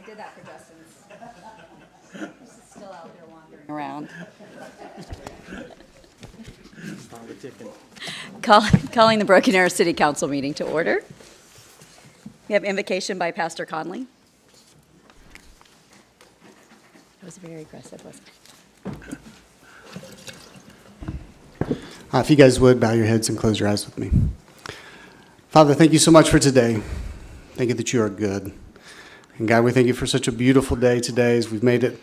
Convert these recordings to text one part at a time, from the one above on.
did that for Justin's. He's still out there wandering around. Calling the Broken Arrow City Council meeting to order. We have invocation by Pastor Conley. That was very aggressive, wasn't it? If you guys would, bow your heads and close your eyes with me. Father, thank you so much for today. Thank you that you are good. And God, we thank you for such a beautiful day today as we've made it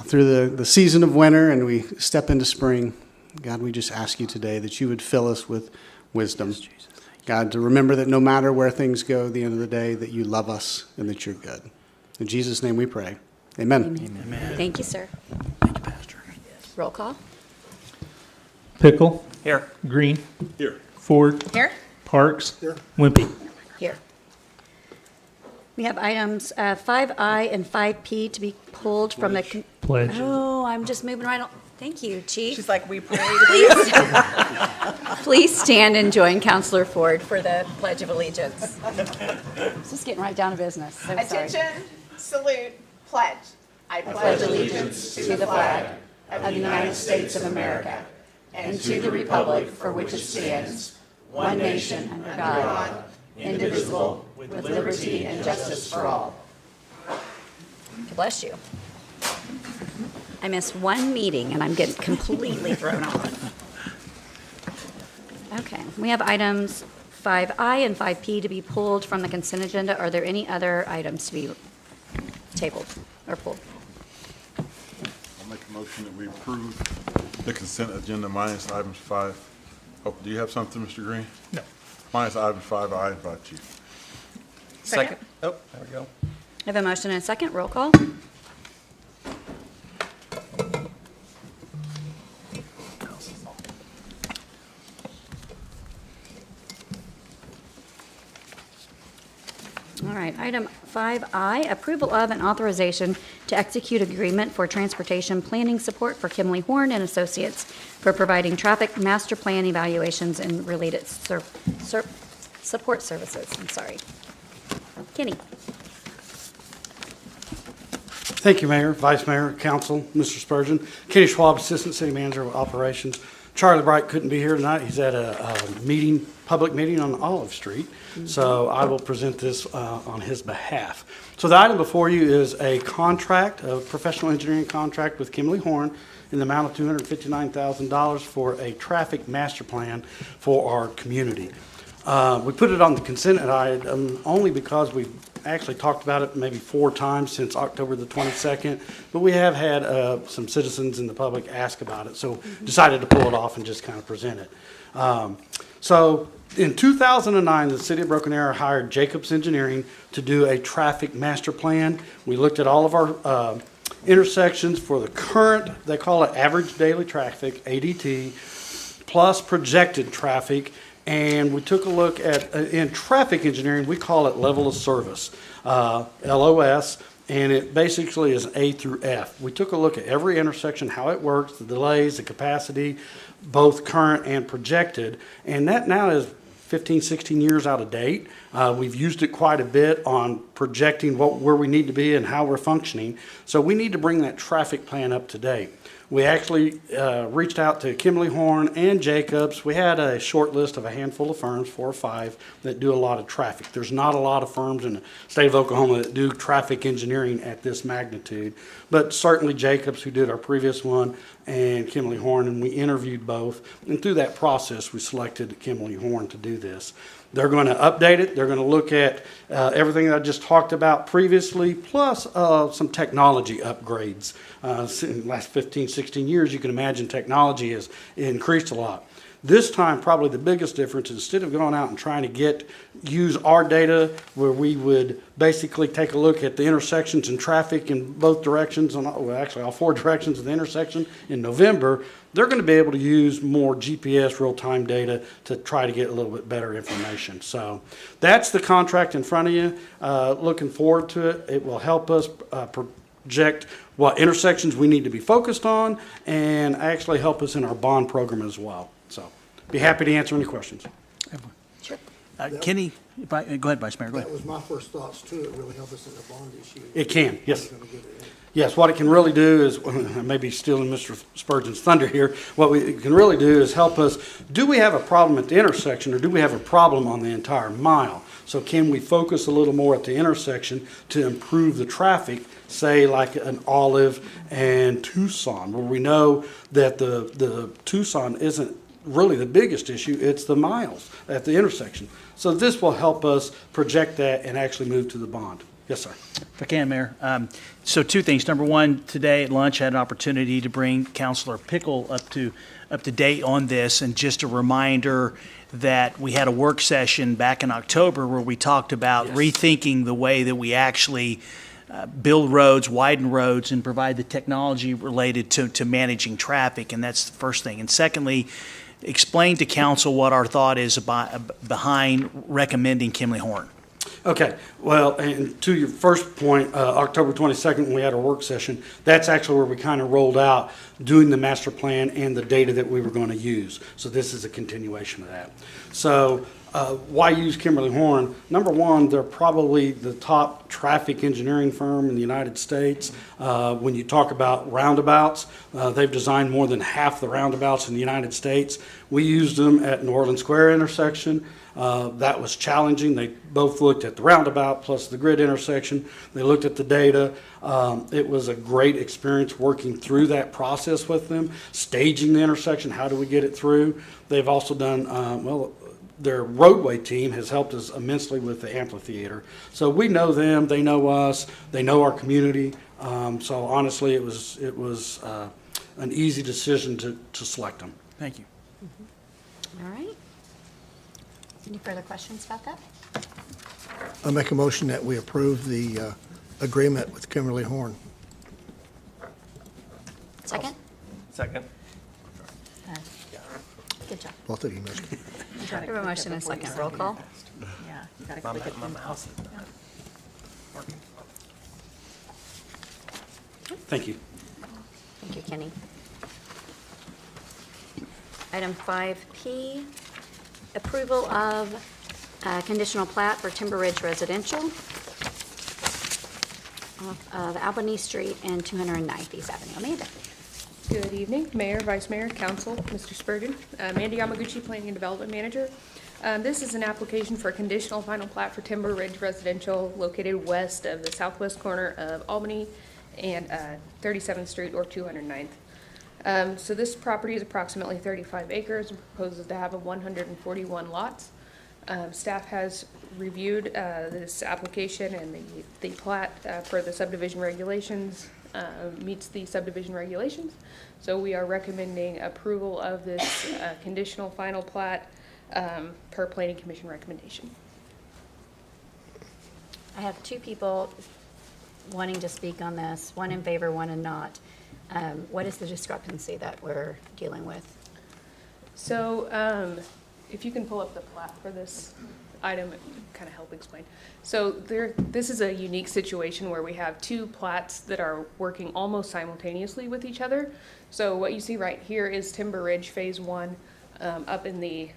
through the season of winter and we step into spring. God, we just ask you today that you would fill us with wisdom. Yes, Jesus. God, to remember that no matter where things go at the end of the day, that you love us and that you're good. In Jesus' name we pray. Amen. Amen. Thank you, sir. Thank you, Pastor. Roll call. Pickle. Here. Green. Here. Ford. Here. Parks. Here. Wimpy. Here. We have items 5I and 5P to be pulled from the... Pledge. Oh, I'm just moving right on. Thank you, Chief. She's like, we prayed. Please stand and join Counselor Ford for the Pledge of Allegiance. It's just getting right down to business. So sorry. Attention, salute, pledge. I Pledge allegiance to the flag of the United States of America and to the republic for which it stands, one nation under God, indivisible, with liberty and justice for all. Bless you. I missed one meeting and I'm getting completely thrown off. Okay, we have items 5I and 5P to be pulled from the consent agenda. Are there any other items to be tabled or pulled? I'll make a motion that we approve the consent agenda minus items 5. Oh, do you have something, Mr. Green? No. Minus items 5I and 5G. Second. Oh, there we go. I have a motion and a second. Roll call. All right, item 5I, approval of and authorization to execute agreement for transportation planning support for Kimley Horn and Associates for providing traffic master plan evaluations and related support services. I'm sorry. Kenny. Thank you, Mayor, Vice Mayor, Council, Mr. Spurgeon. Kenny Schwab, Assistant City Manager of Operations. Charlie Bright couldn't be here tonight. He's at a public meeting on Olive Street. So I will present this on his behalf. So the item before you is a contract, a professional engineering contract with Kimley Horn in the amount of $259,000 for a traffic master plan for our community. We put it on the consent item only because we've actually talked about it maybe 4 times since October the 22nd, but we have had some citizens in the public ask about it, so decided to pull it off and just kind of present it. So in 2009, the City of Broken Arrow hired Jacobs Engineering to do a traffic master plan. We looked at all of our intersections for the current, they call it average daily traffic, ADT, plus projected traffic. And we took a look at, in traffic engineering, we call it level of service, LOS, and it basically is A through F. We took a look at every intersection, how it works, the delays, the capacity, both current and projected, and that now is 15, 16 years out of date. We've used it quite a bit on projecting where we need to be and how we're functioning. So we need to bring that traffic plan up to date. We actually reached out to Kimley Horn and Jacobs. We had a short list of a handful of firms, 4 or 5, that do a lot of traffic. There's not a lot of firms in the state of Oklahoma that do traffic engineering at this magnitude, but certainly Jacobs, who did our previous one, and Kimley Horn, and we interviewed both. And through that process, we selected Kimley Horn to do this. They're going to update it. They're going to look at everything that I just talked about previously, plus some technology upgrades. In the last 15, 16 years, you can imagine technology has increased a lot. This time, probably the biggest difference is instead of going out and trying to use our data where we would basically take a look at the intersections and traffic in both directions, actually all 4 directions of the intersection in November, they're going to be able to use more GPS real-time data to try to get a little bit better information. So that's the contract in front of you. Looking forward to it. It will help us project what intersections we need to be focused on and actually help us in our bond program as well. So be happy to answer any questions. Sure. Kenny, go ahead, Vice Mayor, go That ahead. was my first thoughts too. It really helped us in the bond issue. It can, yes. Gonna get it in. Yes, what it can really do is, maybe stealing Mr. Spurgeon's thunder here, what it can really do is help us, do we have a problem at the intersection or do we have a problem on the entire mile? So can we focus a little more at the intersection to improve the traffic, say like an Olive and Tucson, where we know that the Tucson isn't really the biggest issue, it's the miles at the intersection. So this will help us project that and actually move to the bond. Yes, sir. If I can, Mayor. So two things. Number one, today at lunch, I had an opportunity to bring Councilor Pickle up to date on this. And just a reminder that we had a work session back in October where we talked about rethinking the way that we actually build roads, widen roads, and provide the technology related to managing traffic. And that's the first thing. And secondly, explain to council what our thought is behind recommending Kimley Horn. Okay, well, and to your first point, October 22nd, when we had our work session, that's actually where we kind of rolled out doing the master plan and the data that we were going to use. So this is a continuation of that. So why use Kimberly Horn? Number one, they're probably the top traffic engineering firm in the United States. When you talk about roundabouts, they've designed more than half the roundabouts in the United States. We used them at New Orleans Square intersection. That was challenging. They both looked at the roundabout plus the grid intersection. They looked at the data. It was a great experience working through that process with them, staging the intersection. How do we get it through? They've also done, their roadway team has helped us immensely with the amphitheater. So we know them, they know us, they know our community. So honestly, it was an easy decision to select them. Thank you. All right. Any further questions about that? I make a motion that we approve the agreement with Kimberly Horn. Second? Second. Good job. Both of you, Ms. We have a motion and a second. Roll call. Yeah, you gotta click it. My mouse is not working. Thank you. Thank you, Kenny. Item 5P, approval of conditional plat for Timber Ridge Residential of Albany Street and 209th East Avenue. Amanda. Good evening, Mayor, Vice Mayor, Council, Mr. Spurgeon. Mandy Yamaguchi, Planning and Development Manager. This is an application for a conditional final plat for Timber Ridge Residential located west of the southwest corner of Albany and 37th Street or 209th. So this property is approximately 35 acres and proposes to have 141 lots. Staff has reviewed this application and the plat for the subdivision regulations meets the subdivision regulations. So we are recommending approval of this conditional final plat per Planning Commission recommendation. I have two people wanting to speak on this, one in favor, one in not. What is the discrepancy that we're dealing with? So if you can pull up the plat for this item, it would kind of help explain. So this is a unique situation where we have two plats that are working almost simultaneously with each other. So what you see right here is Timber Ridge Phase 1 up in the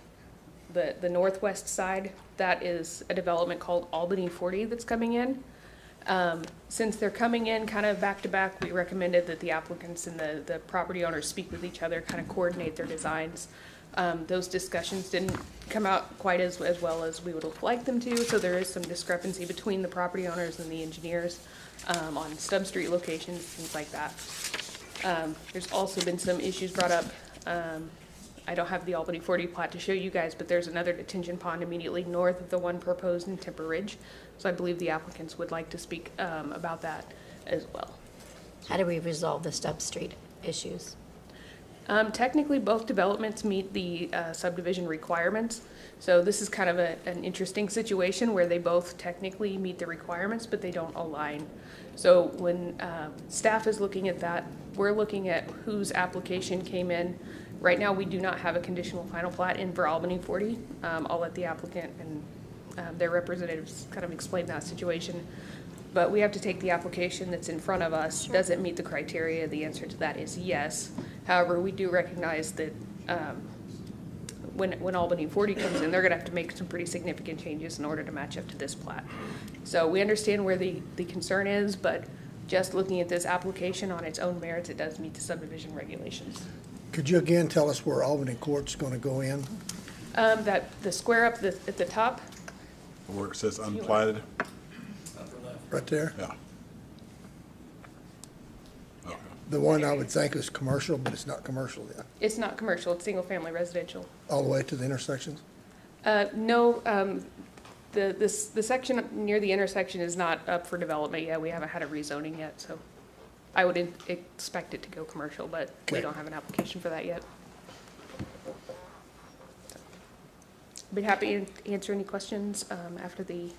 northwest side. That is a development called Albany 40 that's coming in. Since they're coming in kind of back to back, we recommended that the applicants and the property owners speak with each other, kind of coordinate their designs. Those discussions didn't come out quite as well as we would have liked them to, so there is some discrepancy between the property owners and the engineers on stub street locations, things like that. There's also been some issues brought up. I don't have the Albany 40 plat to show you guys, but there's another detention pond immediately north of the one proposed in Timber Ridge. So I believe the applicants would like to speak about that as well. How do we resolve the stub street issues? Technically, both developments meet the subdivision requirements. So this is kind of an interesting situation where they both technically meet the requirements, but they don't align. So when staff is looking at that, we're looking at whose application came in. Right now, we do not have a conditional final plat in for Albany 40. I'll let the applicant and their representatives kind of explain that situation. But we have to take the application that's in front of us. Does it meet the criteria? The answer to that is yes. However, we do recognize that when Albany 40 comes in, they're gonna have to make some pretty significant changes in order to match up to this plat. So we understand where the concern is, but just looking at this application on its own merits, it does meet the subdivision regulations. Could you again tell us where Albany Court's going to go in? That, the square up at the top, Where it says unplatted? Right there? Yeah. Okay. The one I would think is commercial, but it's not commercial yet. it's not commercial, it's single-family residential. All the way to the intersections? No, the section near the intersection is not up for development yet. We haven't had a rezoning yet, so I would expect it to go commercial, but we Okay. don't have an application for that yet. Be happy to answer any questions after the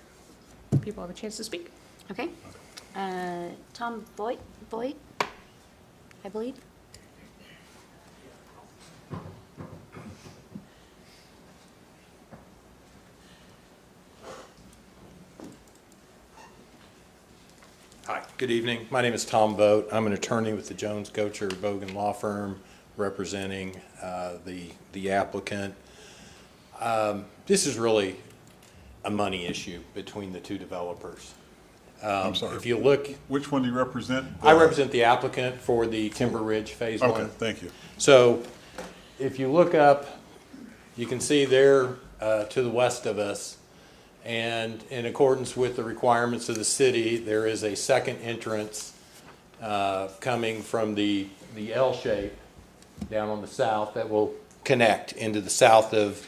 people have a chance to speak. Okay. Tom Voigt, I believe. Hi, good evening. My name is Tom Vogt. I'm an attorney with the Jones Gocher Bogan Law Firm representing the applicant. This is really a money issue between the two developers. I'm sorry. If you look, Which one do you represent? I represent the applicant for the Timber Ridge Phase 1. Okay, thank you. So if you look up, you can see there to the west of us, and in accordance with the requirements of the city, there is a second entrance coming from the L shape down on the south that will connect into the south of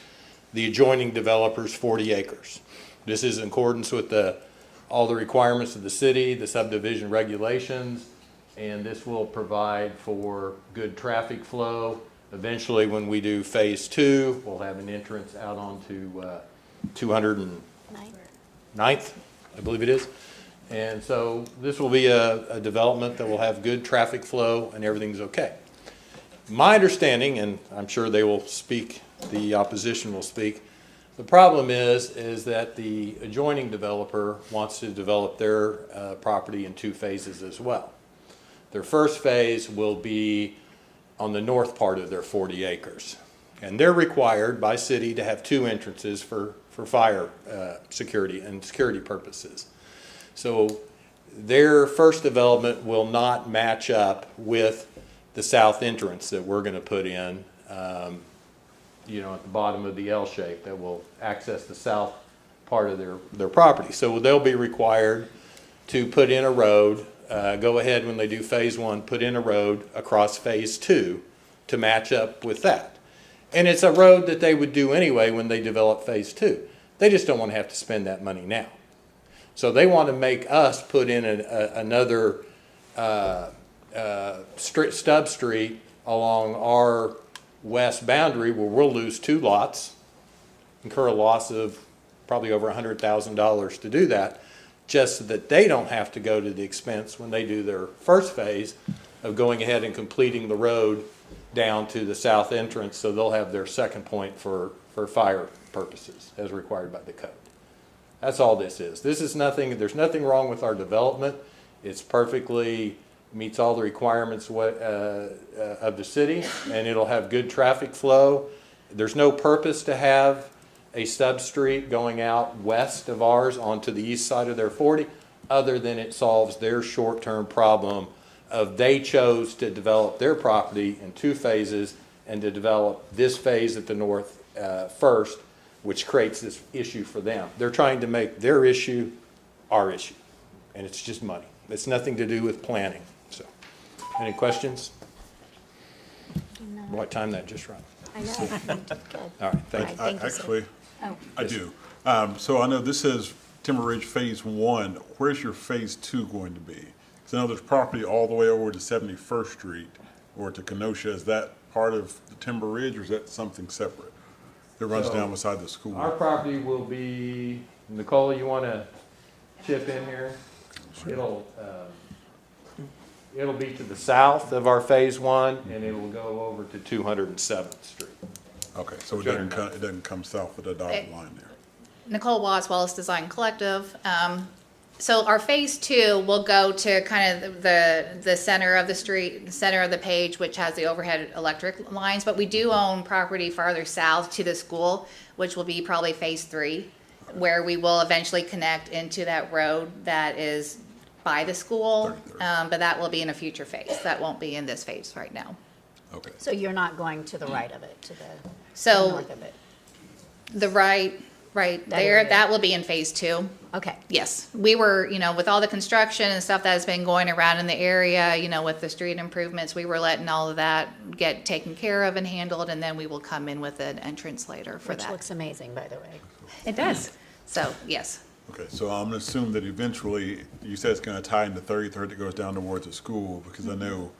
the adjoining developer's 40 acres. This is in accordance with all the requirements of the city, the subdivision regulations, and this will provide for good traffic flow. Eventually, when we do phase 2, we'll have an entrance out onto 209th, I believe it is. And so this will be a development that will have good traffic flow and everything's okay. My understanding, and I'm sure they will speak, the opposition will speak, the problem is that the adjoining developer wants to develop their property in 2 phases as well. Their first phase will be on the north part of their 40 acres. And they're required by city to have 2 entrances for fire security and security purposes. So their first development will not match up with the south entrance that we're going to put in, at the bottom of the L shape that will access the south part of their property. So they'll be required to put in a road, go ahead when they do phase 1, put in a road across phase 2 to match up with that. And it's a road that they would do anyway when they develop phase 2. They just don't want to have to spend that money now. So they want to make us put in another stub street along our west boundary where we'll lose 2 lots, incur a loss of probably over $100,000 to do that, just so that they don't have to go to the expense when they do their first phase of going ahead and completing the road down to the south entrance, so they'll have their second point for fire purposes as required by the code. That's all this is. This is nothing, there's nothing wrong with our development. It's perfectly meets all the requirements of the city, and it'll have good traffic flow. There's no purpose to have a sub-street going out west of ours onto the east side of their 40, other than it solves their short-term problem of they chose to develop their property in 2 phases and to develop this phase at the north first, which creates this issue for them. They're trying to make their issue our issue, and it's just money. It's nothing to do with planning. So, any questions? What time that just run? I know. All right, thank you. Thank you, sir. Actually, Oh, I do. So I know this is Timber Ridge Phase 1. Where's your Phase 2 going to be? Because I know there's property all the way over to 71st Street or to Kenosha. Is that part of the Timber Ridge, or is that something separate that runs So, down beside the school? Our property will be, Nicole, you want to chip in here? It'll be to the south of our Phase 1, and it will go over to 207th Street. Okay, so it doesn't come south of the dotted line there. Nicole Watts, Wallace Design Collective. So our phase two will go to kind of the center of the street, the center of the page, which has the overhead electric lines. But we do own property farther south to the school, which will be probably phase three, where we will eventually connect into that road that is by the school. But that will be in a future phase. That won't be in this phase right now. Okay. So you're not going to the right of it, to the So north of it? the right That there, area. that will be in phase two. Okay. Yes, we were, with all the construction and stuff that has been going around in the area, with the street improvements, we were letting all of that get taken care of and handled, and then we will come in with an entrance later for Which that. looks amazing, by the way. It does. So, yes. Okay, so I'm gonna assume that eventually, you said it's gonna tie into 33rd that goes down towards the school, because I know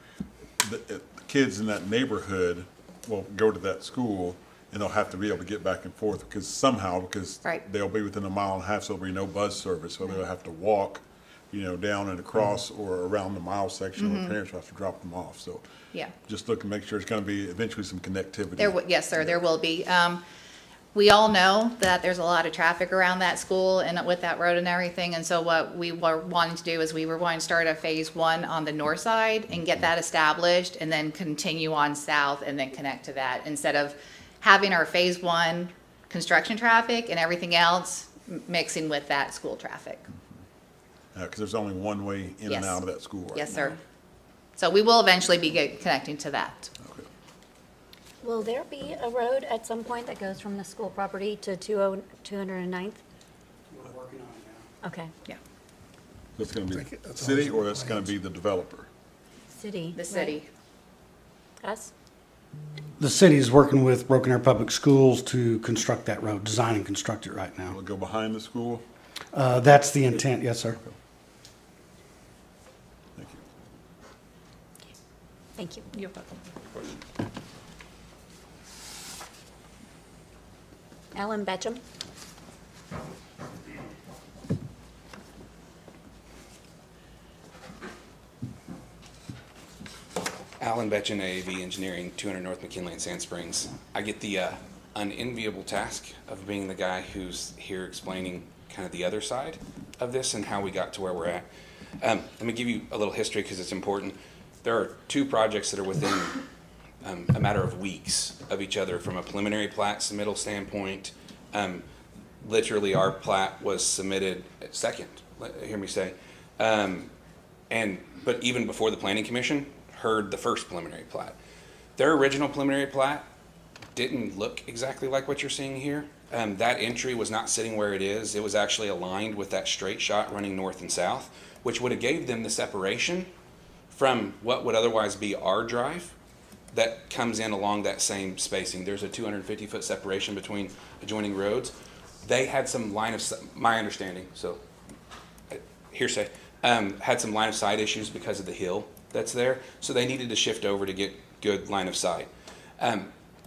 the kids in that neighborhood will go to that school, and they'll have to be able to get back and forth, because Right. they'll be within a mile and a half, so there'll be no bus service, so they'll have to walk, down and across or around the mile section, where parents will have to drop them off, so. Yeah. Just look and make sure it's gonna be eventually some connectivity. Yes, sir, there will be. We all know that there's a lot of traffic around that school and with that road and everything, and so what we were wanting to do is we were going to start a phase one on the north side and get that established, and then continue on south and then connect to that, instead of having our phase one construction traffic and everything else mixing with that school traffic. Because there's only one way in and Yes. out of that school right Yes, now. sir. So we will eventually be connecting to that. Okay. Will there be a road at some point that goes from the school property to 209th? We're working on it now. Okay. Yeah. That's gonna be Think that's city, always or in that's gonna plans. be the developer? City. The right? city. Us? The city is working with Broken Arrow Public Schools to construct that road, design and construct it right now. Will it go behind the school? That's the intent, yes, sir. Thank you. Thank you. You're welcome. Alan Betcham? Alan Betchen, AAV Engineering, 200 North McKinley in Sand Springs. I get the unenviable task of being the guy who's here explaining kind of the other side of this and how we got to where we're at. Let me give you a little history because it's important. There are two projects that are within a matter of weeks of each other from a preliminary plat submittal standpoint. Literally, our plat was submitted second, hear me say. But even before the Planning Commission heard the first preliminary plat. Their original preliminary plat didn't look exactly like what you're seeing here. That entry was not sitting where it is. It was actually aligned with that straight shot running north and south, which would have gave them the separation from what would otherwise be our drive that comes in along that same spacing. There's a 250-foot separation between adjoining roads. They had some line of, my understanding, so hearsay, had some line of sight issues because of the hill that's there, so they needed to shift over to get good line of sight.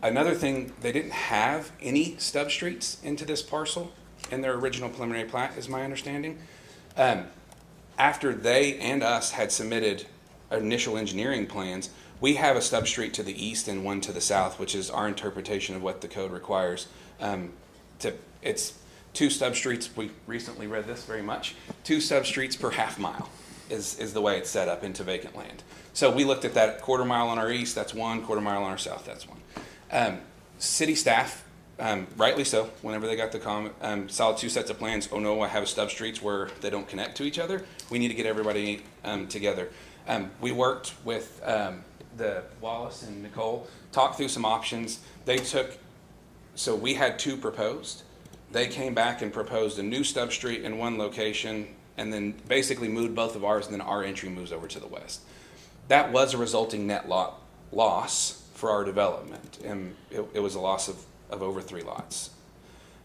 Another thing, they didn't have any stub streets into this parcel in their original preliminary plat, is my understanding. After they and us had submitted initial engineering plans, we have a stub street to the east and one to the south, which is our interpretation of what the code requires. It's two stub streets, we recently read this very much, two stub streets per half mile is the way it's set up into vacant land. So we looked at that quarter mile on our east, that's one, quarter mile on our south, that's one. City staff, rightly so, whenever they got the comment, saw two sets of plans, oh no, I have stub streets where they don't connect to each other, we need to get everybody together. We worked with the Wallace and Nicole, talked through some options. So we had two proposed. They came back and proposed a new stub street in one location and then basically moved both of ours, and then our entry moves over to the west. That was a resulting net loss for our development, and it was a loss of over 3 lots.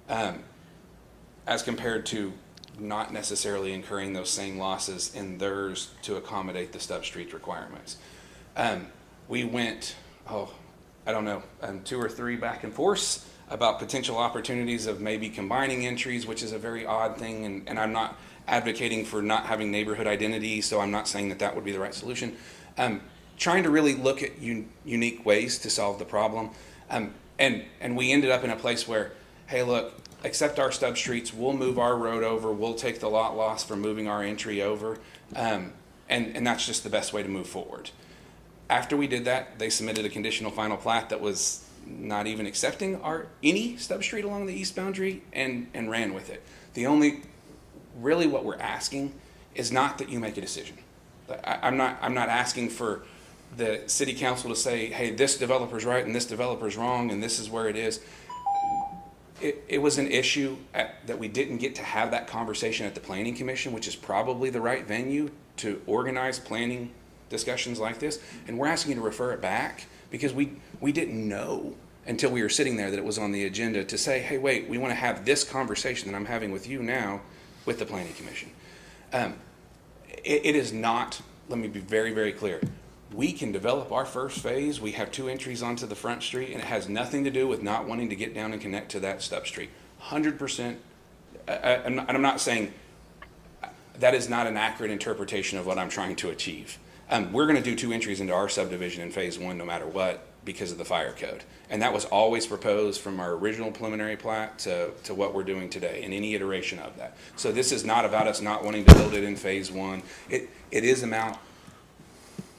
As compared to not necessarily incurring those same losses in theirs to accommodate the stub street requirements. We went, I don't know, 2 or 3 back and forth about potential opportunities of maybe combining entries, which is a very odd thing, and I'm not advocating for not having neighborhood identity, so I'm not saying that that would be the right solution. Trying to really look at unique ways to solve the problem. And we ended up in a place where, hey, look, accept our stub streets, we'll move our road over, we'll take the lot loss from moving our entry over, and that's just the best way to move forward. After we did that, they submitted a conditional final plat that was not even accepting any stub street along the east boundary and ran with it. Really what we're asking is not that you make a decision. I'm not asking for the city council to say, hey, this developer's right and this developer's wrong and this is where it is. It was an issue that we didn't get to have that conversation at the planning commission, which is probably the right venue to organize planning discussions like this. And we're asking you to refer it back because we didn't know until we were sitting there that it was on the agenda to say, hey, wait, we want to have this conversation that I'm having with you now with the planning commission. It is not, let me be very, very clear. We can develop our first phase. We have 2 entries onto the front street, and it has nothing to do with not wanting to get down and connect to that stub street. 100%. I'm not saying that is not an accurate interpretation of what I'm trying to achieve. We're going to do 2 entries into our subdivision in phase 1 no matter what because of the fire code. And that was always proposed from our original preliminary plat to what we're doing today in any iteration of that. So this is not about us not wanting to build it in phase 1. It is about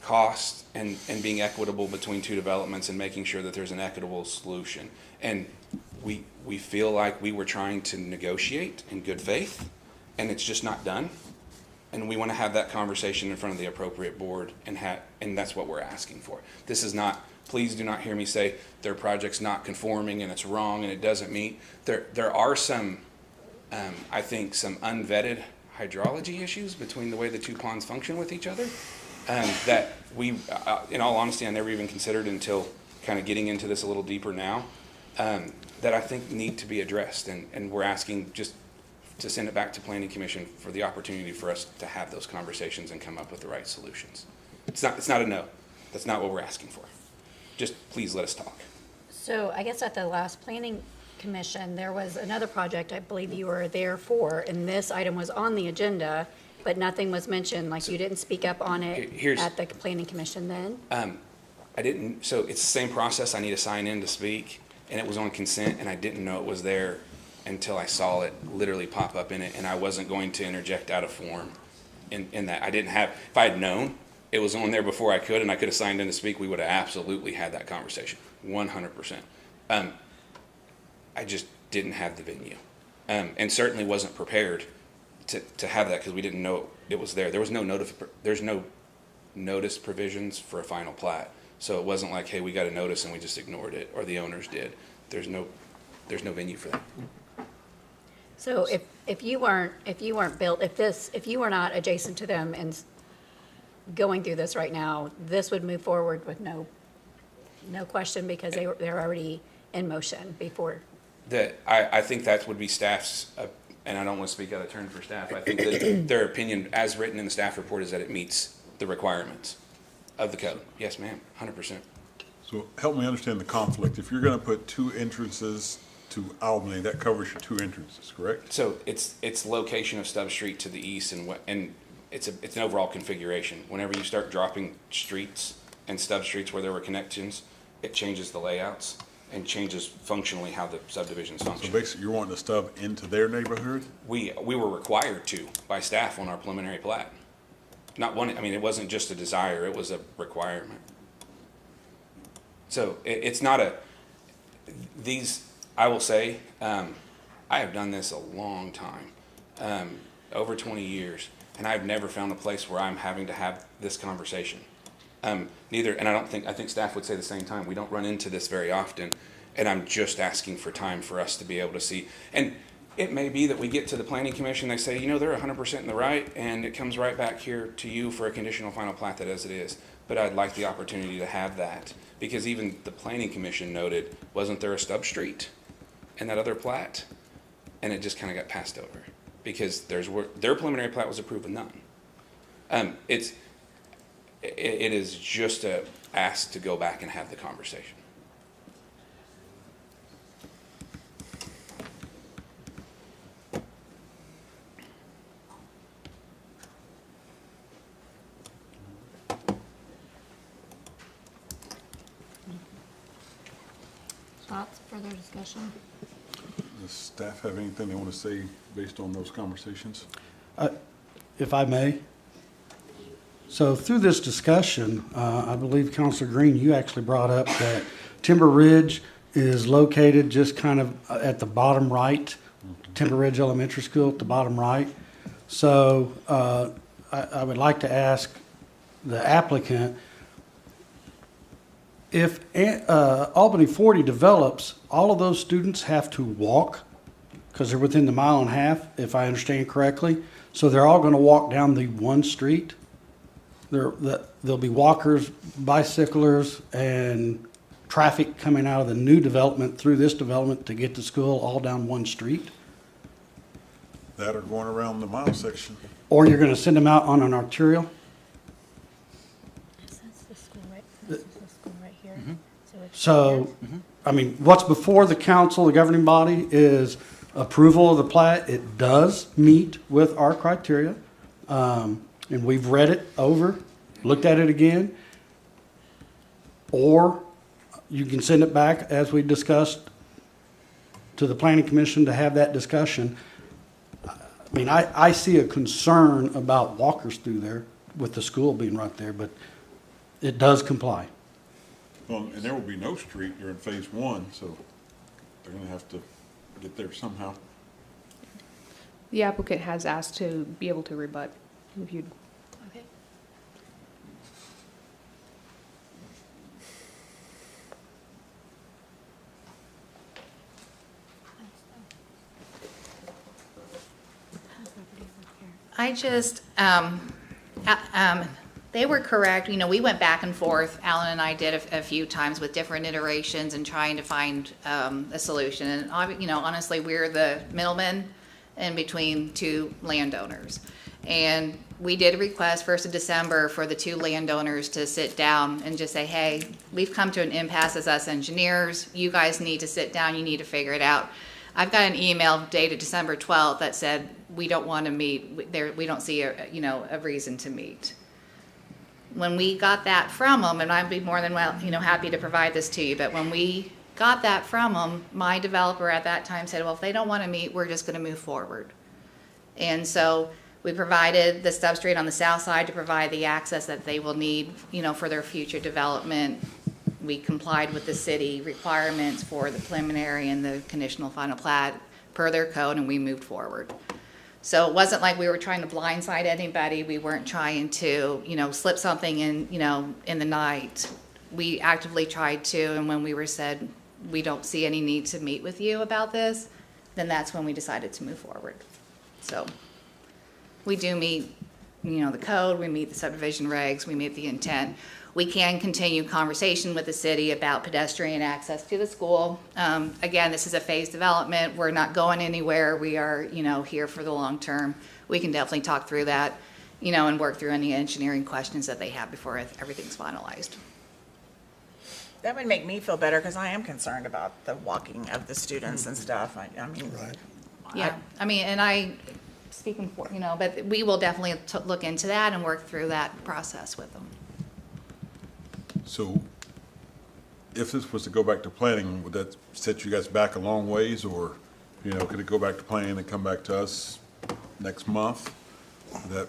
cost and being equitable between 2 developments and making sure that there's an equitable solution. And we feel like we were trying to negotiate in good faith, and it's just not done. And we want to have that conversation in front of the appropriate board, and that's what we're asking for. This is not, please do not hear me say their project's not conforming and it's wrong and it doesn't meet. There are some, I think, some unvetted hydrology issues between the way the 2 ponds function with each other. That we, in all honesty, I never even considered until kind of getting into this a little deeper now, that I think need to be addressed. And we're asking just to send it back to Planning Commission for the opportunity for us to have those conversations and come up with the right solutions. It's not a no. That's not what we're asking for. Just please let us talk. So I guess at the last planning commission, there was another project I believe you were there for, and this item was on the agenda, but nothing was mentioned, like you didn't speak up on it at the planning commission then? I didn't, so it's the same process. I need to sign in to speak, and it was on consent, and I didn't know it was there until I saw it literally pop up in it, and I wasn't going to interject out of form in that. I didn't have, if I had known it was on there before I could, and I could have signed in to speak, we would have absolutely had that conversation, 100%. I just didn't have the venue, and certainly wasn't prepared to have that because we didn't know it was there. There's no notice provisions for a final plat. So it wasn't like, hey, we got a notice and we just ignored it, or the owners did. There's no venue for that. So if you were not adjacent to them and going through this right now, this would move forward with no question because they're already in motion before. I think that would be staff's, and I don't want to speak out of turn for staff. I think that their opinion, as written in the staff report, is that it meets the requirements of the code. Yes, ma'am, 100%. So help me understand the conflict. If you're going to put 2 entrances to Albany, that covers your 2 entrances, correct? So it's location of Stubb Street to the east, and it's an overall configuration. Whenever you start dropping streets and Stubb Streets where there were connections, it changes the layouts and changes functionally how the subdivisions function. So basically, you're wanting to stub into their neighborhood? We were required to by staff on our preliminary plat. Not one, I mean, it wasn't just a desire, it was a requirement. So it's not I will say, I have done this a long time, over 20 years, and I've never found a place where I'm having to have this conversation. Neither, and I think staff would say the same time, we don't run into this very often, and I'm just asking for time for us to be able to see. And it may be that we get to the planning commission, they say, they're 100% in the right, and it comes right back here to you for a conditional final plat that as it is. But I'd like the opportunity to have that, because even the planning commission noted, wasn't there a stub street in that other plat? And it just kind of got passed over, because their preliminary plat was approved with none. It is just a ask to go back and have the conversation. Thoughts, further discussion? Does staff have anything they want to say based on those conversations? If I may. So through this discussion, I believe Councilor Green, you actually brought up that Timber Ridge is located just kind of at the bottom right, Timber Ridge Elementary School at the bottom right. So I would like to ask the applicant, if Albany 40 develops, all of those students have to walk because they're within the 1.5 miles, if I understand correctly. So they're all going to walk down the one street. There'll be walkers, bicyclers, and traffic coming out of the new development through this development to get to school all down one street. That are going around the mile section. Or you're going to send them out on an arterial. That's the school right here. So it's So, I mean, what's before the council, the governing body, is approval of the plat. It does meet with our criteria. And we've read it over, looked at it again. Or you can send it back, as we discussed, to the planning commission to have that discussion. I mean, I see a concern about walkers through there with the school being right there, but it does comply. Well, and there will be no street during phase one, so they're gonna have to get there somehow. The applicant has asked to be able to rebut if you'd. Okay. I just, they were correct. You know, we went back and forth. Alan and I did a few times with different iterations and trying to find a solution. And, you know, honestly, we're the middlemen in between two landowners. And we did a request 1st of December for the two landowners to sit down and just say, hey, we've come to an impasse as us engineers. You guys need to sit down. You need to figure it out. I've got an email dated December 12th that said, we don't want to meet. We don't see a reason to meet. When we got that from them, and I'd be more than happy to provide this to you, but when we got that from them, my developer at that time said, well, if they don't want to meet, we're just going to move forward. And so we provided the substrate on the south side to provide the access that they will need, for their future development. We complied with the city requirements for the preliminary and the conditional final plat per their code, and we moved forward. So it wasn't like we were trying to blindside anybody. We weren't trying to, slip something in, in the night. We actively tried to, and when we were said, we don't see any need to meet with you about this, then that's when we decided to move forward. So we do meet, the code, we meet the subdivision regs, we meet the intent. We can continue conversation with the city about pedestrian access to the school. Again, this is a phased development. We're not going anywhere. We are, here for the long term. We can definitely talk through that, and work through any engineering questions that they have before everything's finalized. That would make me feel better because I am concerned about the walking of the students and stuff. I mean, Right. Yeah, and I, speaking for, but we will definitely look into that and work through that process with them. So if this was to go back to planning, would that set you guys back a long ways, or, could it go back to planning and come back to us next month? Would that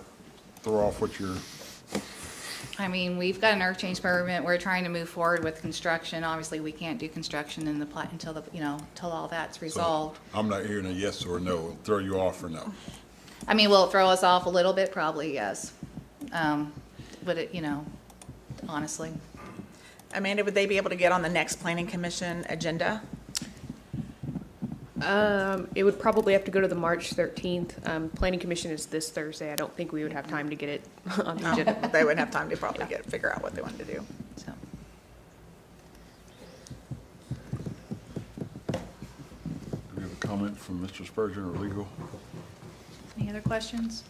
throw off what you're? We've got an earth change permit. We're trying to move forward with construction. Obviously, we can't do construction in the plat until until all that's resolved. So I'm not hearing a yes or no. It'll throw you off or no? Will it throw us off a little bit? Probably, yes. Would it, honestly? Amanda, would they be able to get on the next planning commission agenda? It would probably have to go to the March 13th. Planning Commission is this Thursday. I don't think we would have time to get it on the agenda. They wouldn't have time to probably figure out what they wanted to do. So. Do we have a comment from Mr. Spurgeon or legal? Any other questions?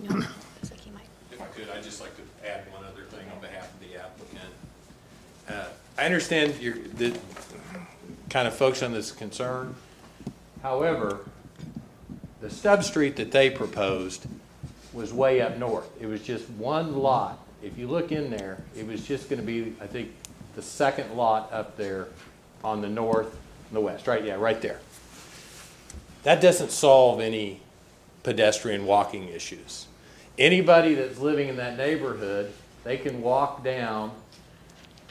No, looks like he might. If I could, I'd just like to add one other thing on behalf of the applicant. I understand the kind of folks on this concern. However, the substreet that they proposed was way up north. It was just one lot. If you look in there, it was just going to be, I think, the second lot up there on the north the west, right? Yeah, right there. That doesn't solve any pedestrian walking issues. Anybody that's living in that neighborhood, they can walk down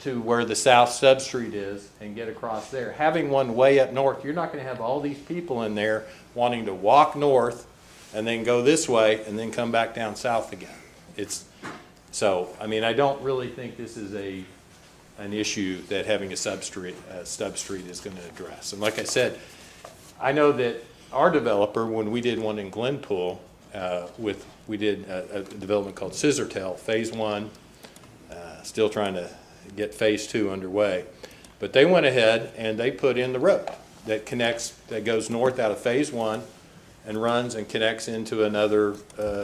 to where the south substreet is and get across there. Having one way up north, you're not going to have all these people in there wanting to walk north and then go this way and then come back down south again. So, I mean, I don't really think this is an issue that having a stub street is going to address. And like I said, I know that our developer, when we did one in Glenpool, we did a development called Scissortail, Phase 1, still trying to get Phase 2 underway. But they went ahead and they put in the road that goes north out of Phase 1 and runs and connects into another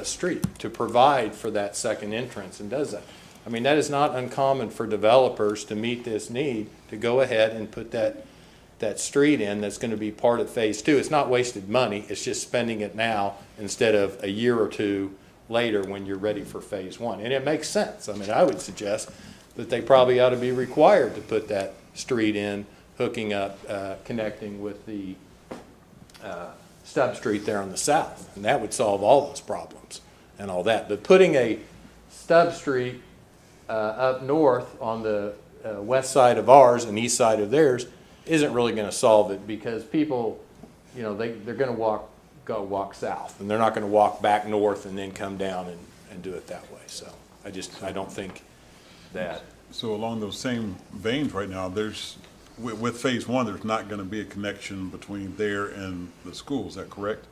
street to provide for that second entrance and does that. I mean, that is not uncommon for developers to meet this need to go ahead and put that street in that's going to be part of Phase 2. It's not wasted money, it's just spending it now instead of a year or two later when you're ready for Phase 1. And it makes sense. I mean, I would suggest that they probably ought to be required to put that street in, hooking up, connecting with the stub street there on the south. And that would solve all those problems and all that. But putting a stub street up north on the west side of ours and east side of theirs isn't really going to solve it, because people, you know, they're going to walk south, and they're not going to walk back north and then come down and do it that way. So I don't think that. So along those same veins right now, with Phase 1, there's not going to be a connection between there and the school. Is that correct?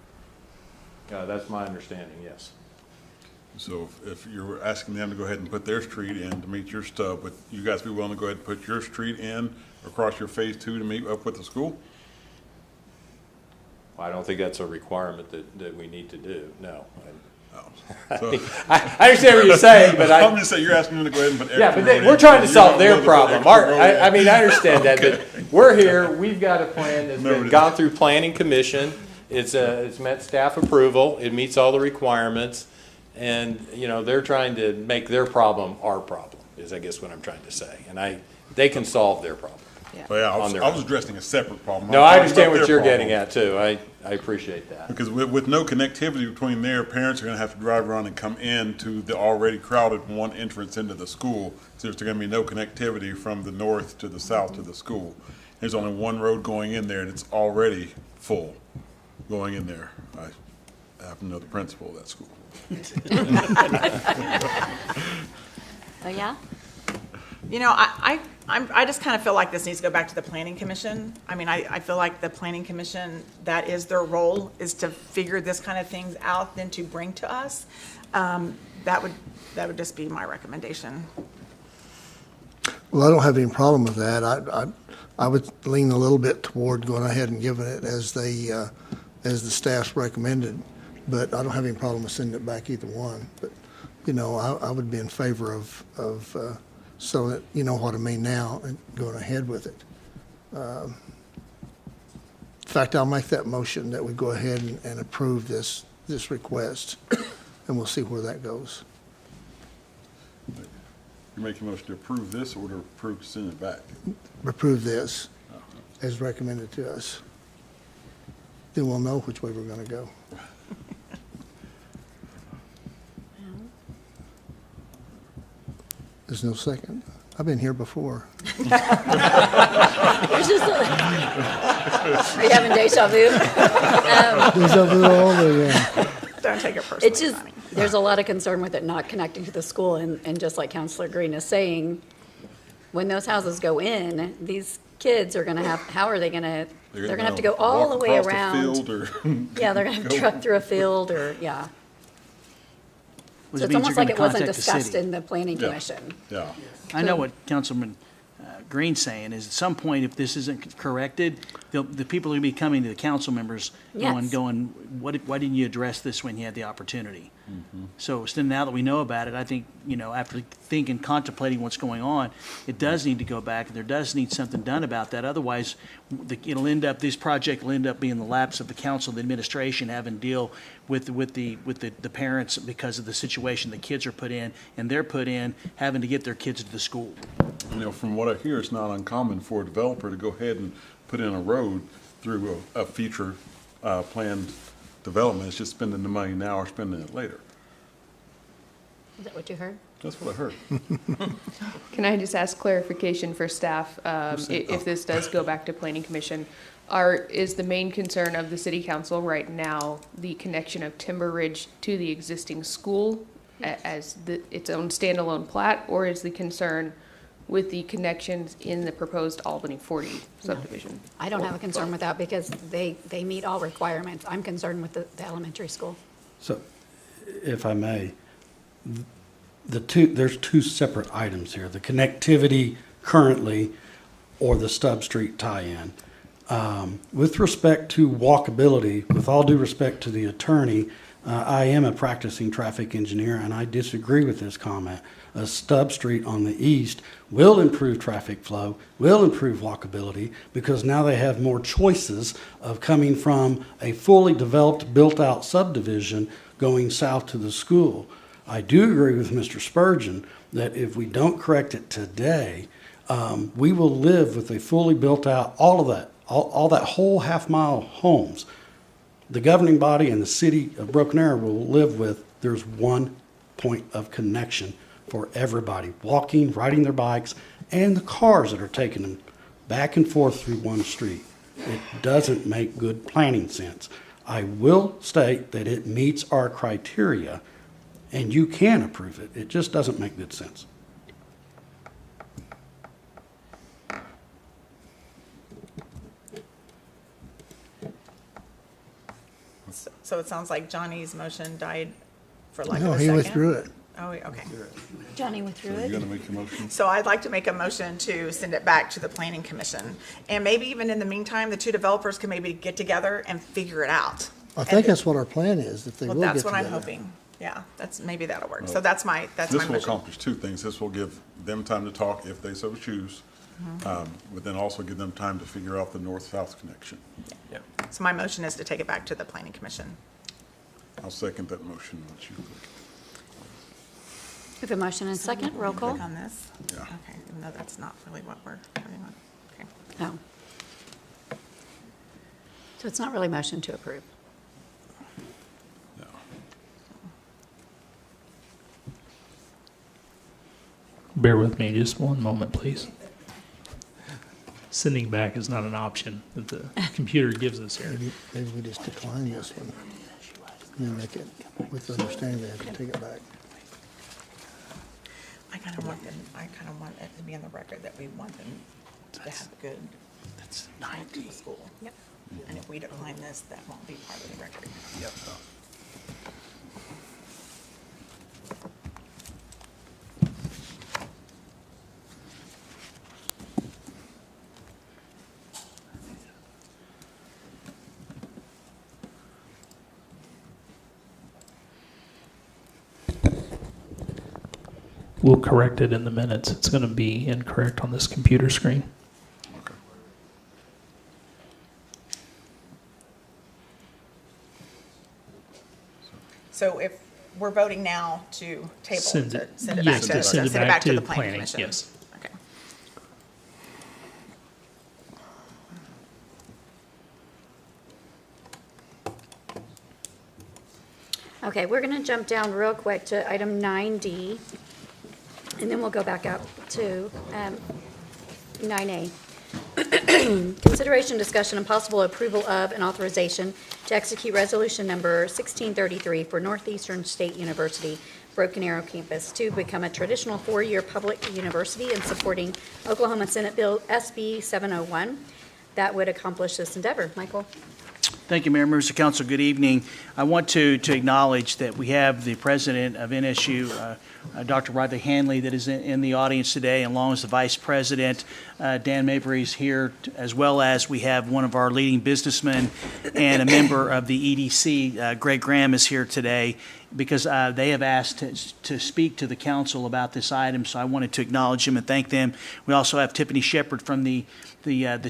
That's my understanding, yes. So if you're asking them to go ahead and put their street in to meet your stub, would you guys be willing to go ahead and put your street in across your Phase 2 to meet up with the school? Well, I don't think that's a requirement that we need to do, no. So, I understand what you're saying, but I'm just saying you're asking them to go ahead and put yeah, extra but road we're in, trying to you're solve not their willing to put problem. extra road I in. mean, I understand that, Okay. but we're here, we've got a plan that's Noted. gone through planning commission. It's met staff approval, it meets all the requirements, and, you know, they're trying to make their problem our problem, is I guess what I'm trying to say. And they can solve their problem. Well, yeah, on their I own. was addressing a separate problem. No, I'm I talking understand about what their you're problem. getting at too. I appreciate that. Because with no connectivity between there, parents are going to have to drive around and come into the already crowded one entrance into the school. So there's going to be no connectivity from the north to the south to the school. There's only one road going in there, and it's already full going in there. I happen to know the principal of that school. Oh, yeah? You know, I just kind of feel like this needs to go back to the planning commission. I mean, I feel like the planning commission, that is their role, is to figure this kind of things out, then to bring to us. That would just be my recommendation. Well, I don't have any problem with that. I would lean a little bit toward going ahead and giving it as the staff's recommended, but I don't have any problem with sending it back either one. But, you know, I would be in favor of so that you know what I mean now and going ahead with it. In fact, I'll make that motion that we go ahead and approve this request, and we'll see where that goes. You're making a motion to approve this or to approve to send it back? Approve this as recommended to us. Then we'll know which way we're going to go. There's no second. I've been here before. Are you having deja vu? Deja vu all over again. Don't take it personally, It's just, Connie. there's a lot of concern with it not connecting to the school, and just like Counselor Green is saying, when those houses go in, these kids are gonna have, how are they gonna, they're gonna have to go all the walk way across around. field or Yeah, they're gonna have to go- truck through a field, or, yeah. Which So it's means almost you're like gonna it wasn't contact the discussed city. in the planning Yeah. commission. Yeah. I know what Councilman Green's saying is at some point, if this isn't corrected, the people who be coming to the council members Yes. going, why didn't you address this when you had the opportunity? So now that we know about it, I think, you know, after thinking, contemplating what's going on, it does need to go back, and there does need something done about that. Otherwise, this project will end up being the lapse of the council, the administration, having to deal with the parents because of the situation the kids are put in, and they're put in having to get their kids to the school. You know, from what I hear, it's not uncommon for a developer to go ahead and put in a road through a future planned development. It's just spending the money now or spending it later. Is that what you heard? That's what I heard. Can I just ask clarification for staff, if this does go back to planning commission? Is the main concern of the city council right now the connection of Timber Ridge to the existing school as its own standalone plat, or is the concern with the connections in the proposed Albany 40 subdivision? I don't have a concern with that because they meet all requirements. I'm concerned with the elementary school. So, if I may, there's two separate items here, the connectivity currently or the Stubb Street tie-in. With respect to walkability, with all due respect to the attorney, I am a practicing traffic engineer and I disagree with this comment. A Stubb Street on the east will improve traffic flow, will improve walkability, because now they have more choices of coming from a fully developed, built-out subdivision going south to the school. I do agree with Mr. Spurgeon that if we don't correct it today, we will live with a fully built-out, all that whole half-mile homes. The governing body and the city of Broken Arrow will live with, there's one point of connection for everybody, walking, riding their bikes, and the cars that are taking them back and forth through one street. It doesn't make good planning sense. I will state that it meets our criteria, and you can approve it. It just doesn't make good sense. So it sounds like Johnny's motion died for lack of No, a he second. withdrew it. Oh, okay. Johnny withdrew So it. you're gonna make your motion? So I'd like to make a motion to send it back to the planning commission. And maybe even in the meantime, the two developers can maybe get together and figure it out. I think that's what our plan is, if they will Well, get that's what I'm together. hoping. Yeah, maybe that'll work. So that's my This will motion. accomplish two things. This will give them time to talk if they so choose, but then also give them time to figure out the north-south connection. Yep. So my motion is to take it back to the planning commission. I'll second that motion. Once you We have a motion and a second. Roll call. Click on this? Yeah. Okay, even though that's not really what we're voting on. Okay. Oh. So it's not really motion to approve. No. Bear with me just one moment, please. Sending back is not an option that the computer gives us here. Maybe we just decline this one. And then make it with the understanding they have to take it back. I kind of want it to be on the record that we want them to have good. That's connection to the school. Yep. And if we decline this, that won't be part of the record. Yep. We'll correct it in the minutes. It's going to be incorrect on this computer screen. Okay. So if we're voting now to table, Send to it- send it yes, back to send it send it back back to to the planning planning, commission? yes. Okay. Okay, we're going to jump down real quick to item 9D, and then we'll go back up to 9A. Consideration, discussion, and possible approval of and authorization to execute resolution number 1633 for Northeastern State University Broken Arrow Campus to become a traditional four-year public university and supporting Oklahoma Senate Bill SB 701. That would accomplish this endeavor. Michael? Thank you, Mayor, members of council. Good evening. I want to acknowledge that we have the president of NSU, Dr. Rodley Hanley, that is in the audience today, along with the vice president, Dan Mabry, is here, as well as we have one of our leading businessmen and a member of the EDC, Greg Graham, is here today, because they have asked to speak to the council about this item, so I wanted to acknowledge them and thank them. We also have Tiffany Shepard from the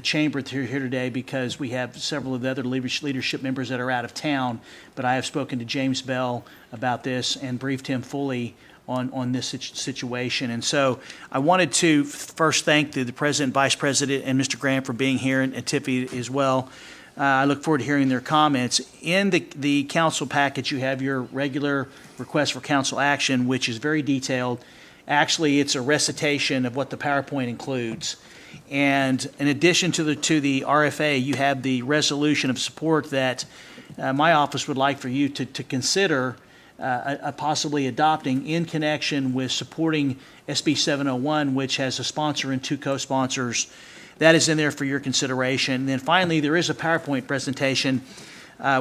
chamber here today, because we have several of the other leadership members that are out of town, but I have spoken to James Bell about this and briefed him fully on this situation. And so I wanted to first thank the President, Vice President, and Mr. Graham for being here, and Tiffany as well. I look forward to hearing their comments. In the council package, you have your regular request for council action, which is very detailed. Actually, it's a recitation of what the PowerPoint includes. And in addition to the RFA, you have the resolution of support that my office would like for you to consider possibly adopting in connection with supporting SB 701, which has a sponsor and 2 co-sponsors. That is in there for your consideration. And then finally, there is a PowerPoint presentation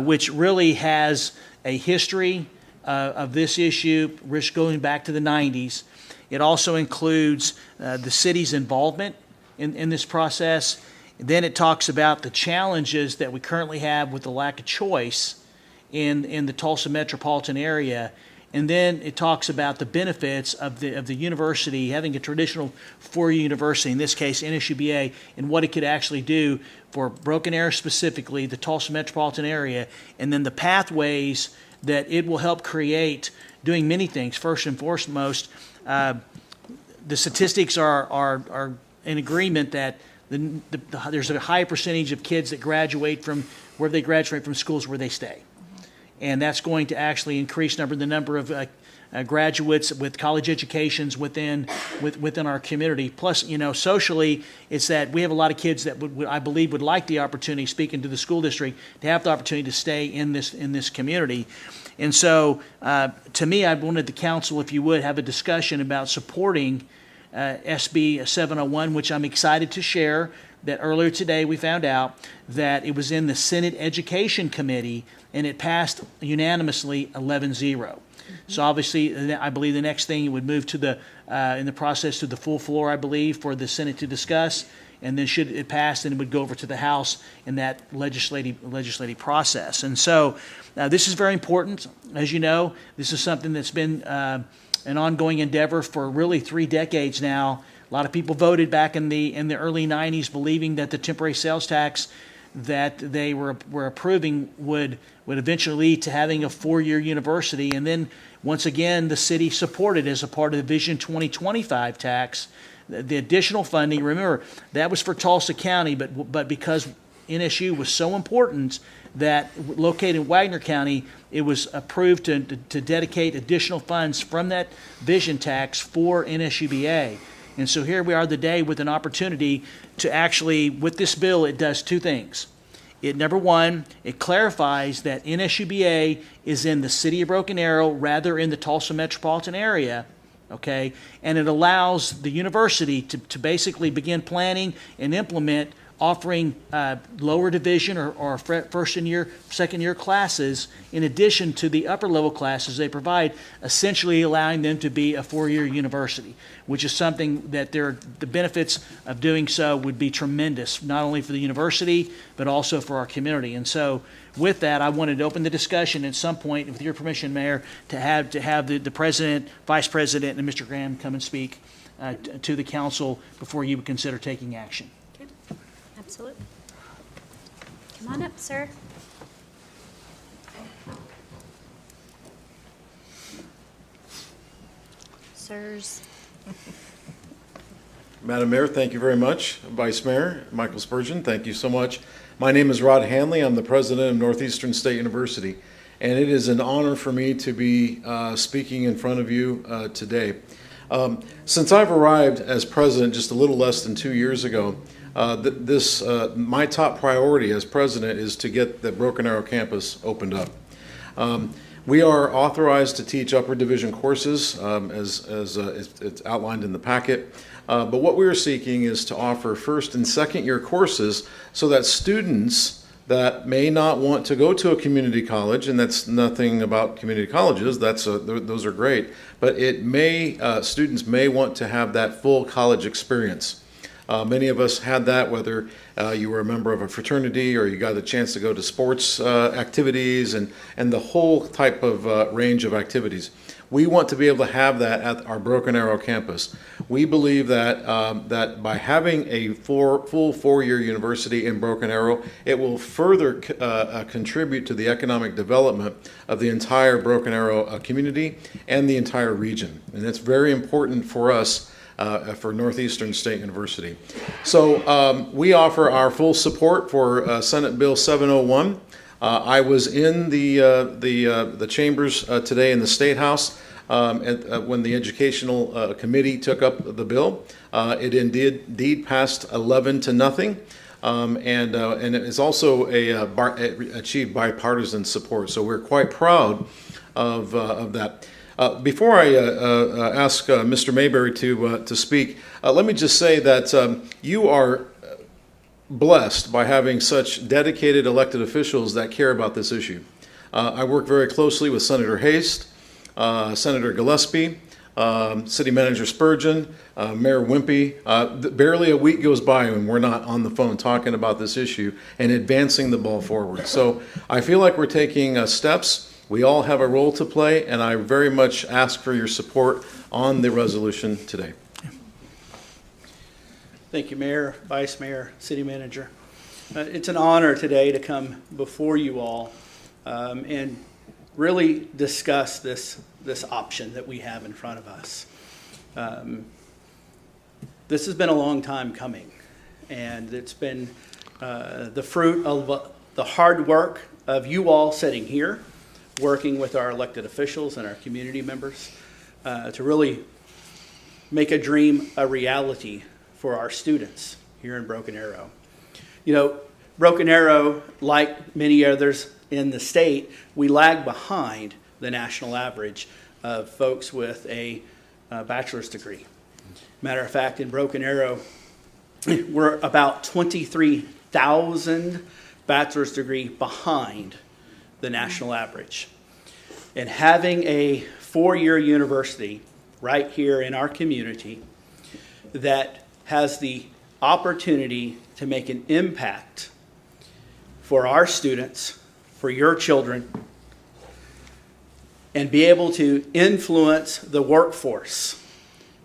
which really has a history of this issue, which going back to the 90s. It also includes the city's involvement in this process. Then it talks about the challenges that we currently have with the lack of choice in the Tulsa metropolitan area. And then it talks about the benefits of the university having a traditional four-year university, in this case NSUBA, and what it could actually do for Broken Arrow specifically, the Tulsa metropolitan area, and then the pathways that it will help create, doing many things. First and foremost, the statistics are in agreement that there's a high percentage of kids that graduate from schools where they stay. And that's going to actually increase the number of graduates with college educations within our community. Plus, socially, it's that we have a lot of kids that I believe would like the opportunity, speaking to the school district, to have the opportunity to stay in this community. And so, to me, I wanted the council, if you would, have a discussion about supporting SB 701, which I'm excited to share that earlier today we found out that it was in the Senate Education Committee and it passed unanimously 11-0. So obviously, I believe the next thing it would move to in the process to the full floor, I believe, for the Senate to discuss. And then should it pass, then it would go over to the House in that legislative process. And so this is very important. As you know, this is something that's been an ongoing endeavor for really 3 decades now. A lot of people voted back in the early 90s believing that the temporary sales tax that they were approving would eventually lead to having a 4-year university. And then once again, the city supported as a part of the Vision 2025 tax, the additional funding. Remember, that was for Tulsa County, but because NSU was so important that located in Wagner County, it was approved to dedicate additional funds from that Vision tax for NSUBA. And so here we are today with an opportunity to actually, with this bill, it does 2 things. Number one, it clarifies that NSUBA is in the city of Broken Arrow rather in the Tulsa metropolitan area, okay? And it allows the university to basically begin planning and implement offering lower division or first and second year classes in addition to the upper level classes they provide, essentially allowing them to be a 4-year university, which is something that the benefits of doing so would be tremendous, not only for the university, but also for our community. And so with that, I wanted to open the discussion at some point, with your permission, Mayor, to have the President, Vice President, and Mr. Graham come and speak to the council before you would consider taking action. Absolutely. Come on up, sir. Sirs. Madam Mayor, thank you very much. Vice Mayor Michael Spurgeon, thank you so much. My name is Rod Hanley. I'm the president of Northeastern State University, and it is an honor for me to be speaking in front of you today. Since I've arrived as president just a little less than 2 years ago, my top priority as president is to get the Broken Arrow campus opened up. We are authorized to teach upper division courses as it's outlined in the packet, but what we are seeking is to offer first and second year courses so that students that may not want to go to a community college, and that's nothing about community colleges, those are great, but students may want to have that full college experience. Many of us had that, whether you were a member of a fraternity or you got a chance to go to sports activities and the whole type of range of activities. We want to be able to have that at our Broken Arrow campus. We believe that that by having a full four-year university in Broken Arrow, it will further contribute to the economic development of the entire Broken Arrow community and the entire region. And it's very important for us for Northeastern State University. So we offer our full support for Senate Bill 701. I was in the chambers today in the State House when the Educational Committee took up the bill. It indeed passed 11-0, and it is also achieved bipartisan support. So we're quite proud of that. Before I ask Mr. Mayberry to speak, let me just say that you are blessed by having such dedicated elected officials that care about this issue. I work very closely with Senator Haste, Senator Gillespie, City Manager Spurgeon, Mayor Wimpy. Barely a week goes by when we're not on the phone talking about this issue and advancing the ball forward. So I feel like we're taking steps. We all have a role to play, and I very much ask for your support on the resolution today. Thank you, Mayor, Vice Mayor, City Manager. It's an honor today to come before you all and really discuss this option that we have in front of us. This has been a long time coming, and it's been the fruit of the hard work of you all sitting here, working with our elected officials and our community members to really make a dream a reality for our students here in Broken Arrow. You know, Broken Arrow, like many others in the state, we lag behind the national average of folks with a bachelor's degree. Matter of fact, in Broken Arrow, we're about 23,000 bachelor's degree behind the national average. And having a four-year university right here in our community that has the opportunity to make an impact for our students, for your children, and be able to influence the workforce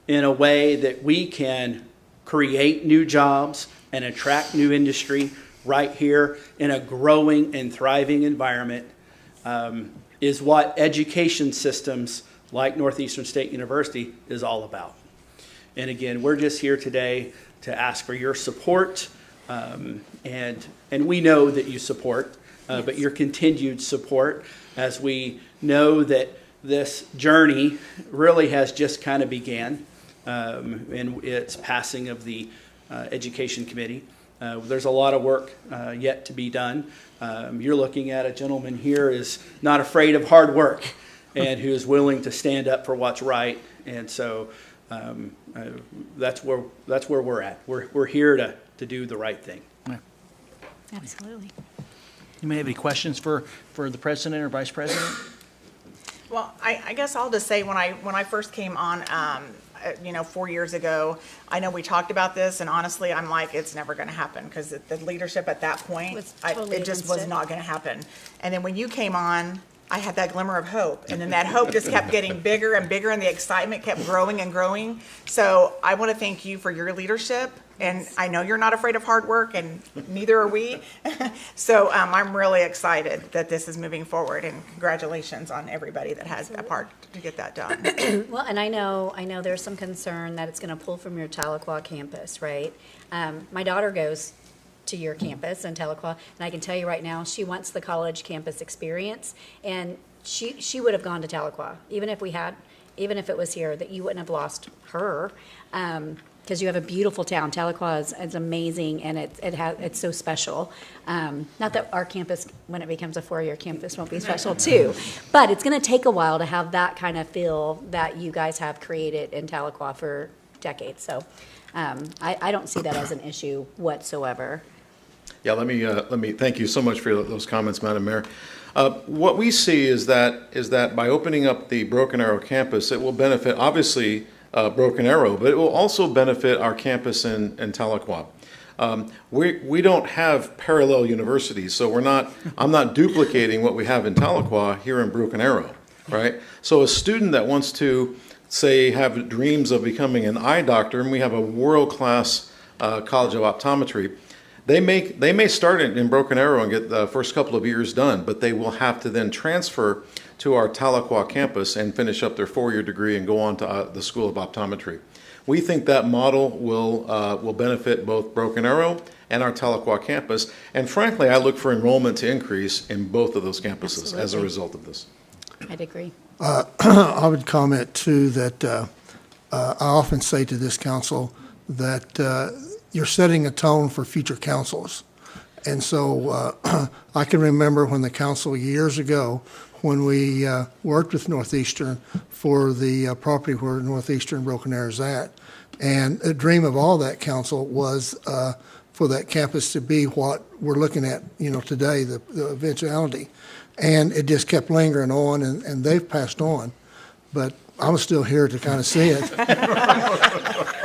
in a way that we can create new jobs and attract new industry right here in a growing and thriving environment is what education systems like Northeastern State University is all about. And again, we're just here today to ask for your support, and we know that you support, but your continued support as we know that this journey really has just kind of began in its passing of the Education Committee. There's a lot of work yet to be done. You're looking at a gentleman here who's not afraid of hard work and who is willing to stand up for what's right. And so that's where we're at. We're here to do the right thing. Absolutely. You may have any questions for the president or vice president? Well, I guess I'll just say when I first came on, 4 years ago, I know we talked about this, and honestly, I'm like, it's never going to happen because the leadership at that point, it just was not going to happen. And then when you came on, I had that glimmer of hope, and then that hope just kept getting bigger and bigger, and the excitement kept growing and growing. So I want to thank you for your leadership, and I know you're not afraid of hard work, and neither are we. So I'm really excited that this is moving forward, and congratulations on everybody that has a part to get that done. Well, and I know there's some concern that it's going to pull from your Tahlequah campus, right? My daughter goes to your campus in Tahlequah, and I can tell you right now, she wants the college campus experience, and she would have gone to Tahlequah, even if it was here, that you wouldn't have lost her, because you have a beautiful town. Tahlequah is amazing, and it's so special. Not that our campus, when it becomes a four-year campus, won't be special too, but it's going to take a while to have that kind of feel that you guys have created in Tahlequah for decades. So I don't see that as an issue whatsoever. Yeah, let me thank you so much for those comments, Madam Mayor. What we see is that by opening up the Broken Arrow campus, it will benefit obviously Broken Arrow, but it will also benefit our campus in Tahlequah. We don't have parallel universities, so I'm not duplicating what we have in Tahlequah here in Broken Arrow, right? So a student that wants to say, have dreams of becoming an eye doctor, and we have a world-class College of Optometry, they may start in Broken Arrow and get the first couple of years done, but they will have to then transfer to our Tahlequah campus and finish up their 4-year degree and go on to the School of Optometry. We think that model will benefit both Broken Arrow and our Tahlequah campus, and frankly, I look for enrollment to increase in both of those campuses as a result of this. I'd agree. I would comment too that I often say to this council that you're setting a tone for future councils. And so I can remember when the council years ago, when we worked with Northeastern for the property where Northeastern Broken Arrow is at. And a dream of all that council was for that campus to be what we're looking at, today, the eventuality. And it just kept lingering on, and they've passed on. But I'm still here to kind of see it.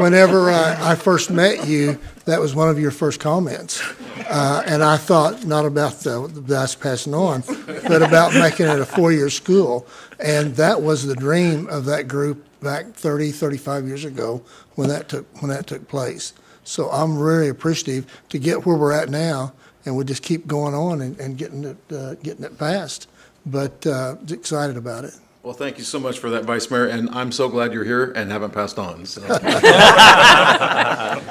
Whenever I first met you, that was one of your first comments. And I thought not about us passing on, but about making it a 4-year school. And that was the dream of that group back 30, 35 years ago when that took place. So I'm really appreciative to get where we're at now, and we just keep going on and getting it passed. But excited about it. Well, thank you so much for that, Vice Mayor, and I'm so glad you're here and haven't passed on. So.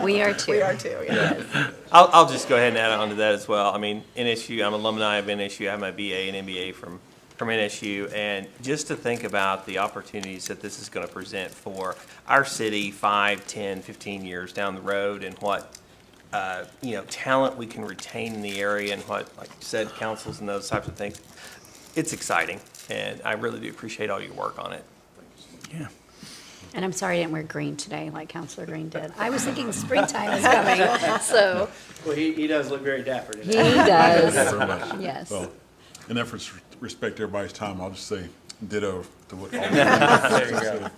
We are too. We are too, yeah. I'll just go ahead and add on to that as well. I mean, NSU, I'm alumni of NSU. I have my BA and MBA from NSU, and just to think about the opportunities that this is going to present for our city 5, 10, 15 years down the road, and what talent we can retain in the area, and what, like you said, councils and those types of things. It's exciting, and I really do appreciate all your work on it. Yeah. And I'm sorry I didn't wear green today like Councilor Green did. I was thinking springtime is coming, so. Well, he does look very dapper today. He does. Thank you very much. Yes. Well, in efforts to respect everybody's time, I'll just say ditto to what all There you go.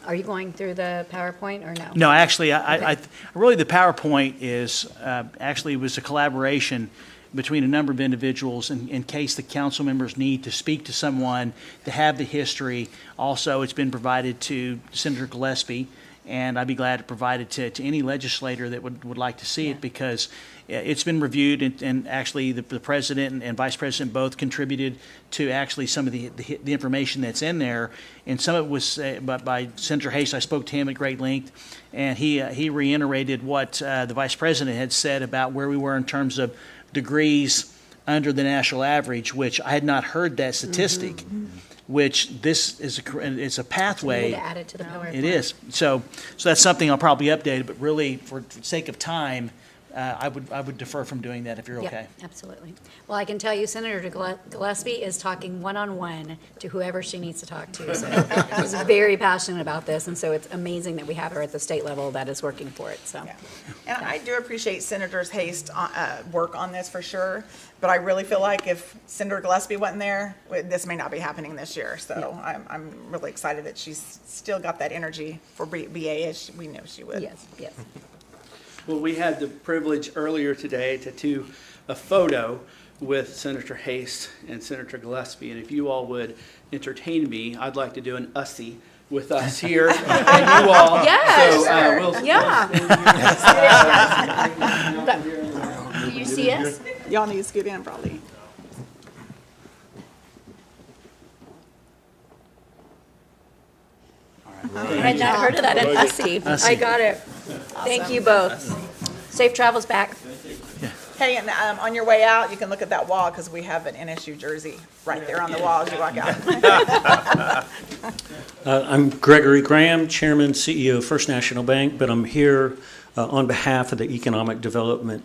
Are you going through the PowerPoint or no? No, actually, I really the PowerPoint is actually was a collaboration between a number of individuals in case the council members need to speak to someone to have the history. Also, it's been provided to Senator Gillespie, and I'd be glad to provide it to any legislator that would like to see it, because it's been reviewed, and actually the president and vice president both contributed to actually some of the information that's in there, and some of it was by Senator Hayes. I spoke to him at great length, and he reiterated what the vice president had said about where we were in terms of degrees under the national average, which I had not heard that statistic, which this is it's a pathway. We need to add it to the PowerPoint. It is. So that's something I'll probably update, but really for sake of time, I would defer from doing that if you're okay. Yeah, absolutely. Well, I can tell you Senator Gillespie is talking one-on-one to whoever she needs to talk to. So she's very passionate about this, and so it's amazing that we have her at the state level that is working for it. So, Yeah. And I do appreciate Senator Hayes' work on this for sure, but I really feel like if Senator Gillespie wasn't there, this may not be happening this year. So I'm really excited that she's still got that energy for BA as we knew she would. yes, yes. Well, we had the privilege earlier today to do a photo with Senator Hayes and Senator Gillespie, and if you all would entertain me, I'd like to do an Ussie with us here and you all. Yes, So, yeah. Do you see us? Y'all need to scoot in probably. I had not heard of that in Ussie. I got it. Thank you both. Safe travels back. Hey, and on your way out, you can look at that wall because we have an NSU jersey right there on the wall as you walk out. I'm Gregory Graham, Chairman, CEO of First National Bank, but I'm here on behalf of the Economic Development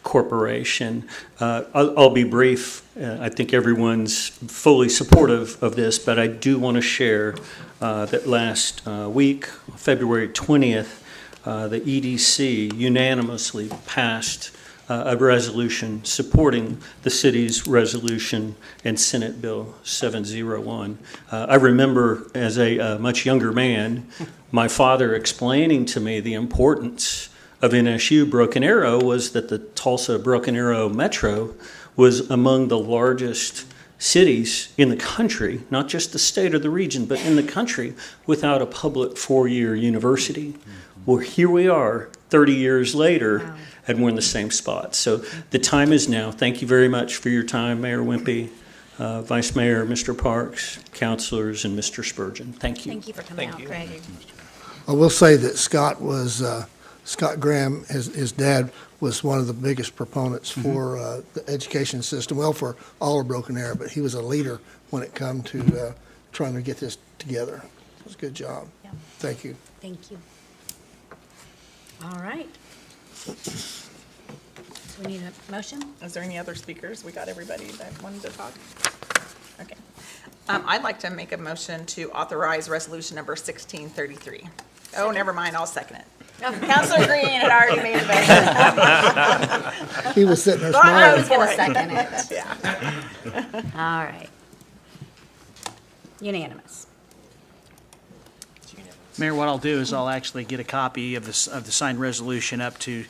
Corporation. I'll be brief. I think everyone's fully supportive of this, but I do want to share that last week, February 20th, the EDC unanimously passed a resolution supporting the city's resolution and Senate Bill 701. I remember as a much younger man, my father explaining to me the importance of NSU Broken Arrow was that the Tulsa Broken Arrow Metro was among the largest cities in the country, not just the state or the region, but in the country, without a public four-year university. Well, here we are 30 years later, and we're in the same spot. So the time is now. Thank you very much for your time, Mayor Wimpy, Vice Mayor, Mr. Parks, councilors, and Mr. Spurgeon. Thank you. Thank you for coming out. Thank you. I will say that Scott Graham, his dad, was one of the biggest proponents for the education system, well, for all of Broken Arrow, but he was a leader when it come to trying to get this together. It was a good job. Yeah. Thank you. Thank you. All right. We need a motion? Is there any other speakers? We got everybody that wanted to talk? Okay. I'd like to make a motion to authorize resolution number 1633. Oh, never mind, I'll second it. Councilor Green had already made a motion. He was sitting there Ron smiling. Rose for it. Second it. Yeah. All right. Unanimous. Mayor, what I'll do is I'll actually get a copy of the signed resolution up to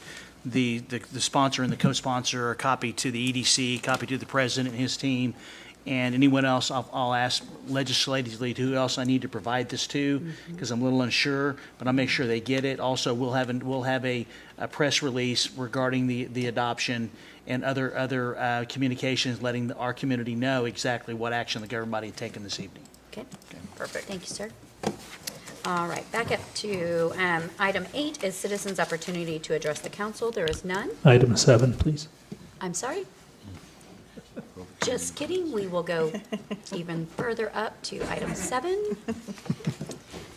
the sponsor and the co-sponsor, a copy to the EDC, copy to the president and his team, and anyone else. I'll ask legislatively who else I need to provide this to, because I'm a little unsure, but I'll make sure they get it. Also, we'll have a press release regarding the adoption and other communications, letting our community know exactly what action the governing body had taken this evening. Okay. Perfect. Thank you, sir. All right, back up to item 8 is citizens' opportunity to address the council. There is none. Item 7, please. I'm sorry? Just kidding. We will go even further up to item 7.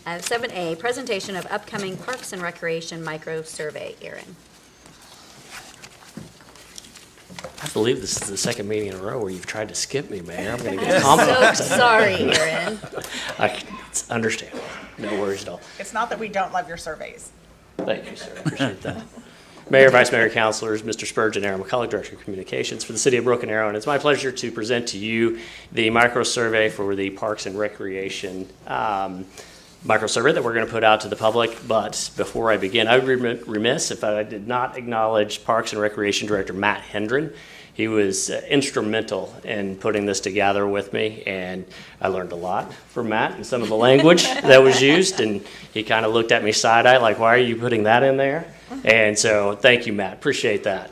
7A, presentation of upcoming Parks and Recreation micro survey. Aaron. I believe this is the second meeting in a row where you've tried to skip me, Mayor. I'm going to get a I'm compliment. so sorry, Aaron. It's understandable. No worries at all. It's not that we don't love your surveys. Thank you, sir. Appreciate that. Mayor, Vice Mayor, Councilors, Mr. Spurgeon, Aaron McCullough, Director of Communications for the City of Broken Arrow, and it's my pleasure to present to you the micro survey for the Parks and Recreation micro survey that we're going to put out to the public. But before I begin, I would be remiss if I did not acknowledge Parks and Recreation Director Matt Hendren. He was instrumental in putting this together with me, and I learned a lot from Matt and some of the language that was used, and he kind of looked at me side-eye like, why are you putting that in there? And so thank you, Matt. Appreciate that.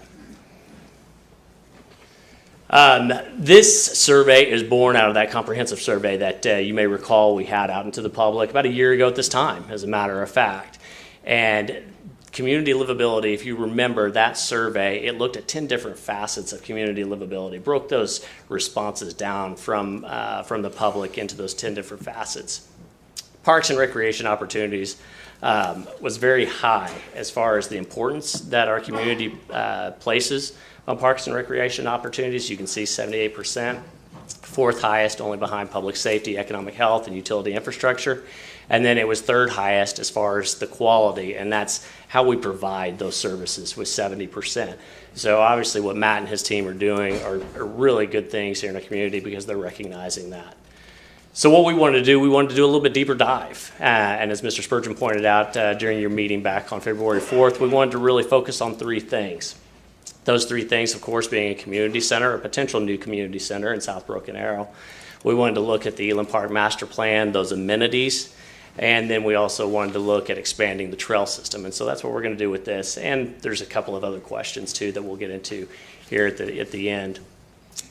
This survey is born out of that comprehensive survey that you may recall we had out into the public about a year ago at this time, as a matter of fact. And community livability, if you remember that survey, it looked at 10 different facets of community livability, broke those responses down from the public into those 10 different facets. Parks and recreation opportunities was very high as far as the importance that our community places on parks and recreation opportunities. You can see 78%, fourth highest only behind public safety, economic health, and utility infrastructure. And then it was third highest as far as the quality, and that's how we provide those services with 70%. So obviously what Matt and his team are doing are really good things here in the community because they're recognizing that. So what we wanted to do a little bit deeper dive. And as Mr. Spurgeon pointed out during your meeting back on February 4th, we wanted to really focus on 3 things. Those 3 things, of course, being a community center, a potential new community center in South Broken Arrow. We wanted to look at the Elam Park Master Plan, those amenities, and then we also wanted to look at expanding the trail system. And so that's what we're going to do with this. And there's a couple of other questions, too, that we'll get into here at the end.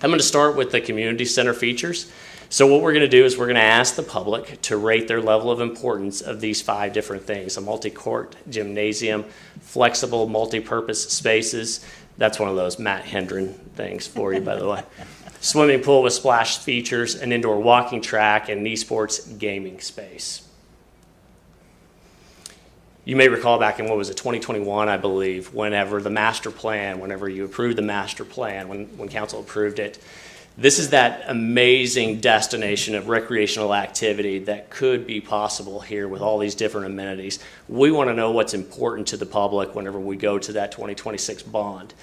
I'm going to start with the community center features. So what we're going to do is we're going to ask the public to rate their level of importance of these 5 different things: a multi-court gymnasium, flexible multi-purpose spaces. That's one of those Matt Hendren things for you, by the way. Swimming pool with splash features, an indoor walking track, and an esports gaming space. You may recall back in, 2021, I believe, whenever you approved the master plan, when council approved it, this is that amazing destination of recreational activity that could be possible here with all these different amenities. We want to know what's important to the public whenever we go to that 2026 bond.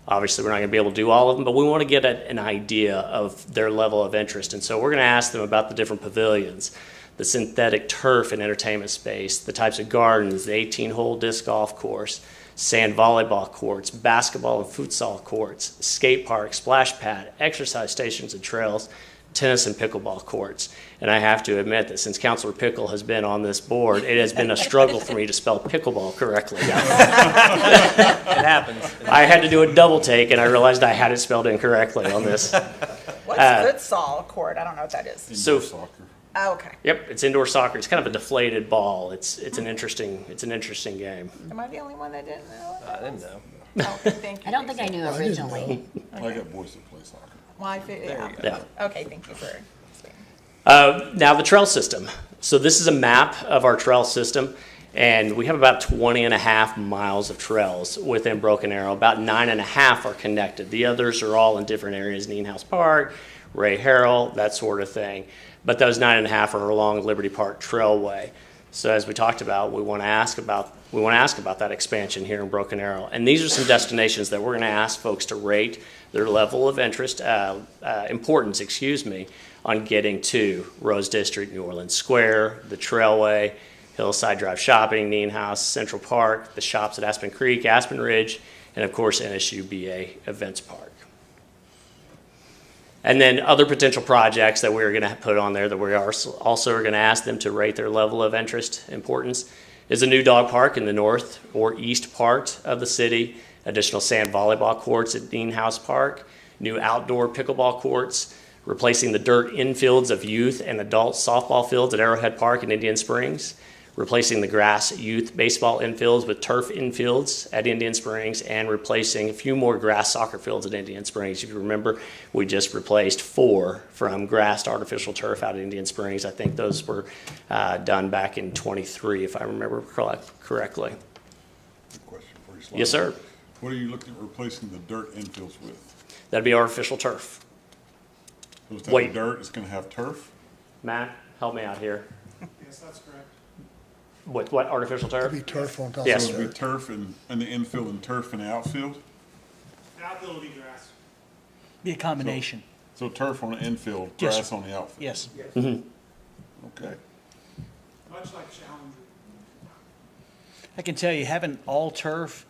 Obviously, we're not going to be able to do all of them, but we want to get an idea of their level of interest. And so we're going to ask them about the different pavilions, the synthetic turf and entertainment space, the types of gardens, the 18-hole disc golf course, sand volleyball courts, basketball and futsal courts, skate park, splash pad, exercise stations and trails, tennis and pickleball courts. And I have to admit that since Councilor Pickle has been on this board, it has been a struggle for me to spell pickleball correctly. It happens. I had to do a double take, and I realized I had it spelled incorrectly on this. What's futsal court? I don't know what that is. So, Soccer. Oh, okay. yep, it's indoor soccer. It's kind of a deflated ball. It's an interesting game. Am I the only one that didn't know? I didn't know. Okay, thank you. I don't think I knew originally. I got boys that play soccer. Well, Yeah. Okay, thank you for explaining. Now the trail system. So this is a map of our trail system, and we have about 20 and a half miles of trails within Broken Arrow. About 9.5 are connected. The others are all in different areas, Neen House Park, Ray Harrell, that sort of thing. But those 9.5 are along Liberty Park Trailway. So as we talked about, we want to ask about that expansion here in Broken Arrow. And these are some destinations that we're going to ask folks to rate their level of importance, on getting to Rose District, New Orleans Square, the Trailway, Hillside Drive Shopping, Neen House, Central Park, the shops at Aspen Creek, Aspen Ridge, and of course NSUBA Events Park. And then other potential projects that we're going to put on there that we are also going to ask them to rate their level of importance is a new dog park in the north or east part of the city, additional sand volleyball courts at Dean House Park, new outdoor pickleball courts, replacing the dirt infields of youth and adult softball fields at Arrowhead Park in Indian Springs, replacing the grass youth baseball infields with turf infields at Indian Springs, and replacing a few more grass soccer fields at Indian Springs. If you remember, we just replaced 4 from grass to artificial turf out at Indian Springs. I think those were done back in 23, if I remember correctly. Good question for you, Sly. Yes, sir. What are you looking at replacing the dirt infields with? That'd be artificial turf. So instead of dirt, it's going to have turf? Matt, help me out here. Yes, that's correct. What artificial turf? It'd be turf on top Yes. So it'll be turf in the infield and turf in the outfield? Outfield will be grass. Be a combination. So turf on the infield, Yes, grass sir. on the outfield? Yes. Okay. Much like Challenger. I can tell you, having all turf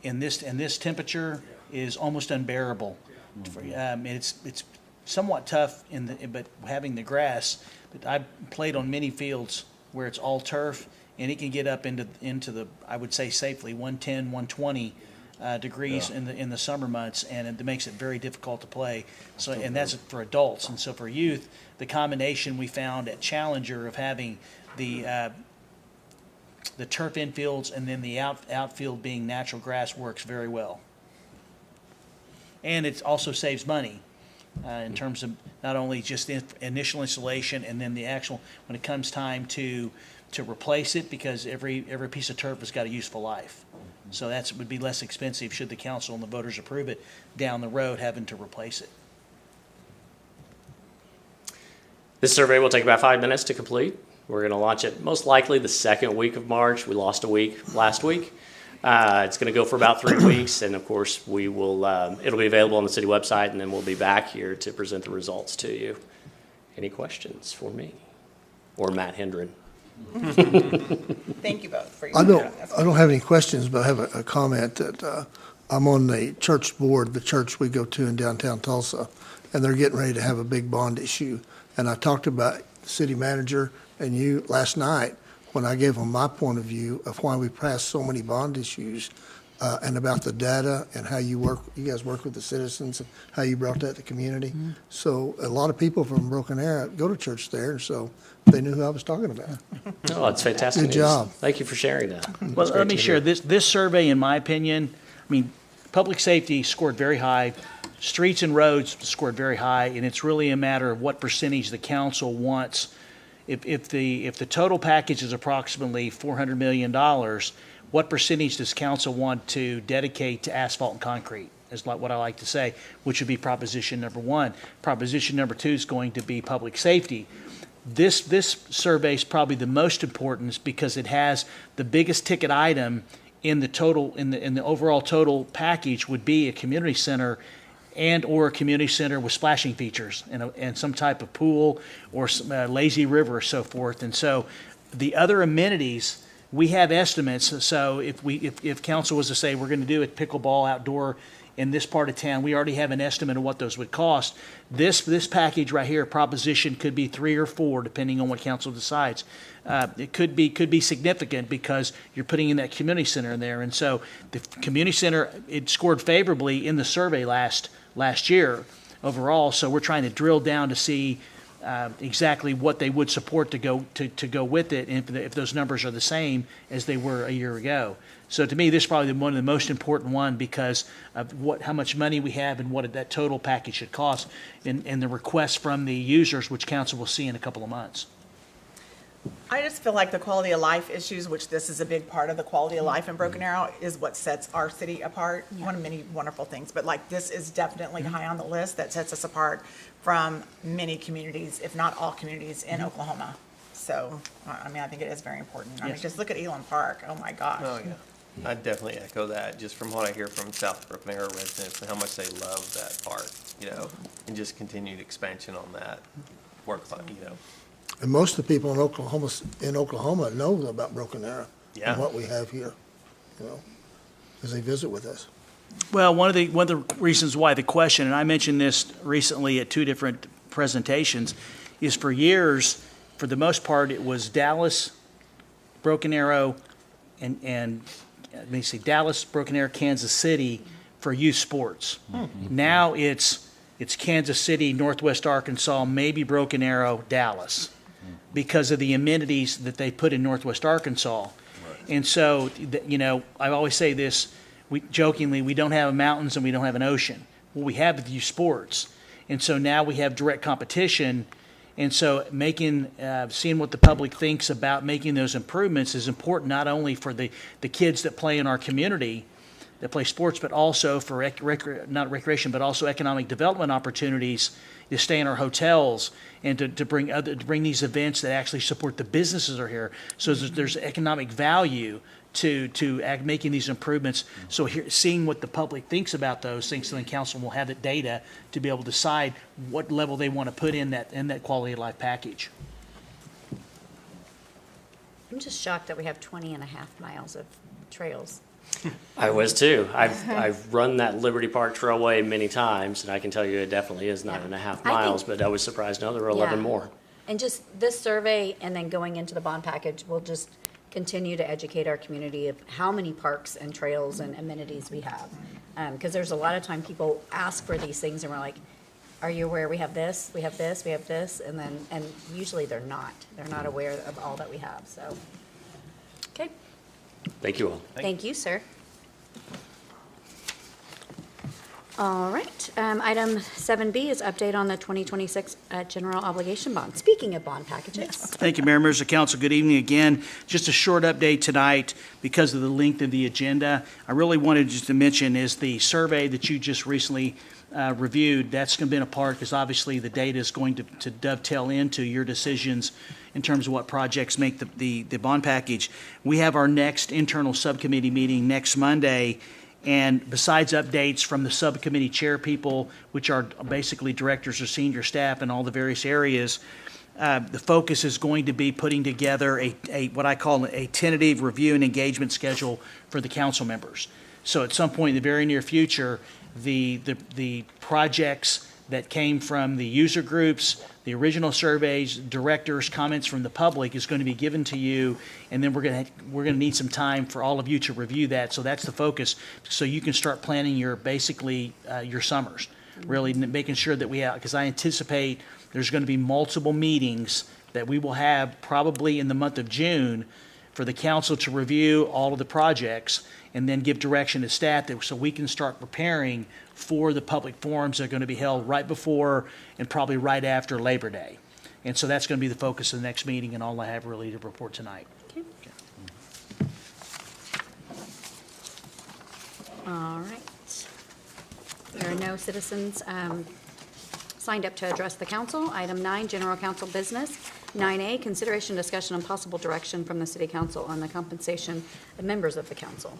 in this temperature is almost unbearable. It's somewhat tough but having the grass. But I played on many fields where it's all turf, and it can get up into the I would say safely 110, 120 degrees in the summer months, and it makes it very difficult to play. So, and that's for adults, and so for youth, the combination we found at Challenger of having the turf infields and then the outfield being natural grass works very well. And it also saves money in terms of not only just the initial installation and then the actual, when it comes time to replace it, because every piece of turf has got a useful life. So that would be less expensive should the council and the voters approve it down the road having to replace it. This survey will take about 5 minutes to complete. We're going to launch it most likely the second week of March. We lost a week last week. It's going to go for about 3 weeks, and of course we will. It'll be available on the city website, and then we'll be back here to present the results to you. Any questions for me or Matt Hendren? Thank you both for your. I don't have any questions, but I have a comment that I'm on the church board, the church we go to in downtown Tulsa, and they're getting ready to have a big bond issue. And I talked about the city manager and you last night when I gave them my point of view of why we passed so many bond issues and about the data and how you guys work with the citizens and how you brought that to community. Mm-hmm. So a lot of people from Broken Arrow go to church there, and so they knew who I was talking about. Oh, that's fantastic. Good news. job. Thank you for sharing that. Well, let me share this survey, in my opinion. I mean, public safety scored very high. Streets and roads scored very high, and it's really a matter of what percentage the council wants. If the total package is approximately $400 million, what percentage does council want to dedicate to asphalt and concrete? Is like what I like to say, which would be proposition number 1. Proposition number 2 is going to be public safety. This survey is probably the most important because it has the biggest ticket item in the total in the overall total package would be a community center and or a community center with splashing features and some type of pool or some, lazy river or so forth. And so the other amenities we have estimates. So if council was to say we're going to do a pickleball outdoor in this part of town, we already have an estimate of what those would cost. This package right here, proposition, could be 3 or 4, depending on what council decides. It could be significant because you're putting in that community center in there, and so the community center, it scored favorably in the survey last year overall. So we're trying to drill down to see exactly what they would support to go with it, and if those numbers are the same as they were a year ago. So to me, this is probably one of the most important one because of how much money we have and what that total package should cost, and the requests from the users, which council will see in a couple of months. I just feel like the quality of life issues, which this is a big part of the quality of life in Broken Arrow, is what sets our city apart. One of many wonderful things, but like this is definitely high on the list that sets us apart from many communities, if not all communities in Oklahoma. So, I mean, I think it is very important. I mean, just look at Elam Park. Oh my gosh. Oh, yeah. I definitely echo that, just from what I hear from South Broken Arrow residents and how much they love that park, and just continued expansion on that work, And most of the people in Oklahoma know about Broken Arrow Yeah. and what we have here, as they visit with us. Well, one of the reasons why the question, and I mentioned this recently at 2 different presentations, is for years, for the most part, it was Dallas, Broken Arrow, and let me see, Dallas, Broken Arrow, Kansas City for youth sports. Now it's Kansas City, Northwest Arkansas, maybe Broken Arrow, Dallas, because of the amenities that they put in Northwest Arkansas. And so, I always say this, jokingly, we don't have mountains and we don't have an ocean. Well, we have the youth sports. And so now we have direct competition. And so seeing what the public thinks about making those improvements is important, not only for the kids that play in our community, that play sports, but also for not recreation, but also economic development opportunities to stay in our hotels and to bring these events that actually support the businesses that are here. So there's economic value to making these improvements. So seeing what the public thinks about those things, so then council will have the data to be able to decide what level they want to put in that quality of life package. I'm just shocked that we have 20 and a half miles of trails. I was too. I've run that Liberty Park Trailway many times, and I can tell you it definitely is 9.5 miles, but I was surprised no, there were 11 more. And just this survey and then going into the bond package will just continue to educate our community of how many parks and trails and amenities we have. Because there's a lot of time people ask for these things and we're like, are you aware we have this, we have this, we have this? And usually they're not. They're not aware of all that we have, so. Okay. Thank you all. Thank you, sir. All right, item 7B is update on the 2026 general obligation bond. Speaking of bond packages. Thank you, Mayor, members of council. Good evening again. Just a short update tonight because of the length of the agenda. I really wanted just to mention is the survey that you just recently reviewed. That's going to be a part because obviously the data is going to dovetail into your decisions in terms of what projects make the bond package. We have our next internal subcommittee meeting next Monday. And besides updates from the subcommittee chair people, which are basically directors or senior staff in all the various areas, the focus is going to be putting together a what I call a tentative review and engagement schedule for the council members. So at some point in the very near future, the projects that came from the user groups, the original surveys, directors, comments from the public is going to be given to you, and then we're going to need some time for all of you to review that. So that's the focus, so you can start planning your summers, really making sure that we have, because I anticipate there's going to be multiple meetings that we will have probably in the month of June for the council to review all of the projects and then give direction to staff so we can start preparing for the public forums that are going to be held right before and probably right after Labor Day. And so that's going to be the focus of the next meeting and all I have really to report tonight. Okay. All right. There are no citizens signed up to address the council. Item 9, general council business. 9A, consideration, discussion, and possible direction from the city council on the compensation of members of the council.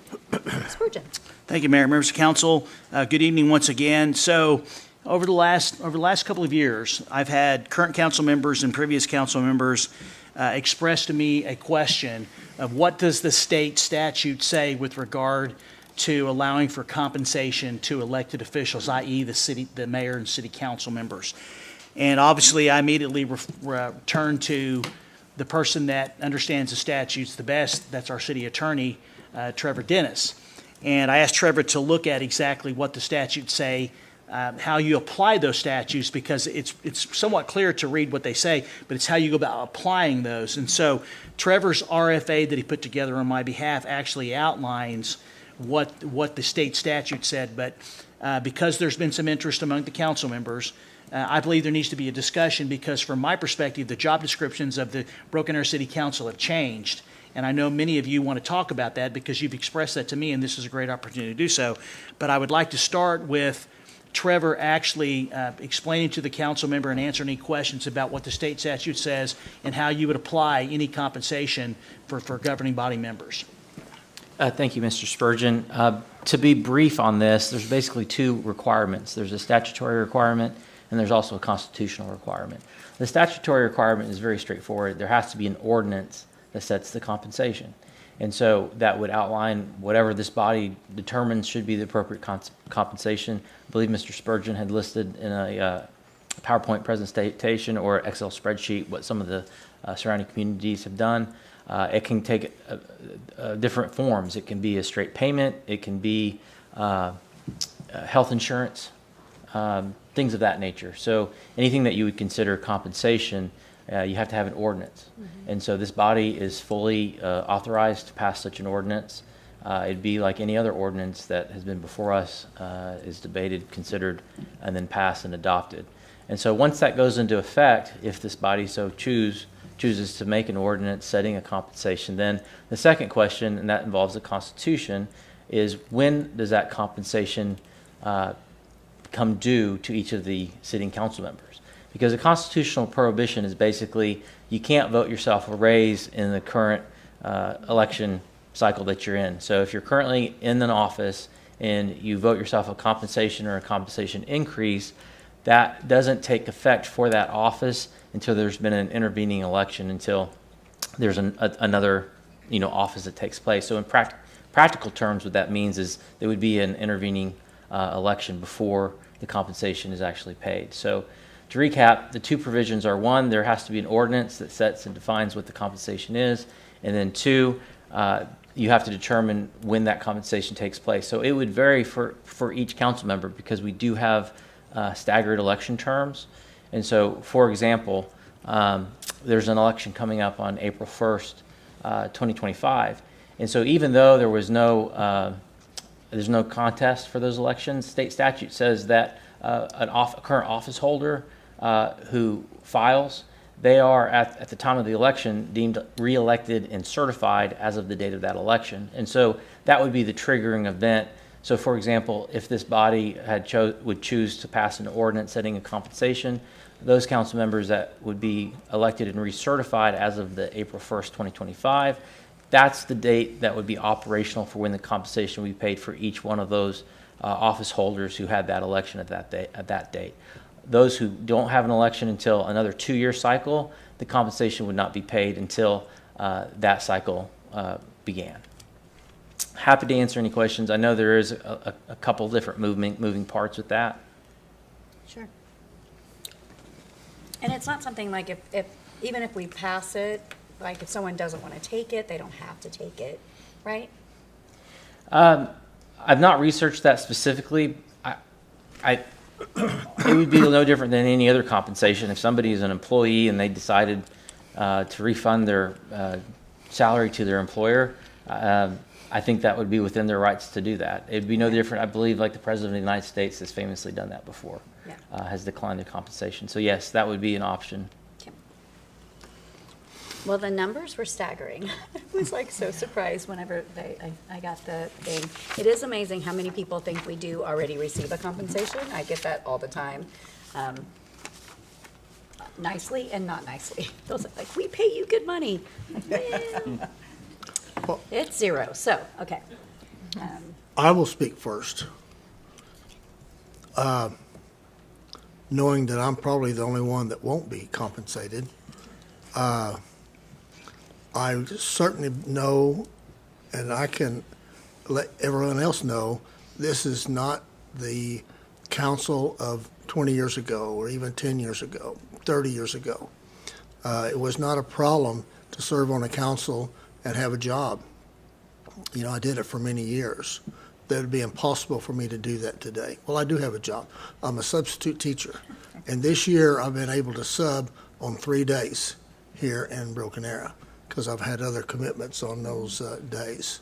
Spurgeon. Thank you, Mayor, members of council. Good evening once again. So over the last couple of years, I've had current council members and previous council members expressed to me a question of what does the state statute say with regard to allowing for compensation to elected officials, i.e. the mayor and city council members. And obviously, I immediately turned to the person that understands the statutes the best. That's our city attorney, Trevor Dennis. And I asked Trevor to look at exactly what the statutes say, how you apply those statutes, because it's somewhat clear to read what they say, but it's how you go about applying those. And so Trevor's RFA that he put together on my behalf actually outlines what the state statute said, but because there's been some interest among the council members, I believe there needs to be a discussion, because from my perspective, the job descriptions of the Broken Arrow City Council have changed. And I know many of you want to talk about that because you've expressed that to me, and this is a great opportunity to do so. But I would like to start with Trevor actually explaining to the council member and answering any questions about what the state statute says and how you would apply any compensation for governing body members. Thank you, Mr. Spurgeon. To be brief on this, there's basically two requirements. There's a statutory requirement, and there's also a constitutional requirement. The statutory requirement is very straightforward. There has to be an ordinance that sets the compensation. And so that would outline whatever this body determines should be the appropriate compensation. I believe Mr. Spurgeon had listed in a PowerPoint presentation or Excel spreadsheet what some of the surrounding communities have done. It can take different forms. It can be a straight payment. It can be health insurance, things of that nature. So anything that you would consider compensation, you have to have an ordinance. And so this body is fully authorized to pass such an ordinance. It'd be like any other ordinance that has been before us, is debated, considered, and then passed and adopted. And so once that goes into effect, if this body so chooses to make an ordinance setting a compensation, then the second question, and that involves the Constitution, is when does that compensation come due to each of the sitting council members? Because a constitutional prohibition is basically you can't vote yourself a raise in the current election cycle that you're in. So if you're currently in an office and you vote yourself a compensation or a compensation increase, that doesn't take effect for that office until there's been an intervening election, until there's another office that takes place. So in practical terms, what that means is there would be an intervening election before the compensation is actually paid. So to recap, the two provisions are: one, there has to be an ordinance that sets and defines what the compensation is, and then two, you have to determine when that compensation takes place. So it would vary for each council member, because we do have staggered election terms. And so, for example, there's an election coming up on April 1st, 2025. And so even though there was there's no contest for those elections, state statute says that a current office holder who files, they are at the time of the election deemed re-elected and certified as of the date of that election. And so that would be the triggering event. So for example, if this body would choose to pass an ordinance setting a compensation, those council members that would be elected and recertified as of the April 1st, 2025, that's the date that would be operational for when the compensation would be paid for each one of those office holders who had that election at that date. Those who don't have an election until another 2-year cycle, the compensation would not be paid until that cycle began. Happy to answer any questions. I know there is a couple different moving parts with that. Sure. And it's not something like if even if we pass it, like if someone doesn't want to take it, they don't have to take it, right? I've not researched that specifically. It would be no different than any other compensation. If somebody is an employee and they decided to refund their salary to their employer, I think that would be within their rights to do that. It'd be no different. I believe like the President of the United States has famously done that before, has declined their compensation. So yes, that would be an option. Okay. Well, the numbers were staggering. I was like so surprised whenever I got the thing. It is amazing how many people think we do already receive a compensation. I get that all the time. Nicely and not nicely. Those are like, we pay you good money. Like, well, it's zero. So, okay. I will speak first. Knowing that I'm probably the only one that won't be compensated. I certainly know, and I can let everyone else know, this is not the council of 20 years ago, or even 10 years ago, 30 years ago. It was not a problem to serve on a council and have a job. You know, I did it for many years. That would be impossible for me to do that today. Well, I do have a job. I'm a substitute teacher. And this year, I've been able to sub on 3 days here in Broken Arrow because I've had other commitments on those days.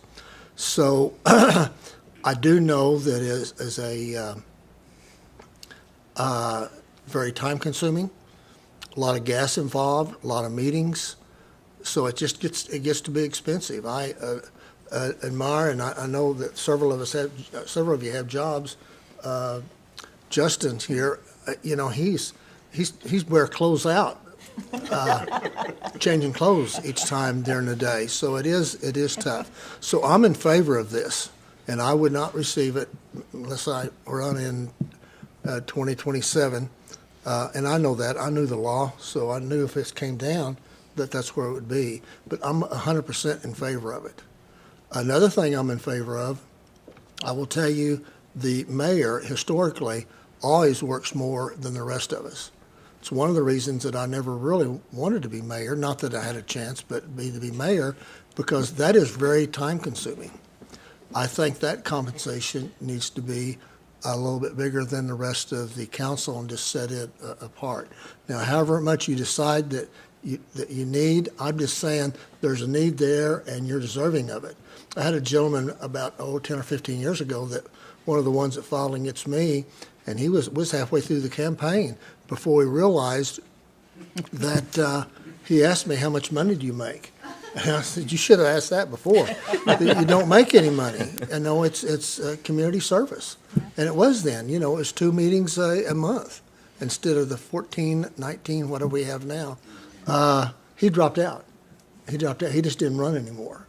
So I do know that it is a very time-consuming, a lot of gas involved, a lot of meetings. So it just gets to be expensive. I admire, and I know that several of you have jobs. Justin's here. You know, he's wear clothes out, changing clothes each time during the day. So it is tough. So I'm in favor of this, and I would not receive it unless I run in 2027. And I know that. I knew the law, so I knew if this came down that that's where it would be. But I'm 100% in favor of it. Another thing I'm in favor of, I will tell you, the mayor historically always works more than the rest of us. It's one of the reasons that I never really wanted to be mayor, not that I had a chance, but to be mayor, because that is very time consuming. I think that compensation needs to be a little bit bigger than the rest of the council and just set it apart. Now, however much you decide that you need, I'm just saying there's a need there and you're deserving of it. I had a gentleman about 10 or 15 years ago, that one of the ones that filed against me, and he was halfway through the campaign before we realized that he asked me, how much money do you make? And I said, you should have asked that before. You don't make any money. I know it's community service. And it was then, you know, it was 2 meetings a month instead of the 14, 19, whatever we have now. He dropped out. He just didn't run anymore.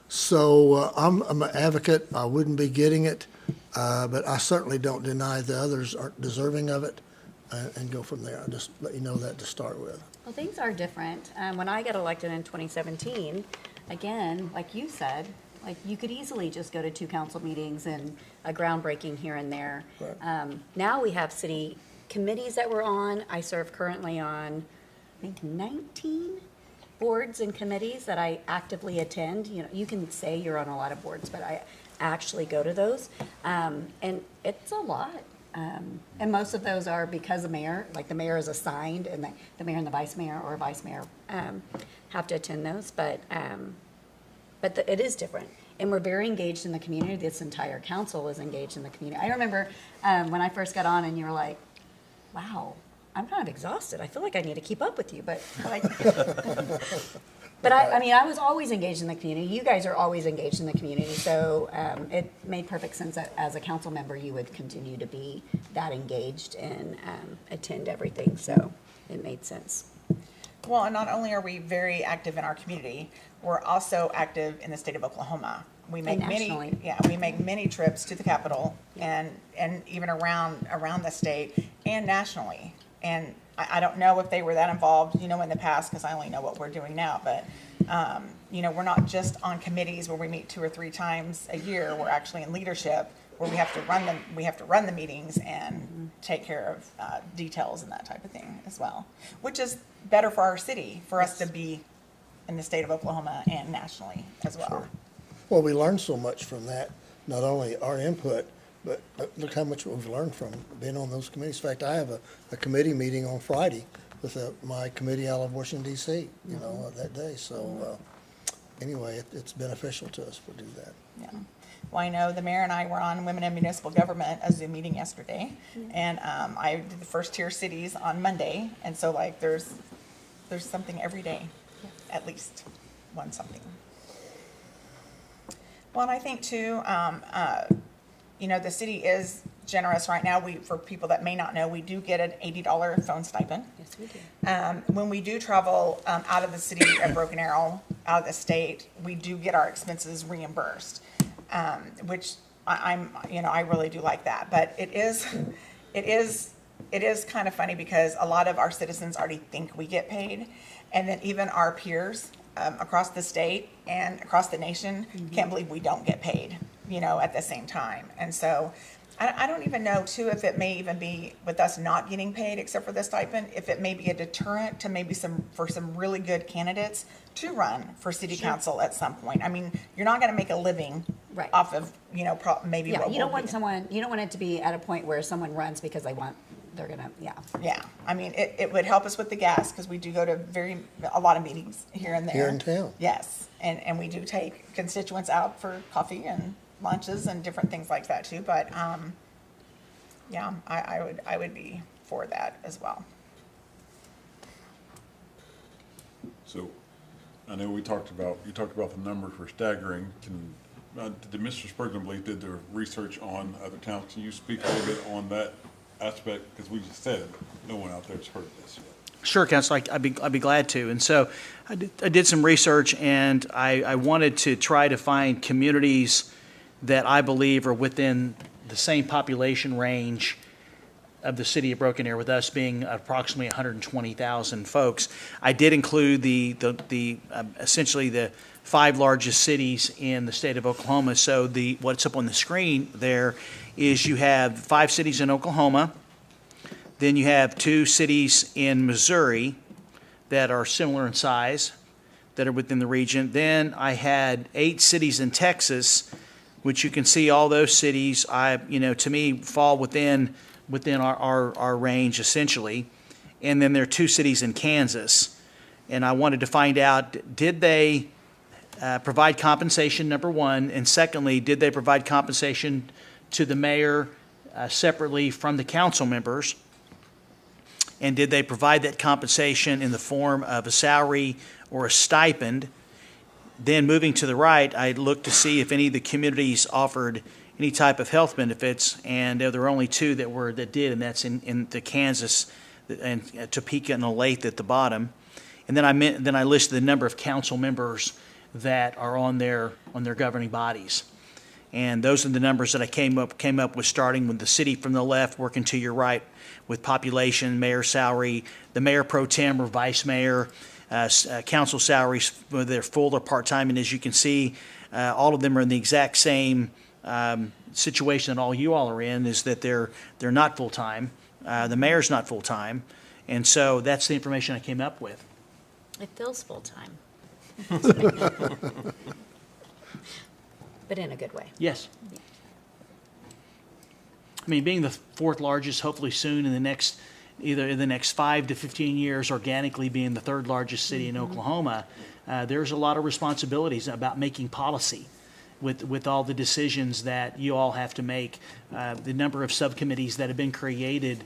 So I'm an advocate. I wouldn't be getting it, but I certainly don't deny the others aren't deserving of it, and go from there. I'll just let you know that to start with. Well, things are different. When I got elected in 2017, again, like you said, like you could easily just go to 2 council meetings and a groundbreaking here and there. Right. Now we have city committees that we're on. I serve currently on, I think, 19 boards and committees that I actively attend. You know, you can say you're on a lot of boards, but I actually go to those. And it's a lot. And most of those are because the mayor, like the mayor is assigned, and the mayor and the vice mayor or vice mayor have to attend those. But it is different. And we're very engaged in the community. This entire council is engaged in the community. I remember when I first got on and you were like, wow, I'm kind of exhausted. I feel like I need to keep up with you. But I mean, I was always engaged in the community. You guys are always engaged in the community. So it made perfect sense that as a council member, you would continue to be that engaged and attend everything. So it made sense. Well, and not only are we very active in our community, we're also active in the state of Oklahoma. We make many trips to the Capitol and even around the state and nationally. And I don't know if they were that involved, you know, in the past, because I only know what we're doing now. But, you know, we're not just on committees where we meet 2 or 3 times a year. We're actually in leadership where we have to run them. We have to run the meetings and take care of details and that type of thing as well, which is better for our city, for us to be in the state of Oklahoma and nationally as well. Sure. Well, we learned so much from that, not only our input, but look how much we've learned from being on those committees. In fact, I have a committee meeting on Friday with my committee out of Washington, D.C., you know, that day. So anyway, it's beneficial to us to do that. Yeah. Well, I know the mayor and I were on Women in Municipal Government, a Zoom meeting yesterday, and I did the first tier cities on Monday, and so like there's something every day, at least one something. Well, and I think too, you know, the city is generous right now. For people that may not know, we do get an $80 phone stipend. Yes, we do. When we do travel out of the city of Broken Arrow, out of the state, we do get our expenses reimbursed, which I really do like that. But it is kind of funny because a lot of our citizens already think we get paid, and then even our peers across the state and across the nation can't believe we don't get paid, at the same time. And so I don't even know too if it may even be with us not getting paid except for the stipend, if it may be a deterrent to maybe some really good candidates to run for city council at some point. I mean, you're not gonna make a living Right. off of, maybe Yeah, what you don't we'll want be. someone, you don't want it to be at a point where someone runs because they're gonna, yeah. Yeah, I mean, it would help us with the gas, because we do go to a lot of meetings here and there. Here in town. Yes, and we do take constituents out for coffee and lunches and different things like that too, but, yeah, I would be for that as well. So, I know you talked about the numbers were staggering. Did Mr. Spurgeon believe did the research on other towns? Can you speak a little bit on that aspect? Because we just said no one out there has heard of this yet. Sure, Council, I'd be glad to. And so I did some research, and I wanted to try to find communities that I believe are within the same population range of the city of Broken Arrow, with us being approximately 120,000 folks. I did include essentially the 5 largest cities in the state of Oklahoma. So what's up on the screen there is you have 5 cities in Oklahoma. Then you have 2 cities in Missouri that are similar in size, that are within the region. Then I had 8 cities in Texas, which you can see all those cities, to me, fall within our range essentially. And then there are 2 cities in Kansas. And I wanted to find out, did they provide compensation, number one? And secondly, did they provide compensation to the mayor separately from the council members? And did they provide that compensation in the form of a salary or a stipend? Then moving to the right, I looked to see if any of the communities offered any type of health benefits, and there were only 2 that did, and that's in the Kansas and Topeka and Olathe at the bottom. And then I listed the number of council members that are on their governing bodies. And those are the numbers that I came up with, starting with the city from the left, working to your right with population, mayor salary, the mayor pro tem or vice mayor, council salaries, whether they're full or part-time. And as you can see, all of them are in the exact same situation that all you all are in, is that they're not full-time. The mayor's not full-time. And so that's the information I came up with. It feels full-time. But in a good way. Yes. I mean, being the 4th largest, hopefully soon either in the next 5 to 15 years, organically being the 3rd largest city in Oklahoma, there's a lot of responsibilities about making policy with all the decisions that you all have to make. The number of subcommittees that have been created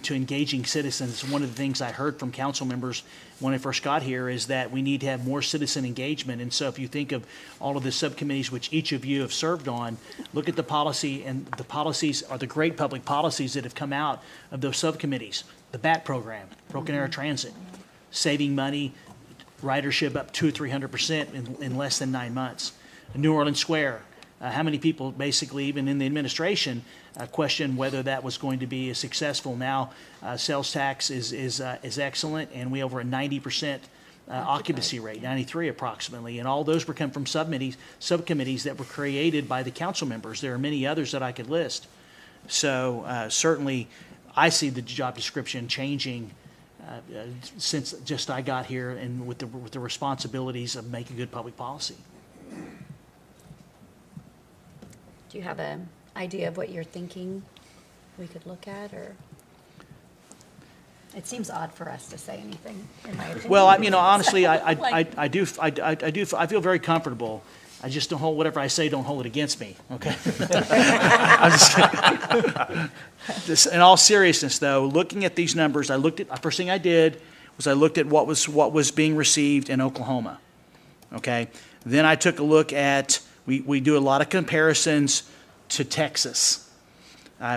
to engaging citizens. One of the things I heard from council members when I first got here is that we need to have more citizen engagement. And so if you think of all of the subcommittees which each of you have served on, look at the policy, and the policies are the great public policies that have come out of those subcommittees. The BAT program, Broken Arrow Transit, saving money, ridership up 200-300% in less than 9 months. New Orleans Square, how many people basically, even in the administration, questioned whether that was going to be as successful. Now, sales tax is excellent, and we over a 90% occupancy rate, 93 approximately, and all those were come from subcommittees that were created by the council members. There are many others that I could list. So certainly, I see the job description changing since just I got here, and with the responsibilities of making good public policy. Do you have an idea of what you're thinking we could look at, or? It seems odd for us to say anything, in my opinion. Well, honestly, I feel very comfortable. I just don't hold whatever I say, don't hold it against me, okay? Just in all seriousness, though, looking at these numbers, first thing I did was I looked at what was being received in Oklahoma, okay? Then I took a look at, we do a lot of comparisons to Texas.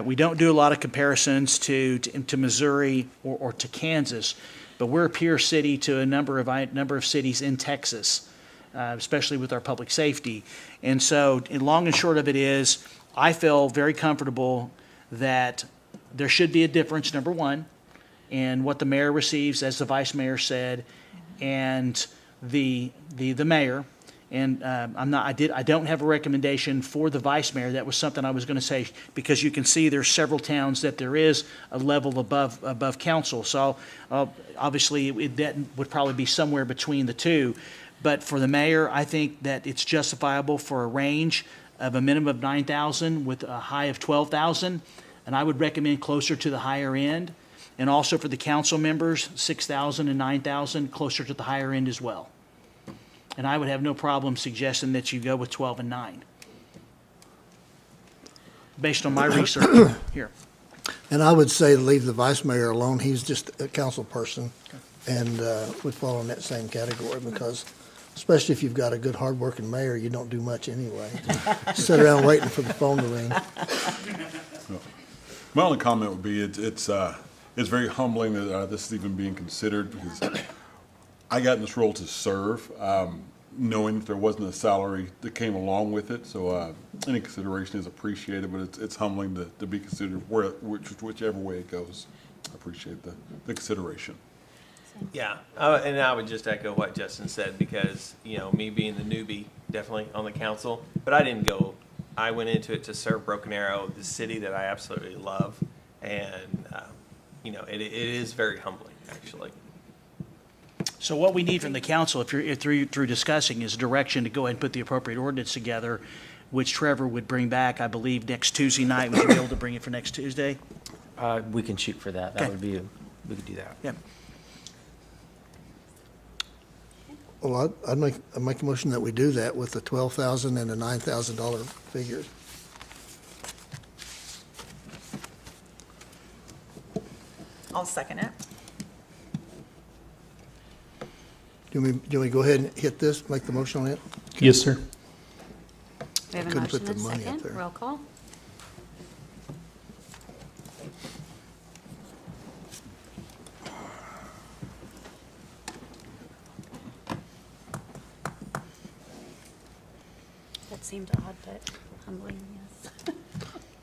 We don't do a lot of comparisons to Missouri or to Kansas, but we're a peer city to a number of cities in Texas, especially with our public safety. And so, long and short of it is, I feel very comfortable that there should be a difference, number one, in what the mayor receives, as the vice mayor said, and the mayor, and I don't have a recommendation for the vice mayor. That was something I was going to say, because you can see there's several towns that there is a level above council. So obviously that would probably be somewhere between the two. But for the mayor, I think that it's justifiable for a range of a minimum of 9,000 with a high of 12,000, and I would recommend closer to the higher end. And also for the council members, 6,000 and 9,000, closer to the higher end as well. And I would have no problem suggesting that you go with 12 and 9, based on my research here. And I would say leave the vice mayor alone. He's just a council person and would fall in that same category, because especially if you've got a good, hard-working mayor, you don't do much anyway. Sit around waiting for the phone to ring. My only comment would be it's very humbling that this is even being considered, because I got in this role to serve, knowing that there wasn't a salary that came along with it. So any consideration is appreciated, but it's humbling to be considered whichever way it goes. I appreciate the consideration. Yeah, and I would just echo what Justin said, because, me being the newbie, definitely on the council, but I went into it to serve Broken Arrow, the city that I absolutely love, and, it is very humbling, actually. So what we need from the council, if through discussing, is direction to go ahead and put the appropriate ordinance together, which Trevor would bring back, I believe, next Tuesday night. Would you be able to bring it for next Tuesday? We can shoot for that. That Okay. would be, we could do that. Yeah. Well, I'd make a motion that we do that with the $12,000 and the $9,000 figures. I'll second it. Do we go ahead and hit this, make the motion on it? Yes, sir. We have a Couldn't put motion and the a money up second. there. Roll call. That seemed odd, but humbling, yes.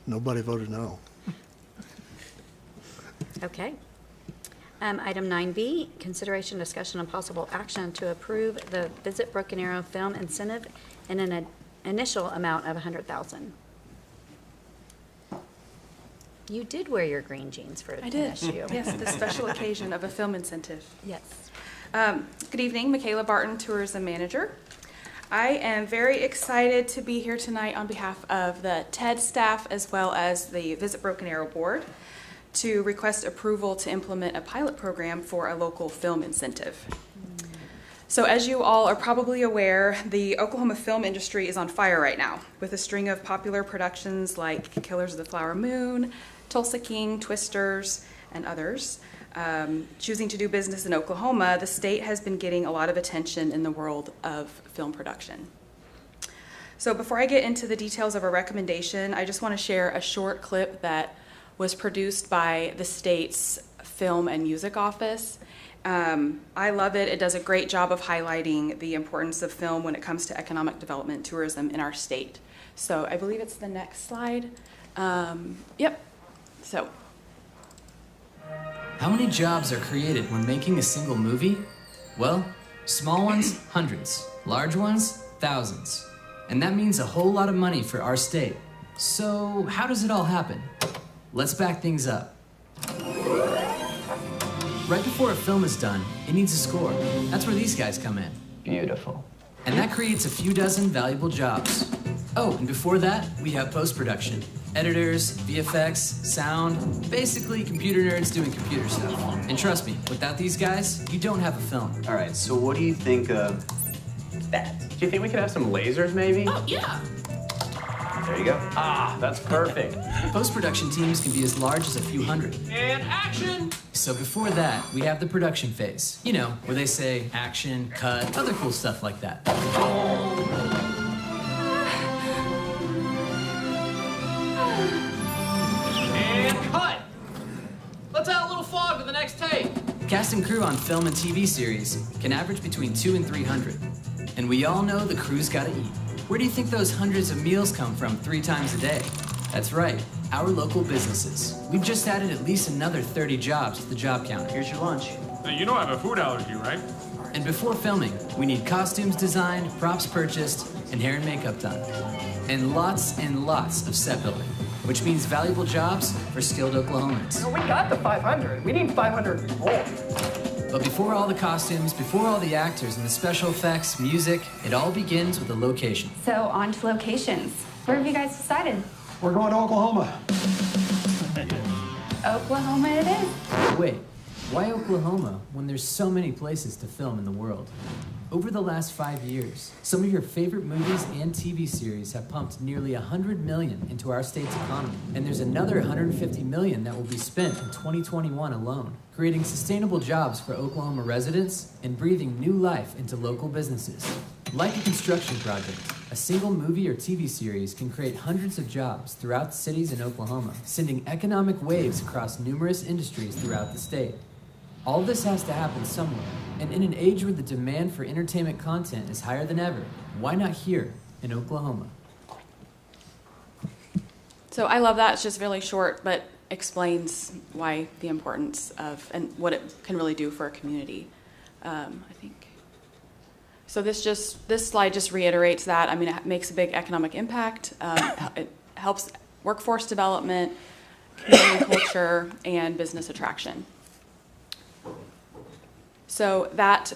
Nobody voted no. Okay. Item 9B, consideration, discussion, and possible action to approve the Visit Broken Arrow Film Incentive in an initial amount of $100,000. You did wear your green jeans for I an did. issue. Yes, the special occasion of a film incentive. Yes. Good evening, Michaela Barton, Tourism Manager. I am very excited to be here tonight on behalf of the TED staff as well as the Visit Broken Arrow Board to request approval to implement a pilot program for a local film incentive. So as you all are probably aware, the Oklahoma film industry is on fire right now with a string of popular productions like Killers of the Flower Moon, Tulsa King, Twisters, and others. Choosing to do business in Oklahoma, the state has been getting a lot of attention in the world of film production. So before I get into the details of our recommendation, I just want to share a short clip that was produced by the state's Film and Music Office. I love it. It does a great job of highlighting the importance of film when it comes to economic development and tourism in our state. So I believe it's the next slide. Yep. So. How many jobs are created when making a single movie? Well, small ones, hundreds. Large ones, thousands. And that means a whole lot of money for our state. So how does it all happen? Let's back things up. Right before a film is done, it needs a score. That's where these guys come in. Beautiful. And that creates a few dozen valuable jobs. Oh, and before that, we have post-production. Editors, VFX, sound, basically computer nerds doing computer stuff. And trust me, without these guys, you don't have a film. All right, so what do you think of that? Do you think we could have some lasers, maybe? Oh, yeah! There you go. Ah, that's perfect. Post-production teams can be as large as a few hundred. And action! So before that, we have the production phase. You know, where they say action, cut, other cool stuff like that. And cut! Let's add a little fog to the next take. Cast and crew on film and TV series can average between 200 and 300. And we all know the crew's gotta eat. Where do you think those hundreds of meals come from 3 times a day? That's right, our local businesses. We've just added at least another 30 jobs to the job counter. Here's your lunch. Now, you know I have a food allergy, right? And before filming, we need costumes designed, props purchased, and hair and makeup done. And lots of set building, which means valuable jobs for skilled Oklahomans. No, we got the 500. We need 500 more. But before all the costumes, before all the actors and the special effects, music, it all begins with the location. So on to locations. Where have you guys decided? We're going to Oklahoma. Oklahoma it is. Wait, why Oklahoma when there's so many places to film in the world? Over the last 5 years, some of your favorite movies and TV series have pumped nearly $100 million into our state's economy. And there's another $150 million that will be spent in 2021 alone, creating sustainable jobs for Oklahoma residents and breathing new life into local businesses. Like a construction project, a single movie or TV series can create hundreds of jobs throughout cities in Oklahoma, sending economic waves across numerous industries throughout the state. All this has to happen somewhere, and in an age where the demand for entertainment content is higher than ever, why not here in Oklahoma? So I love that. It's just really short, but explains why the importance of and what it can really do for a community, I think. So this slide just reiterates that. I mean, it makes a big economic impact. It helps workforce development, community culture, and business attraction. So that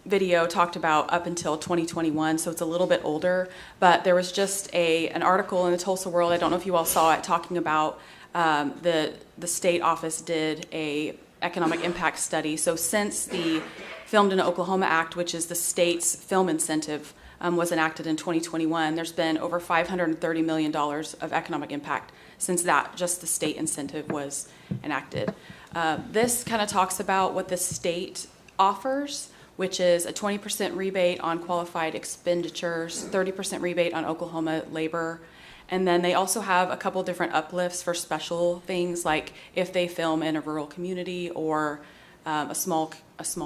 video talked about up until 2021, so it's a little bit older, but there was just an article in the Tulsa World, I don't know if you all saw it, talking about the state office did a economic impact study. So since the Filmed in Oklahoma Act, which is the state's film incentive, was enacted in 2021, there's been over $530 million of economic impact since that, just the state incentive was enacted. This kind of talks about what the state offers, which is a 20% rebate on qualified expenditures, 30% rebate on Oklahoma labor, and then they also have a couple different uplifts for special things, like if they film in a rural community or a small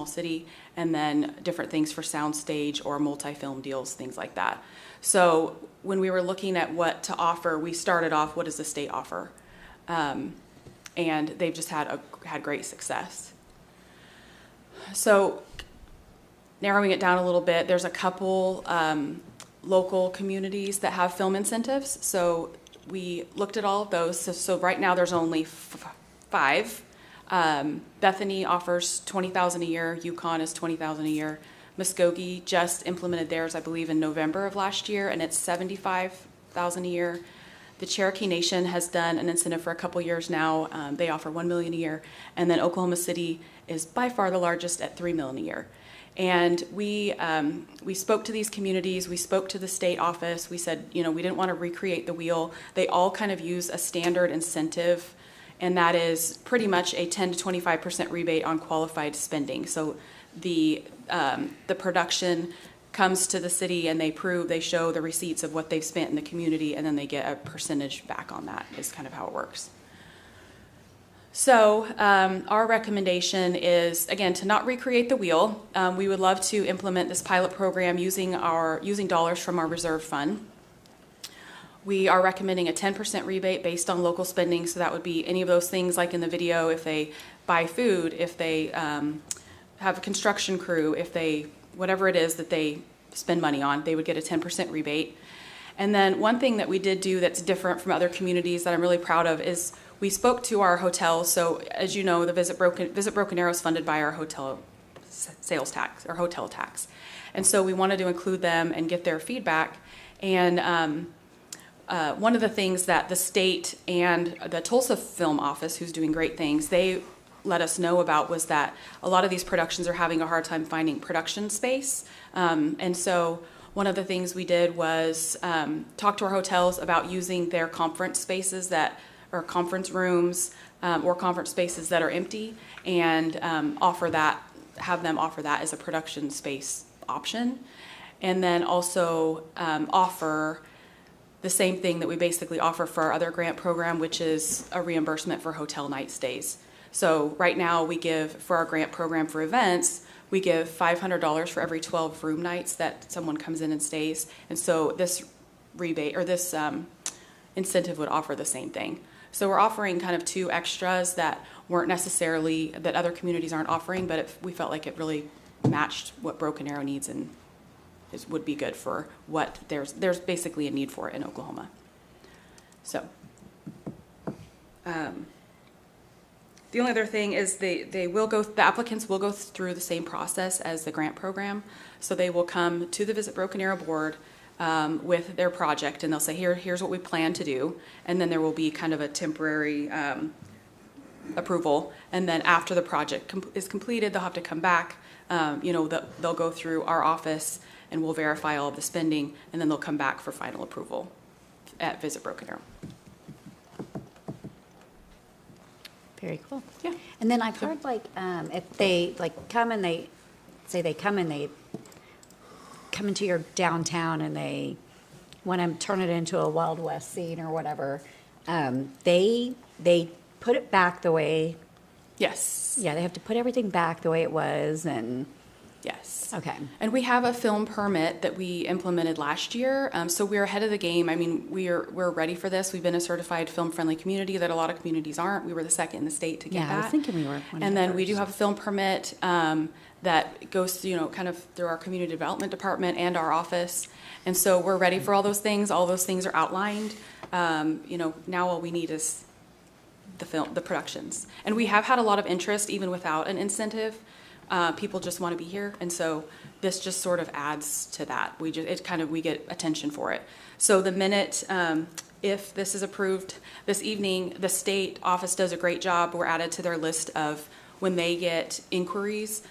city, and then different things for soundstage or multi-film deals, things like that. So when we were looking at what to offer, we started off, what does the state offer? And they've just had great success. So narrowing it down a little bit, there's a couple local communities that have film incentives. So we looked at all of those. So right now there's only 5. Bethany offers $20,000 a year. Yukon is $20,000 a year. Muskogee just implemented theirs, I believe, in November of last year, and it's $75,000 a year. The Cherokee Nation has done an incentive for a couple years now. They offer $1 million a year, and then Oklahoma City is by far the largest at $3 million a year. And we spoke to these communities. We spoke to the state office. We said, we didn't want to recreate the wheel. They all kind of use a standard incentive, and that is pretty much a 10 to 25% rebate on qualified spending. So the production comes to the city and they show the receipts of what they've spent in the community, and then they get a percentage back on that, is kind of how it works. So our recommendation is, again, to not recreate the wheel. We would love to implement this pilot program using dollars from our reserve fund. We are recommending a 10% rebate based on local spending, so that would be any of those things like in the video, if they buy food, if they have a construction crew, whatever it is that they spend money on, they would get a 10% rebate. And then one thing that we did do that's different from other communities that I'm really proud of is we spoke to our hotels. So as you know, the Visit Broken Arrow is funded by our hotel sales tax or hotel tax. And so we wanted to include them and get their feedback. And one of the things that the state and the Tulsa Film Office, who's doing great things, they let us know about was that a lot of these productions are having a hard time finding production space. And so one of the things we did was talk to our hotels about using their conference spaces or conference rooms or conference spaces that are empty, and have them offer that as a production space option. And then also offer the same thing that we basically offer for our other grant program, which is a reimbursement for hotel night stays. So right now we give, for our grant program for events, we give $500 for every 12 room nights that someone comes in and stays. And so this rebate or this incentive would offer the same thing. So we're offering kind of two extras that weren't necessarily, that other communities aren't offering, but we felt like it really matched what Broken Arrow needs and would be good for what there's basically a need for it in Oklahoma. So the only other thing is the applicants will go through the same process as the grant program. So they will come to the Visit Broken Arrow board with their project, and they'll say, here's what we plan to do. And then there will be kind of a temporary approval. And then after the project is completed, they'll have to come back. They'll go through our office and we'll verify all of the spending, and then they'll come back for final approval at Visit Broken Arrow. Very cool. Yeah. And then I've heard if they come and they come into your downtown and they want to turn it into a Wild West scene or whatever, they put it back the way. Yes. Yeah, they have to put everything back the way it was, and. Yes. Okay. And we have a film permit that we implemented last year, so we're ahead of the game. I mean, we're ready for this. We've been a certified film-friendly community that a lot of communities aren't. We were the second in the state to get that. Yeah, I was thinking we were one of And the then we first. do have a film permit that goes, kind of through our community development department and our office. And so we're ready for all those things. All those things are outlined. Now all we need is the productions. And we have had a lot of interest even without an incentive. People just want to be here, and so this just sort of adds to that. We get attention for it. So the minute, if this is approved this evening, the state office does a great job. We're added to their list of when they get inquiries,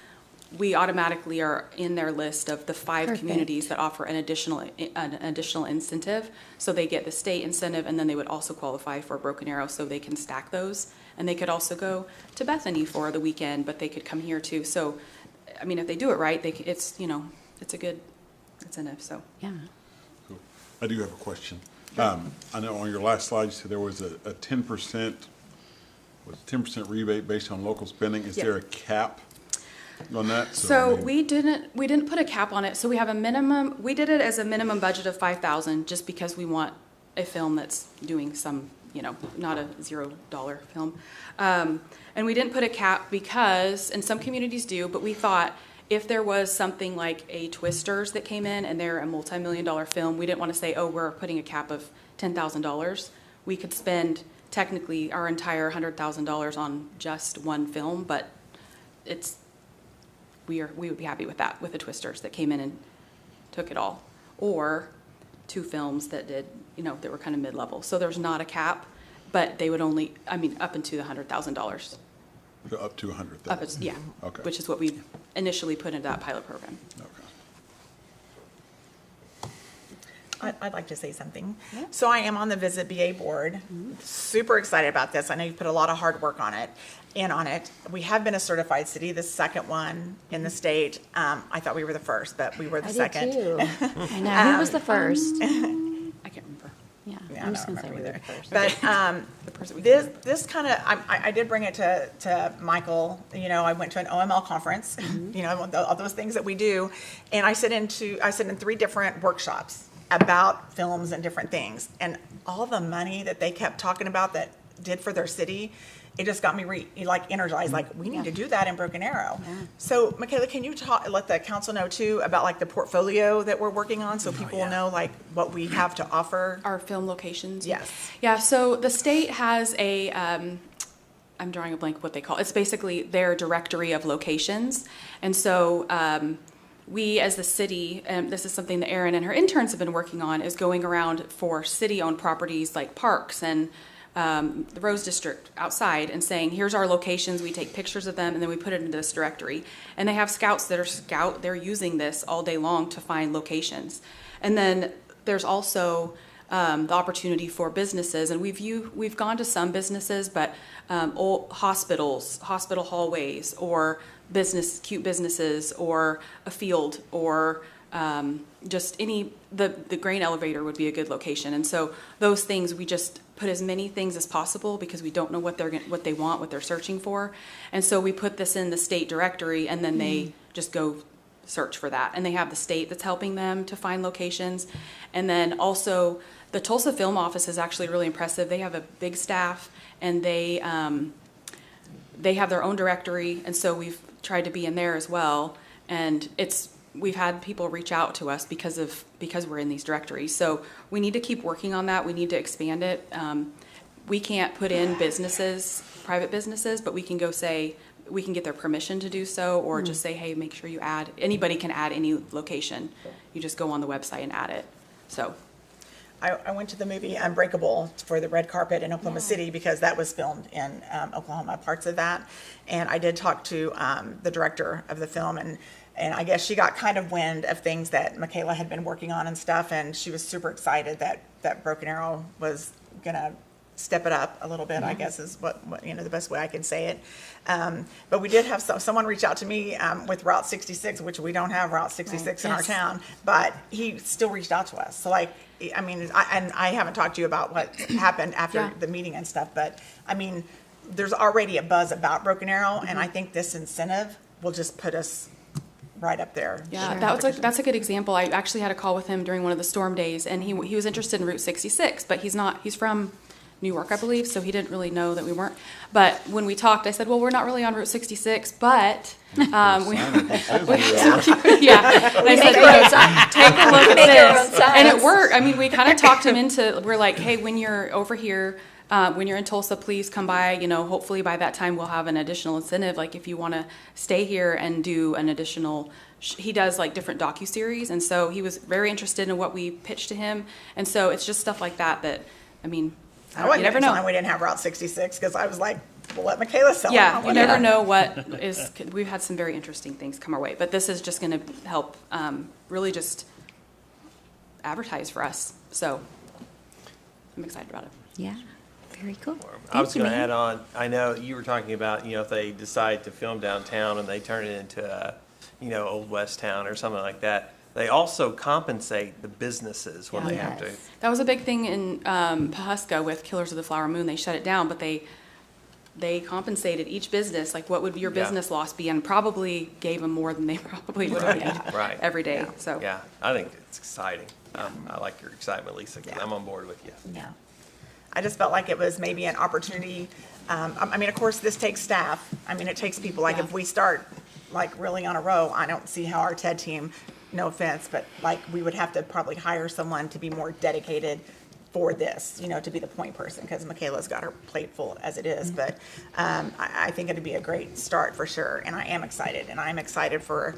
we automatically are in their list of the 5 Perfect. communities that offer an additional incentive. So they get the state incentive, and then they would also qualify for Broken Arrow, so they can stack those. And they could also go to Bethany for the weekend, but they could come here too. So, I mean, if they do it right, it's a good incentive. So yeah. Cool. I do have a question. I know on your last slide you said there was a 10% rebate based on local spending. Is there a cap on that? So we didn't put a cap on it. So we have a minimum. We did it as a minimum budget of $5,000, just because we want a film that's doing some, not a $0 film. And we didn't put a cap because, and some communities do, but we thought if there was something like a Twisters that came in and they're a multi-million-dollar film, we didn't want to say, oh, we're putting a cap of $10,000. We could spend technically our entire $100,000 on just one film, but we would be happy with that, with the Twisters that came in and took it all, or 2 films that did, that were kind of mid-level. So there's not a cap, but they would only, up into the $100,000. Up to $100,000. Yeah. Okay. Which is what we initially put into that pilot program. Okay. I'd like to say something. Yeah. So I am on the Visit BA board. Super excited about this. I know you put a lot of hard work on it. We have been a certified city, the second one in the state. I thought we were the first, but we were the second. Did too. I know. Who was the first? I can't remember. Yeah, I'm just going to say we were the first. But this kind of, I did bring it to Michael. I went to an OML conference, all those things that we do. And I sit in 3 different workshops about films and different things. And all the money that they kept talking about that did for their city, it just got me energized. We need to do that in Broken Arrow. Yeah. So, Michaela, can you let the council know too about the portfolio that we're working on, so people know what we have to offer? Our film locations. Yes. Yeah. So the state has a. I'm drawing a blank what they call it. It's basically their directory of locations, and so. We, as the city, and this is something that Erin and her interns have been working on, is going around for city-owned properties like parks and the Rose District outside and saying, here's our locations, we take pictures of them, and then we put it into this directory. And they have scouts that they're using this all day long to find locations. And then there's also the opportunity for businesses, and we've gone to some businesses, but old hospitals, hospital hallways, or cute businesses, or a field, or just the grain elevator would be a good location. And so those things, we just put as many things as possible because we don't know what they want, what they're searching for. And so we put this in the state directory, and then they just go search for that. And they have the state that's helping them to find locations. And then also The Tulsa Film Office is actually really impressive. They have a big staff, and they have their own directory, and so we've tried to be in there as well. And we've had people reach out to us because we're in these directories. So we need to keep working on that. We need to expand it. We can't put in businesses, private businesses, but we can go say, we can get their permission to do so, or just say, hey, make sure you add, anybody can add any location. You just go on the website and add it. So I went to the movie Unbreakable for the red carpet in Oklahoma City because that was filmed in Oklahoma, parts of that. And I did talk to the director of the film, and I guess she got kind of wind of things that Michaela had been working on and stuff, and she was super excited that Broken Arrow was gonna step it up a little bit, I guess is what the best way I can say it. But we did have someone reach out to me with Route 66, which we don't have Route 66 in our town, but he still reached out to us. So like, I mean, I haven't talked to you about what happened after the meeting and stuff, but I mean, there's already a buzz about Broken Arrow, and I think this incentive will just put us right up there. Yeah, that's a good example. I actually had a call with him during one of the storm days, and he was interested in Route 66, but he's from New York, I believe, so he didn't really know that we weren't. But when we talked, I said, well, we're not really on Route 66, but yeah. And I said, take a look at this. And it worked. I mean, we kind of talked him into, we're like, hey, when you're over here, when you're in Tulsa, please come by. Hopefully by that time we'll have an additional incentive. Like if you want to stay here and do an additional, he does like different docuseries. And so he was very interested in what we pitched to him. And so it's just stuff like that, I mean, you never know. We didn't have Route 66 because I was like, we'll let Michaela sell it. Yeah, you never know what is. We've had some very interesting things come our way, but this is just going to help really just advertise for us. So I'm excited about it. Yeah, very cool. I was going to add on, I know you were talking about, if they decide to film downtown and they turn it into a, Old West Town or something like that, they also compensate the businesses when they have to. That was a big thing in Pawhuska with Killers of the Flower Moon. They shut it down, but they compensated each business, like what would your business loss be, and probably gave them more than they probably would have made every day. Yeah. So yeah, I think it's exciting. I like your excitement, Lisa, because I'm on board with you. Yeah. I just felt like it was maybe an opportunity. I mean, of course, this takes staff. I mean, it takes people. Like if we start like really on a row, I don't see how our TED team, no offense, but like we would have to probably hire someone to be more dedicated for this, to be the point person, because Michaela's got her plate full as it is. But I think it'd be a great start for sure, and I am excited, and I'm excited for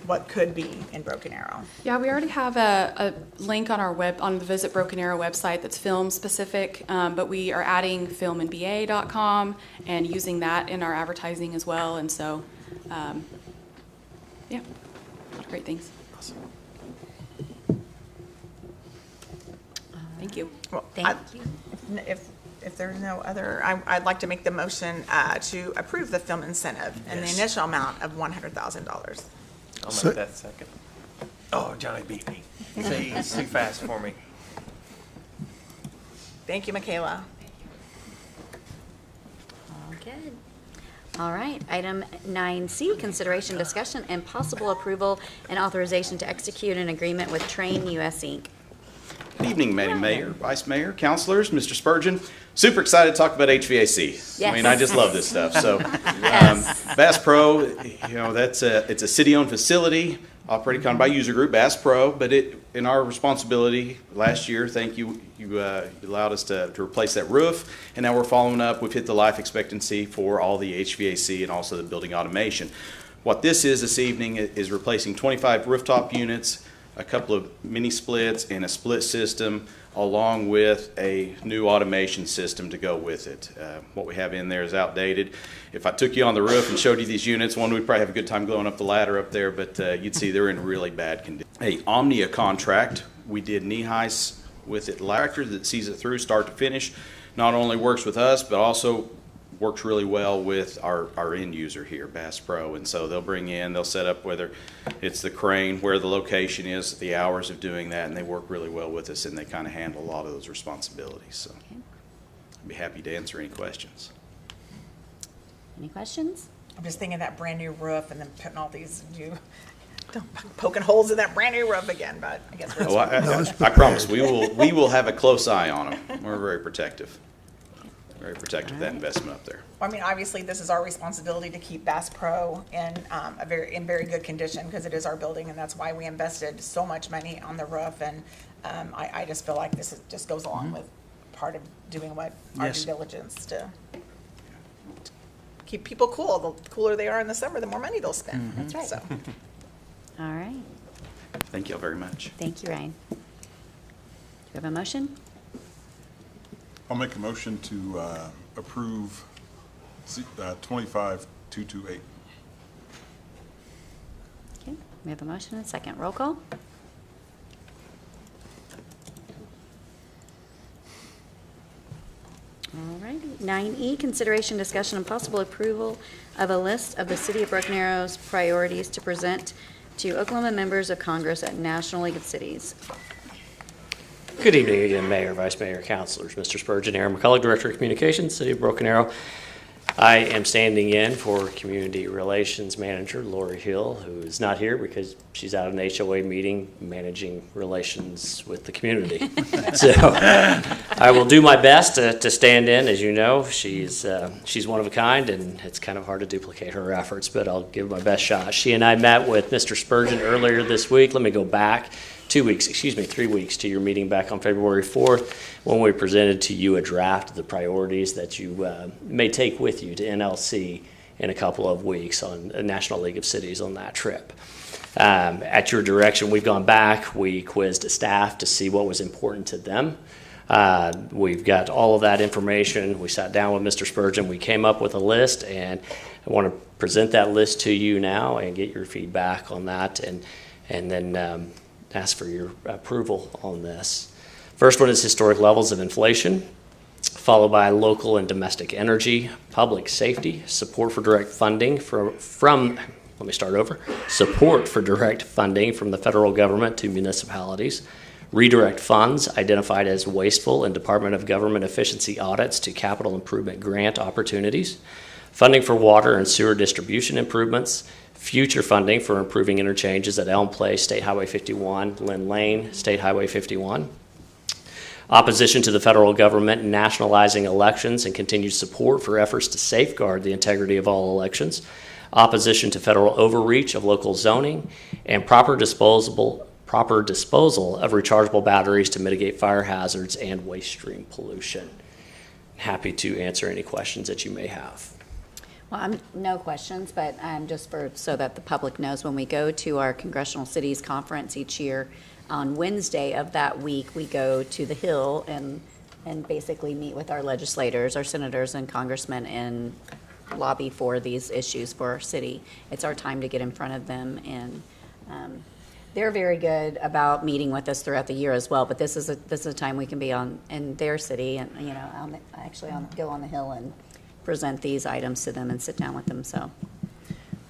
what could be in Broken Arrow. Yeah, we already have a link on on the Visit Broken Arrow website that's film specific, but we are adding filmnba.com and using that in our advertising as well, and so yeah, a lot of great things. Thank you. Well, if there's no other, I'd like to make the motion to approve the film incentive in the initial amount of $100,000. I'll make that second. Oh, Johnny beat me. See, it's too fast for me. Thank you, Michaela. All good. All right, item 9C, consideration, discussion, and possible approval and authorization to execute an agreement with Train US Inc. Good evening, Madam Mayor, Vice Mayor, councilors, Mr. Spurgeon. Super excited to talk about HVAC. Yes. I mean, I just love this stuff. So, Bass Pro, it's a city-owned facility operated by User Group, Bass Pro, but in our responsibility last year, thank you, you allowed us to replace that roof, and now we're following up. We've hit the life expectancy for all the HVAC and also the building automation. What this is this evening is replacing 25 rooftop units, a couple of mini splits, and a split system, along with a new automation system to go with it. What we have in there is outdated. If I took you on the roof and showed you these units, one, we'd probably have a good time going up the ladder up there, but you'd see they're in really bad condition. A Omnia contract, we did knee-heights with it, tractor that sees it through start to finish. Not only works with us, but also works really well with our end user here, Bass Pro. And so they'll set up whether it's the crane, where the location is, the hours of doing that, and they work really well with us, and they kind of handle a lot of those responsibilities. So I'd be happy to answer any questions. Any questions? I'm just thinking that brand new roof and then putting all these new Poking holes in that brand new roof again, but I guess we're. Oh, I promise, we will have a close eye on them. We're very protective of that investment up there. I mean, obviously, this is our responsibility to keep Bass Pro in very good condition because it is our building, and that's why we invested so much money on the roof. And I just feel like this just goes along with part of doing what our due diligence to keep people cool. The cooler they are in the summer, the more money they'll spend. That's right. So. All right. Thank you all very much. Thank you, Ryan. Do you have a motion? I'll make a motion to approve 25228. Okay, we have a motion and a second. Roll call. All righty. 9E, consideration, discussion, and possible approval of a list of the City of Broken Arrow's priorities to present to Oklahoma members of Congress at National League of Cities. Good evening again, Mayor, Vice Mayor, Councilors. Mr. Spurgeon, Aaron McCullough, Director of Communications, City of Broken Arrow. I am standing in for Community Relations Manager Lori Hill, who is not here because she's out at an HOA meeting managing relations with the community. So I will do my best to stand in. As you know, she's one of a kind, and it's kind of hard to duplicate her efforts, but I'll give my best shot. She and I met with Mr. Spurgeon earlier this week. Let me go back 3 weeks to your meeting back on February 4th when we presented to you a draft of the priorities that you may take with you to NLC in a couple of weeks on a National League of Cities on that trip. At your direction, we've gone back. We quizzed staff to see what was important to them. We've got all of that information. We sat down with Mr. Spurgeon. We came up with a list, and I want to present that list to you now and get your feedback on that, and then ask for your approval on this. First one is historic levels of inflation, followed by local and domestic energy, public safety, support for direct funding support for direct funding from the federal government to municipalities, redirect funds identified as wasteful in Department of Government efficiency audits to capital improvement grant opportunities, funding for water and sewer distribution improvements, future funding for improving interchanges at Elm Place, State Highway 51, Lynn Lane, State Highway 51. Opposition to the federal government nationalizing elections and continued support for efforts to safeguard the integrity of all elections. Opposition to federal overreach of local zoning and proper disposal of rechargeable batteries to mitigate fire hazards and waste stream pollution. Happy to answer any questions that you may have. Well, no questions, but just so that the public knows, when we go to our Congressional Cities Conference each year, on Wednesday of that week, we go to the Hill and basically meet with our legislators, our senators and congressmen, and lobby for these issues for our city. It's our time to get in front of them, and they're very good about meeting with us throughout the year as well. But this is a time we can be in their city, and go on the Hill and present these items to them and sit down with them. So,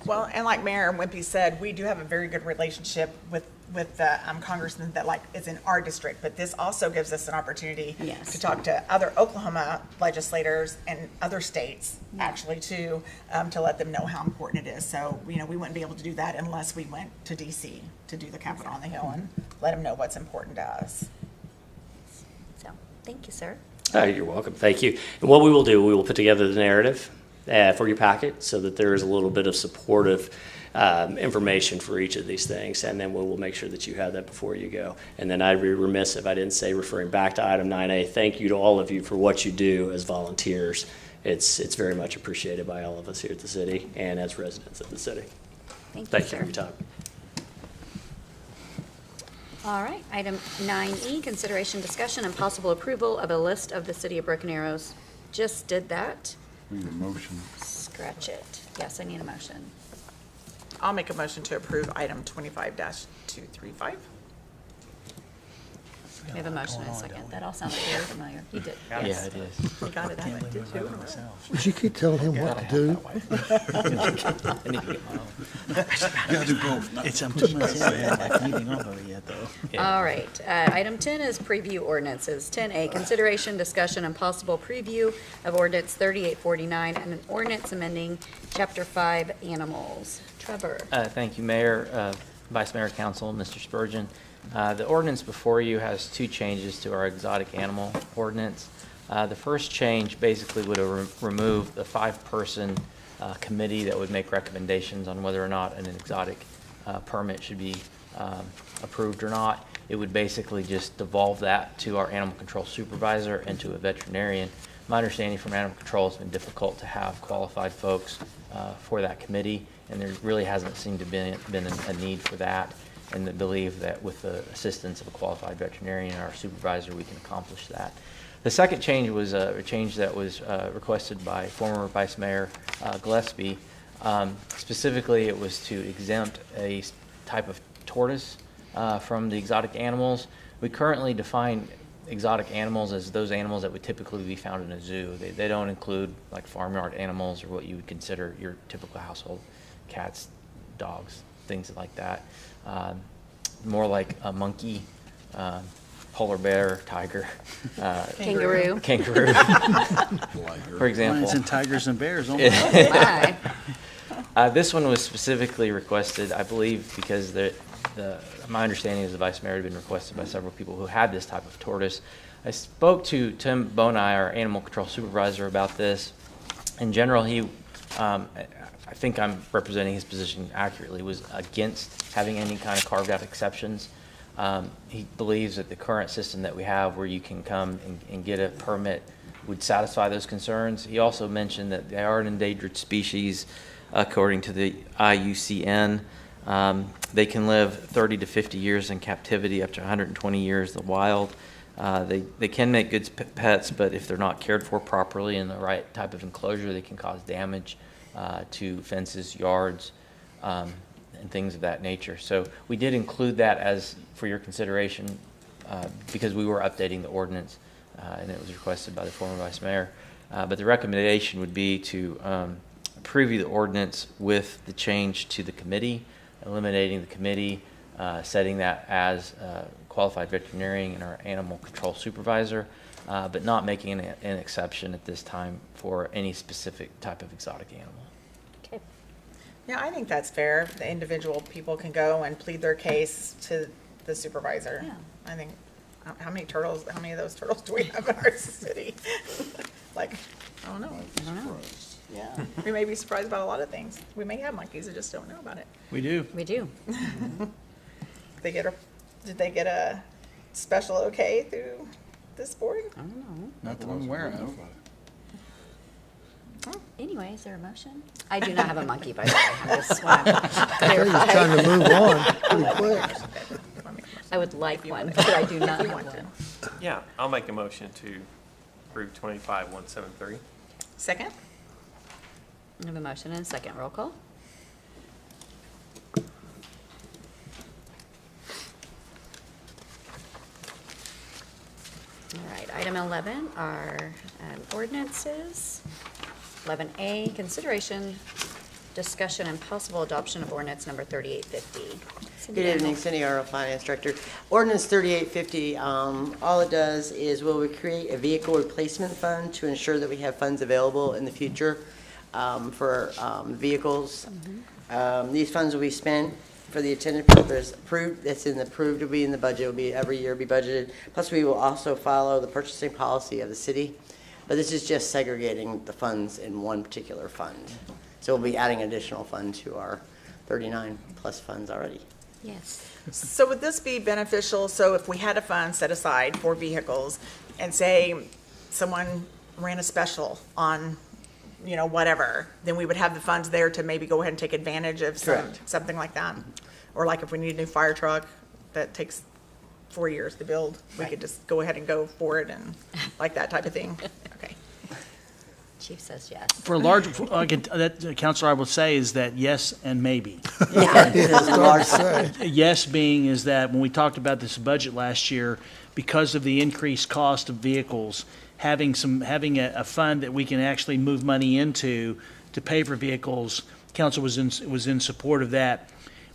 well, and like Mayor Wimpy said, we do have a very good relationship with the congressman that is in our district, but this also gives us an opportunity to talk to other Oklahoma legislators and other states actually to let them know how important it is. So, we wouldn't be able to do that unless we went to DC to do the Capitol on the Hill and let them know what's important to us. So, thank you, sir. You're welcome. Thank you. And what we will do, we will put together the narrative for your packet so that there is a little bit of supportive information for each of these things, and then we will make sure that you have that before you go. And then I'd be remiss if I didn't say, referring back to item 9A, thank you to all of you for what you do as volunteers. It's very much appreciated by all of us here at the city and as residents of the city. Thank you for your time. All right, item 9E, consideration, discussion, and possible approval of a list of the City of Broken Arrows. Just did that. Need a motion. Scratch it. Yes, I need a motion. I'll make a motion to approve item 25-235. We have a motion and a second. That all sounds very familiar. You did. Yeah, Yes. it is. You got it. I did too. Would you keep telling him what to do? I need to get my own. You gotta do both. It's 2 months in, I haven't like anything on it yet, though. All right, item 10 is preview ordinances. 10A, consideration, discussion, and possible preview of ordinance 3849 and an ordinance amending Chapter 5 animals. Trevor. Thank you, Mayor. Vice Mayor, Council, Mr. Spurgeon. The ordinance before you has two changes to our exotic animal ordinance. The first change basically would remove the five-person committee that would make recommendations on whether or not an exotic permit should be approved or not. It would basically just devolve that to our animal control supervisor and to a veterinarian. My understanding from animal control, it's been difficult to have qualified folks for that committee, and there really hasn't seemed to been a need for that, and I believe that with the assistance of a qualified veterinarian and our supervisor, we can accomplish that. The second change was a change that was requested by former Vice Mayor Gillespie. Specifically, it was to exempt a type of tortoise from the exotic animals. We currently define exotic animals as those animals that would typically be found in a zoo. They don't include like farmyard animals or what you would consider your typical household cats, dogs, things like that. More like a monkey, polar bear, tiger, Kangaroo. For example. Lions and tigers and bears. Oh my. This one was specifically requested, I believe, because my understanding is the Vice Mayor had been requested by several people who had this type of tortoise. I spoke to Tim Bonai, our animal control supervisor, about this. In general, he, I think I'm representing his position accurately, was against having any kind of carved out exceptions. He believes that the current system that we have where you can come and get a permit would satisfy those concerns. He also mentioned that they are an endangered species according to the IUCN. They can live 30 to 50 years in captivity, up to 120 years in the wild. They can make good pets, but if they're not cared for properly in the right type of enclosure, they can cause damage to fences, yards, and things of that nature. So we did include that as for your consideration because we were updating the ordinance, and it was requested by the former Vice Mayor. But the recommendation would be to preview the ordinance with the change to the committee, eliminating the committee, setting that as qualified veterinarian and our animal control supervisor, but not making an exception at this time for any specific type of exotic animal. Okay. Yeah, I think that's fair. The individual people can go and plead their case to the supervisor. Yeah. I think, how many of those turtles do we have in our city? Like, I don't know. Yeah, we may be surprised about a lot of things. We may have monkeys, we just don't know about it. We do. We do. Did they get a special okay through this board? I don't know. Not that I'm aware of. Anyway, is there a motion? I do not have a monkey, by the way. I just want to I think it's time to move on pretty quick. I would like one, but I do not have one. Yeah, I'll make a motion to approve 25-173. Second? I have a motion and a second. Roll call. All right, item 11 are ordinances. 11A, consideration, discussion, and possible adoption of ordinance number 3850. Good evening, Cindy Arnold, Finance Director. Ordinance 3850, all it does is will we create a vehicle replacement fund to ensure that we have funds available in the future for vehicles. These funds will be spent for the intended purpose approved, that's in the approved, will be in the budget, will be every year be budgeted. Plus we will also follow the purchasing policy of the city. But this is just segregating the funds in one particular fund. So we'll be adding additional fund to our 39 plus funds already. Yes. So would this be beneficial, so if we had a fund set aside for vehicles and say someone ran a special on, you know, whatever, then we would have the funds there to maybe go ahead and take advantage of something like that? Or like if we need a new fire truck that takes 4 years to build, we could just go ahead and go for it and like that type of thing? Okay. Chief says yes. For a large, Counselor, I will say is that yes and maybe. Yes being is that when we talked about this budget last year, because of the increased cost of vehicles, having a fund that we can actually move money into to pay for vehicles, council was in support of that.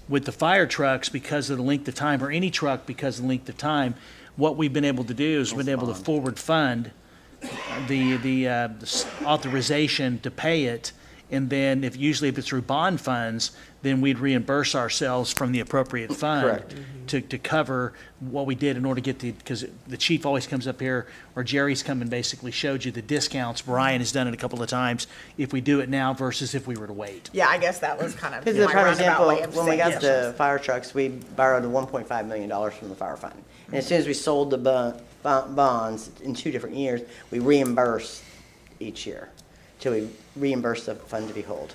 With the fire trucks, because of the length of time, or any truck because of the length of time, what we've been able to do is been able to forward fund the authorization to pay it and then usually if it's through bond funds, then we'd reimburse ourselves from the appropriate fund Correct. to cover what we did in order to get because the chief always comes up here, or Jerry's come and basically showed you the discounts. Brian has done it a couple of times, if we do it now versus if we were to wait. Yeah, I guess that was kind of Because my the prime roundabout example, way of when we saying got it. the fire trucks, we borrowed $1.5 million from the fire fund. And as soon as we sold the bonds in 2 different years, we reimbursed each year till we reimburse the fund to be held.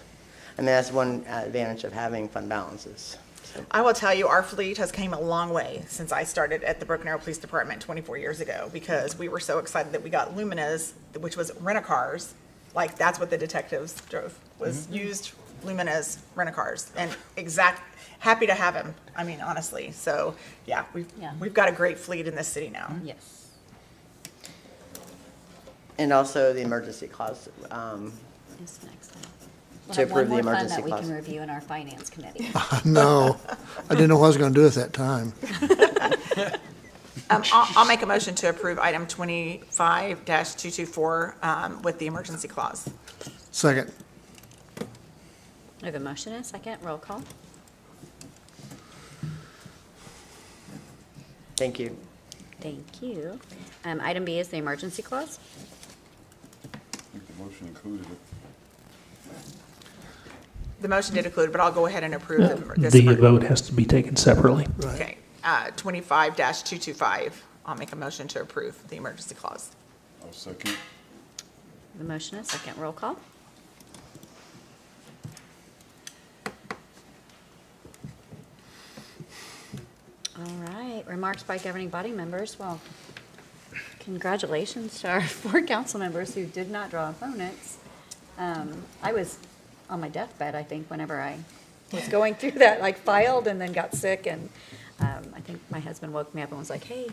And that's one advantage of having fund balances. So, I will tell you, our fleet has came a long way since I started at the Broken Arrow Police Department 24 years ago, because we were so excited that we got Luminas, which was rent-a-cars. Like, that's what the detectives drove, was used Luminas rent-a-cars. And happy to have him, I mean, honestly. So, yeah, we've got a great fleet in this city now. Yes. and also the emergency clause, It's next time. to We'll have one approve the more fund emergency that we clause. can review in our finance committee. No, I didn't know what I was going to do at that time. I'll make a motion to approve item 25-224 with the emergency clause. Second. I have a motion and a second. Roll call. Thank you. Thank you. Item B is the emergency clause. I think the motion included it. The motion did include, but I'll go ahead and approve this. The vote has to be taken separately. Okay, 25-225, I'll make a motion to approve the emergency clause. I'll second. The motion and a second. Roll call. All right, remarks by governing body members. Well, congratulations to our 4 council members who did not draw opponents. I was on my deathbed, I think, whenever I was going through that, like filed and then got sick. And I think my husband woke me up and was like, hey,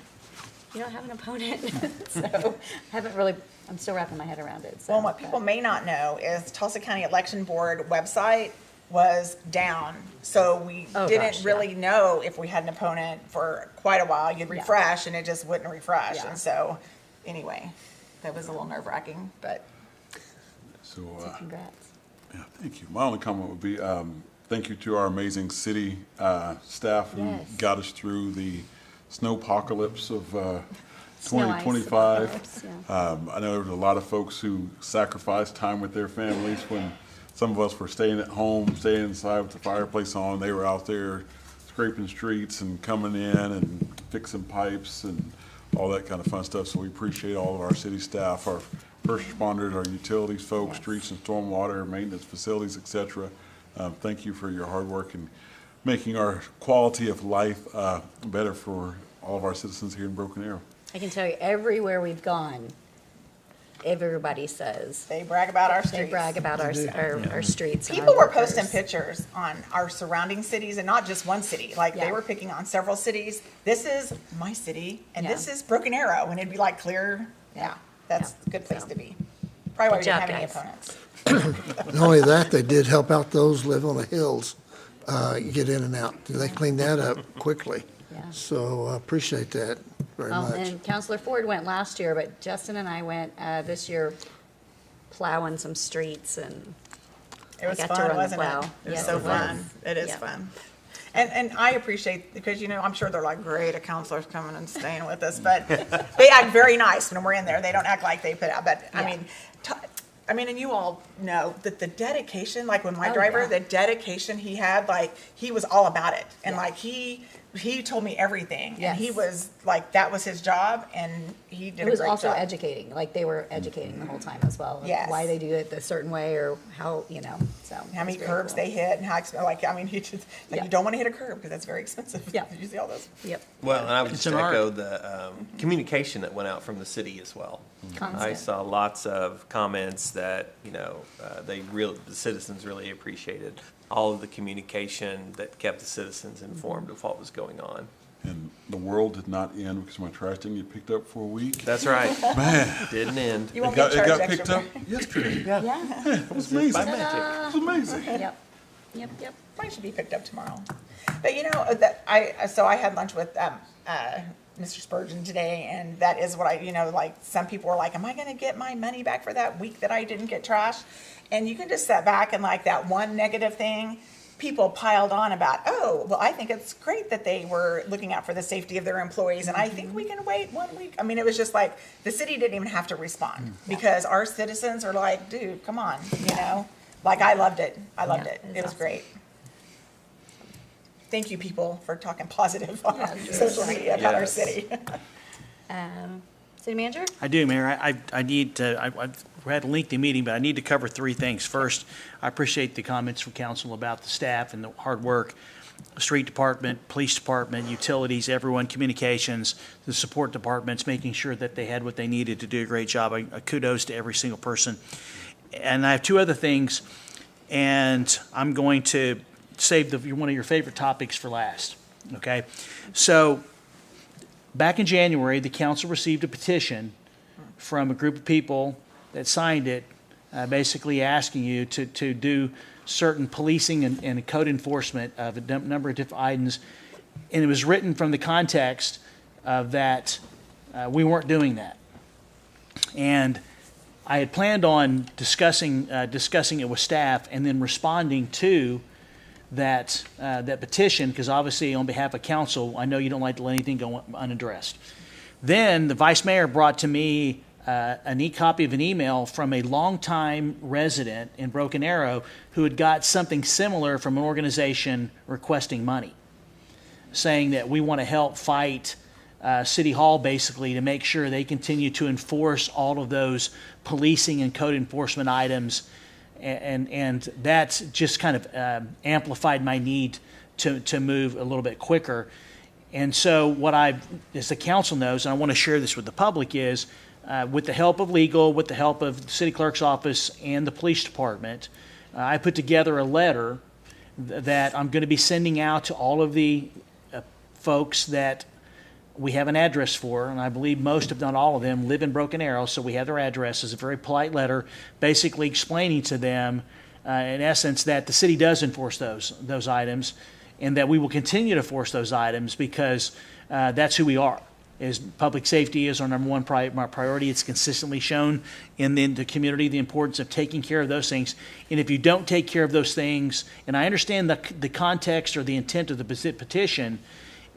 you don't have an opponent. So I haven't really, I'm still wrapping my head around it. So, Well, what people may not know is Tulsa County Election Board website was down, so we didn't really know if we had an opponent for quite a while. You'd refresh and it just wouldn't refresh. Yeah. And so, anyway, that was a little nerve-wracking, but. So, congrats. yeah, thank you. My only comment would be, thank you to our amazing city staff who Yes. got us through the snowpocalypse of Snow ice 2025. apocalypse, yeah. I know there was a lot of folks who sacrificed time with their families when some of us were staying at home, staying inside with the fireplace on. They were out there scraping streets and coming in and fixing pipes and all that kind of fun stuff. So we appreciate all of our city staff, our first responders, our utilities folks, streets and stormwater, maintenance facilities, et cetera. Thank you for your hard work and making our quality of life better for all of our citizens here in Broken Arrow. I can tell you, everywhere we've gone, everybody says. They brag about our streets. They brag about our streets. and People our were posting workers. pictures on our surrounding cities and not just one city. Like they Yeah. were picking on several cities. This is my city and Yeah. this is Broken Arrow. And it'd be like clear. Yeah, that's a good place to be. Probably why we Good didn't job, have any guys. opponents. Not only that, they did help out those live on the hills, get in and out. They cleaned that up quickly. Yeah. So I appreciate that very much. And Counselor Ford went last year, but Justin and I went this year plowing some streets, and It was I got to fun, run the wasn't it? plow. It was Yes, so it fun. was. It is Yeah. fun. And I appreciate, because, I'm sure they're like, great, a counselor's coming and staying with us, but they act very nice when we're in there. They don't act like they put out, but I mean, and you all know that the dedication, like when my driver, the dedication he had, like, he was all about it. And like, he told me everything. And he Yes. was like, that was his job, and he did it a was great also job. educating. Like they were educating the whole time as well. Yes. Why they do it a certain way, or how So How many it was very curbs cool. they hit and how, you just, like, you don't want to hit a curb because that's very expensive. Yeah. You see all those? Yep. Well, and I would It's just an art. echo the communication that went out from the city as well. Constant. I saw lots of comments that, the citizens really appreciated all of the communication that kept the citizens informed of what was going on. And the world did not end because my trash didn't get picked up for a week. That's right. Man. Didn't end. You won't It get charged got extra picked up for- yesterday. Yeah. It was amazing. By It magic. was amazing. Yep. Yep. Mine should be picked up tomorrow. But I had lunch with Mr. Spurgeon today, and that is what like some people were like, am I gonna get my money back for that week that I didn't get trash? And you can just sit back and like that one negative thing, people piled on about, oh, well, I think it's great that they were looking out for the safety of their employees, and I think we can wait 1 week. I mean, it was just like, the city didn't even have to respond, because our citizens are like, dude, come on, Like, I loved it. I loved it. It was great. Thank you, people, for talking positive on social media about our city. City Manager? I do, Mayor. I need to, we had a lengthy meeting, but I need to cover three things. First, I appreciate the comments from council about the staff and the hard work. The street department, police department, utilities, everyone, communications, the support departments, making sure that they had what they needed to do a great job. Kudos to every single person. And I have two other things, and I'm going to save one of your favorite topics for last, okay? So back in January, the council received a petition from a group of people that signed it, basically asking you to do certain policing and code enforcement of a number of different items. And it was written from the context of that we weren't doing that. And I had planned on discussing it with staff and then responding to that petition, because obviously on behalf of council, I know you don't like to let anything go unaddressed. Then the vice mayor brought to me a neat copy of an email from a longtime resident in Broken Arrow who had got something similar from an organization requesting money, saying that we want to help fight City Hall basically to make sure they continue to enforce all of those policing and code enforcement items. And that's just kind of amplified my need to move a little bit quicker. And so what as the council knows, and I want to share this with the public, is with the help of legal, with the help of the city clerk's office and the police department, I put together a letter that I'm going to be sending out to all of the folks that we have an address for, and I believe most, if not all of them, live in Broken Arrow, so we have their addresses. A very polite letter basically explaining to them, in essence, that the city does enforce those items, and that we will continue to enforce those items because that's who we are. Public safety is our number one priority. It's consistently shown in the community the importance of taking care of those things. And if you don't take care of those things, and I understand the context or the intent of the petition,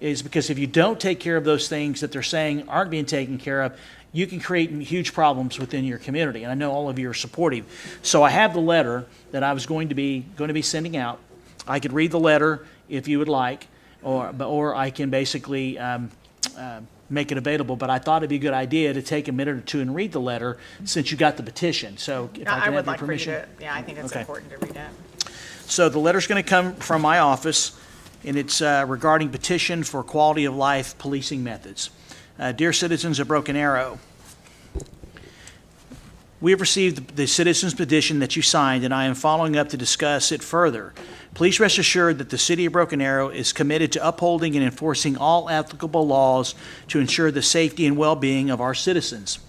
is because if you don't take care of those things that they're saying aren't being taken care of, you can create huge problems within your community. And I know all of you are supportive. So I have the letter that I was going to be sending out. I could read the letter if you would like, or I can basically make it available. But I thought it'd be a good idea to take a minute or two and read the letter since you got the petition. So if I can have your permission. I think it's important to read it. So the letter's going to come from my office, and it's regarding petition for quality of life policing methods. Dear citizens of Broken Arrow, we have received the citizens' petition that you signed, and I am following up to discuss it further. Please rest assured that the City of Broken Arrow is committed to upholding and enforcing all applicable laws to ensure the safety and well-being of our citizens.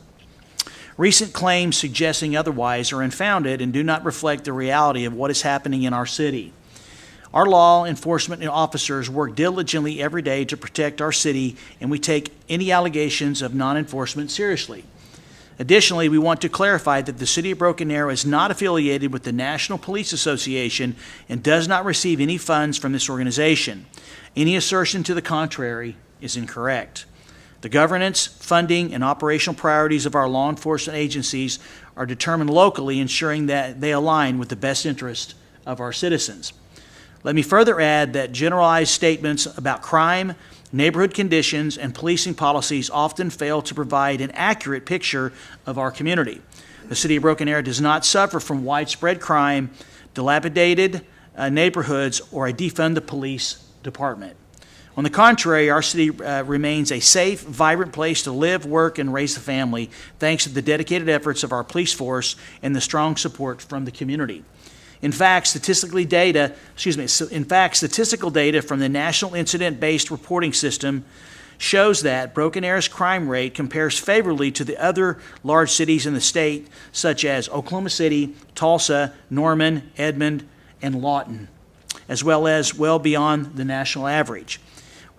Recent claims suggesting otherwise are unfounded and do not reflect the reality of what is happening in our city. Our law enforcement officers work diligently every day to protect our city, and we take any allegations of non-enforcement seriously. Additionally, we want to clarify that the City of Broken Arrow is not affiliated with the National Police Association and does not receive any funds from this organization. Any assertion to the contrary is incorrect. The governance, funding, and operational priorities of our law enforcement agencies are determined locally, ensuring that they align with the best interest of our citizens. Let me further add that generalized statements about crime, neighborhood conditions, and policing policies often fail to provide an accurate picture of our community. The City of Broken Arrow does not suffer from widespread crime, dilapidated neighborhoods, or a defund the police department. On the contrary, our city remains a safe, vibrant place to live, work, and raise a family, thanks to the dedicated efforts of our police force and the strong support from the community. In fact, statistical data from the National Incident-Based Reporting System shows that Broken Arrow's crime rate compares favorably to the other large cities in the state, such as Oklahoma City, Tulsa, Norman, Edmond, and Lawton, as well beyond the national average.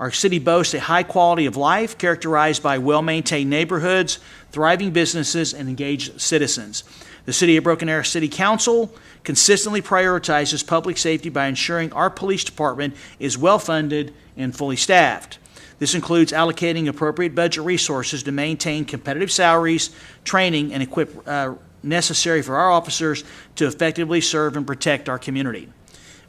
Our city boasts a high quality of life characterized by well-maintained neighborhoods, thriving businesses, and engaged citizens. The City of Broken Arrow City Council consistently prioritizes public safety by ensuring our police department is well-funded and fully staffed. This includes allocating appropriate budget resources to maintain competitive salaries, training, and equip necessary for our officers to effectively serve and protect our community.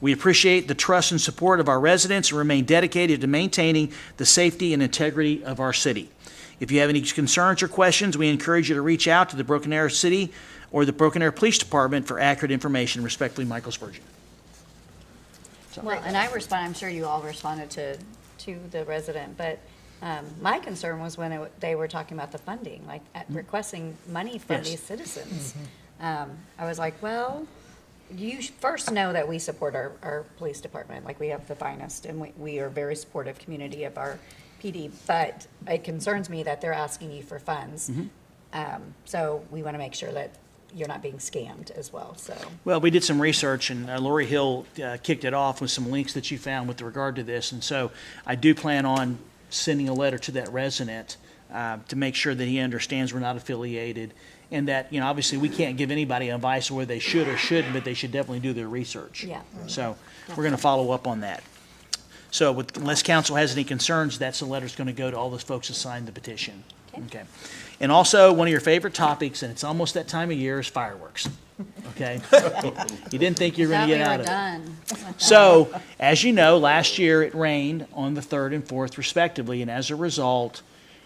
We appreciate the trust and support of our residents and remain dedicated to maintaining the safety and integrity of our city. If you have any concerns or questions, we encourage you to reach out to the Broken Arrow City or the Broken Arrow Police Department for accurate information. Respectfully, Michael Spurgeon. Well, and I'm sure you all responded to the resident, but my concern was when they were talking about the funding, like requesting money from Yes. these citizens. I was like, well, you first know that we support our police department, like we have the finest, and we are a very supportive community of our PD, but it concerns me that they're asking you for funds. So we want to make sure that you're not being scammed as well, so. Well, we did some research, and Lori Hill kicked it off with some links that you found with regard to this, and so I do plan on sending a letter to that resident to make sure that he understands we're not affiliated, and that, you know, obviously we can't give anybody advice where they should or shouldn't, but they should definitely do their research. Yeah. So we're going to follow up on that. So unless council has any concerns, that's the letter's going to go to all those folks that signed the petition. Okay. And also, one of your favorite topics, and it's almost that time of year, is fireworks. Okay? You didn't think you were going to get out of it. So, as you know, last year it rained on the 3rd and 4th respectively, and as a result,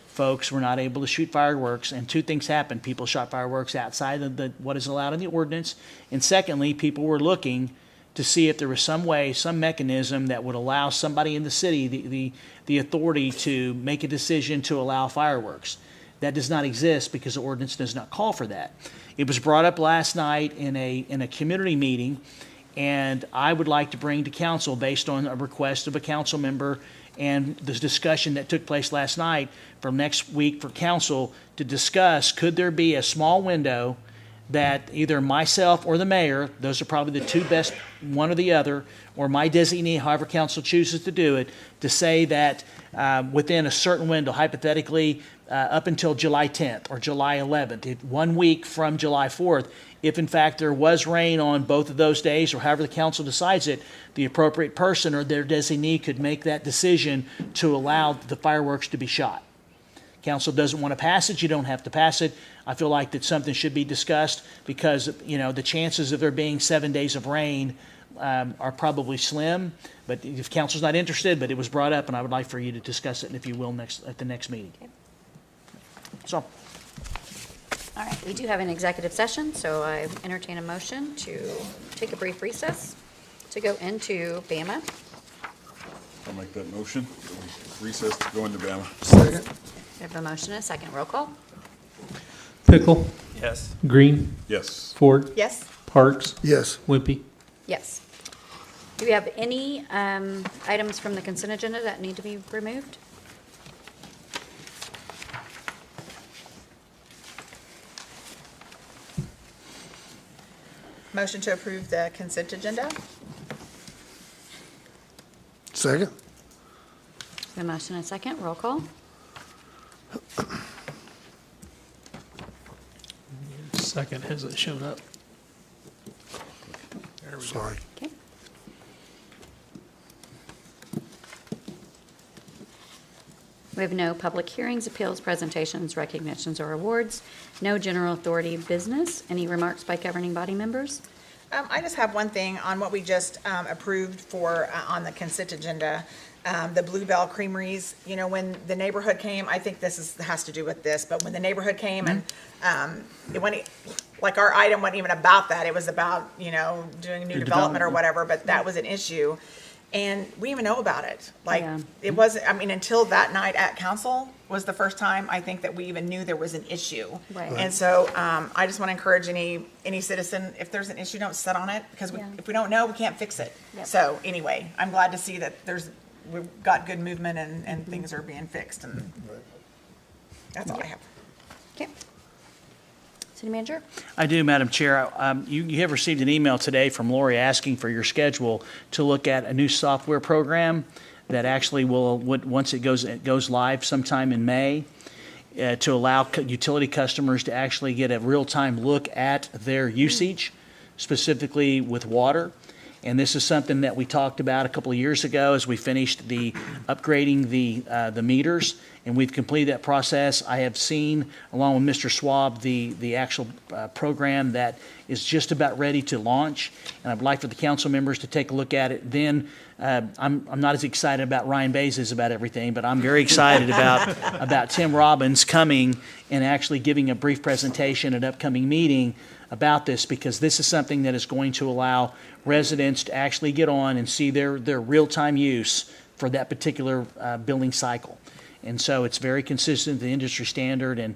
folks were not able to shoot fireworks, and two things happened. People shot fireworks outside of what is allowed in the ordinance, and secondly, people were looking to see if there was some way, some mechanism that would allow somebody in the city the authority to make a decision to allow fireworks. That does not exist because the ordinance does not call for that. It was brought up last night in a community meeting, and I would like to bring to council, based on a request of a council member and the discussion that took place last night, for next week for council to discuss, could there be a small window that either myself or the mayor, those are probably the two best, one or the other, or my designee, however council chooses to do it, to say that within a certain window, hypothetically, up until July 10th or July 11th, 1 week from July 4th, if in fact there was rain on both of those days, or however the council decides it, the appropriate person or their designee could make that decision to allow the fireworks to be shot. Council doesn't want to pass it, you don't have to pass it. I feel like that something should be discussed because, you know, the chances of there being 7 days of rain are probably slim. But if council's not interested, but it was brought up, and I would like for you to discuss it, if you will, at the next meeting. Okay. So, All right, we do have an executive session, so I entertain a motion to take a brief recess to go into Bama. I'll make that motion. Recess to go into Bama. Second. We have a motion and a second. Roll call. Pickle, Yes. Green, Yes. Ford, Yes? Parks, Yes. Wimpy. Yes. Do we have any items from the consent agenda that need to be removed? Motion to approve the consent agenda? Second. A motion and a second. Roll call. Second hasn't shown up. Sorry. Okay. We have no public hearings, appeals, presentations, recognitions, or awards. No general authority business. Any remarks by governing body members? I just have one thing on what we just approved for, on the consent agenda, the Bluebell Creameries. You know, when the neighborhood came, I think has to do with this, but when the neighborhood came and it went, like our item wasn't even about that. It was about, you know, doing new development or whatever, but that was an issue. And we didn't even know about it. Like, it wasn't, I mean, until that night at council was the first time I think that we even knew there was an issue. Right. And so I just want to encourage any citizen, if there's an issue, don't sit on it, because if we don't know, we can't fix it. Yep. So anyway, I'm glad to see that we've got good movement and things are being fixed, and that's all I have. Okay. City Manager? I do, Madam Chair. You have received an email today from Lori asking for your schedule to look at a new software program that actually once it goes live sometime in May, to allow utility customers to actually get a real-time look at their usage, specifically with water. And this is something that we talked about a couple of years ago as we finished upgrading the meters, and we've completed that process. I have seen, along with Mr. Schwab, the actual program that is just about ready to launch, and I'd like for the council members to take a look at it. Then I'm not as excited about Ryan Bays about everything, but I'm very excited about Tim Robbins coming and actually giving a brief presentation at an upcoming meeting about this, because this is something that is going to allow residents to actually get on and see their real-time use for that particular billing cycle. And so it's very consistent with the industry standard, and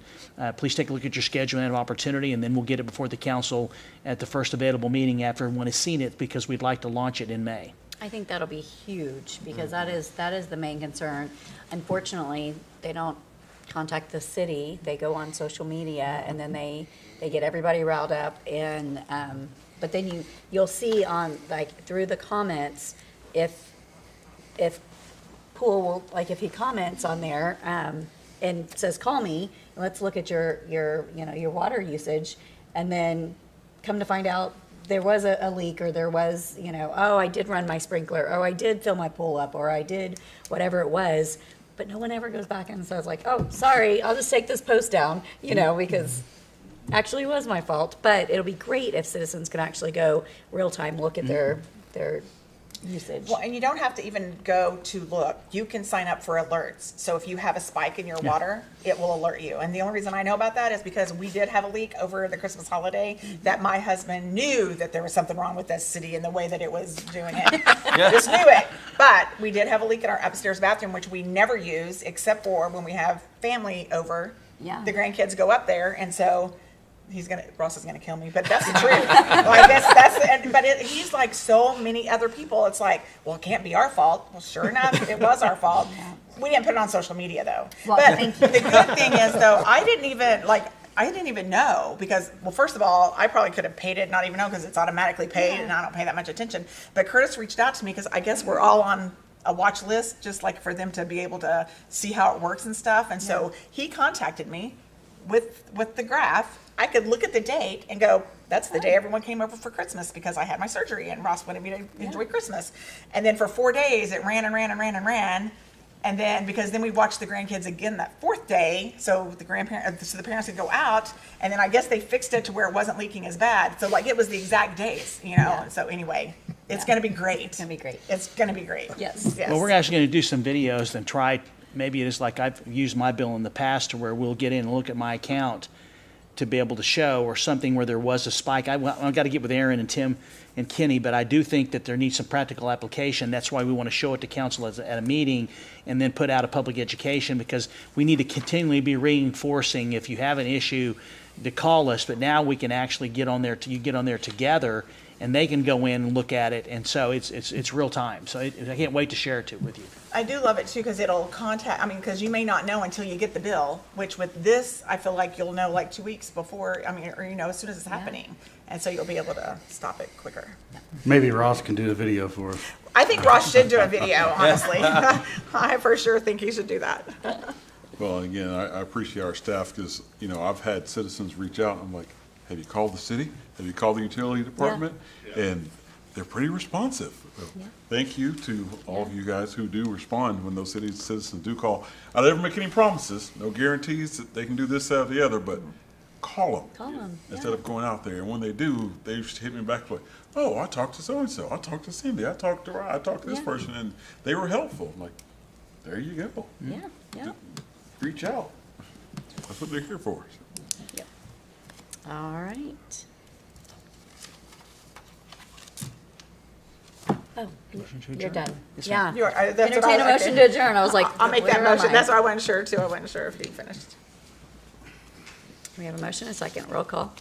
please take a look at your schedule and opportunity, and then we'll get it before the council at the first available meeting after everyone has seen it, because we'd like to launch it in May. I think that'll be huge, because that is the main concern. Unfortunately, they don't contact the city. They go on social media, and then they get everybody riled up, and but then you'll see on, like, through the comments, if Poole will, like, if he comments on there and says, call me, let's look at your water usage, and then come to find out there was a leak, or there was, oh, I did run my sprinkler, or I did fill my pool up, or I did whatever it was, but no one ever goes back and says, like, oh, sorry, I'll just take this post down, because actually it was my fault. But it'll be great if citizens can actually go real-time look at their usage. Well, and you don't have to even go to look. You can sign up for alerts. So if you have a spike in your water, it will alert you. And the only reason I know about that is because we did have a leak over the Christmas holiday that my husband knew that there was something wrong with this city and the way that it was doing it. Just knew it. But we did have a leak in our upstairs bathroom, which we never use except for when we have family over. Yeah. The grandkids go up there, and so Ross is gonna kill me, but that's the truth. Like but he's like so many other people. It's like, well, it can't be our fault. Well, sure enough, it was our fault. We didn't put it on social media though. Well, but thank you. the good thing is though, I didn't even know, because, well, first of all, I probably could have paid it, not even know, because it's automatically paid, and I don't pay that much attention. But Curtis reached out to me because I guess we're all on a watch list, just like for them to be able to see how it works and stuff. And so he contacted me with the graph. I could look at the date and go, that's the day everyone came over for Christmas, because I had my surgery and Ross wanted me to enjoy Christmas. And then for 4 days it ran and ran and ran and ran. And then, because then we watched the grandkids again that 4th day, so the parents could go out, and then I guess they fixed it to where it wasn't leaking as bad. So like it was the exact days, Yeah. So anyway, it's going to be great. It's going to be great. It's going to be great. Yes. Well, we're actually going to do some videos and try, maybe it is like I've used my bill in the past, to where we'll get in and look at my account to be able to show, or something where there was a spike. I've got to get with Aaron and Tim and Kenny, but I do think that there needs some practical application. That's why we want to show it to council at a meeting, and then put out a public education, because we need to continually be reinforcing, if you have an issue, to call us. But now we can actually get on there, you get on there together, and they can go in and look at it, and so it's real time. So I can't wait to share it with you. I do love it too, because it'll because you may not know until you get the bill, which with this, I feel like you'll know like 2 weeks before, or as soon as it's happening. And so you'll be able to stop it quicker. Maybe Ross can do a video for us. I think Ross should do a video, honestly. I for sure think he should do that. Well, again, I appreciate our staff, because, I've had citizens reach out. I'm like, have you called the city? Have you called the utility department? Yeah. And they're pretty responsive. Yeah. Thank you to all of you guys who do respond when those citizens do call. I don't ever make any promises, no guarantees that they can do this, that, or the other, but call them. Call them. Instead of going out there. And when they do, they just hit me back like, oh, I talked to so-and-so. I talked to Cindy. I talked to Ryan. I talked to this person, and they were helpful. I'm like, there you go. Yeah. Reach out. That's what they're here for. Yep. All right. Oh, you're done. Yes, Yeah. ma'am. Entertain a motion to adjourn. I was like, I'll make that where am motion. I? That's what I wasn't sure too. I wasn't sure if he finished. We have a motion, a second. Roll call.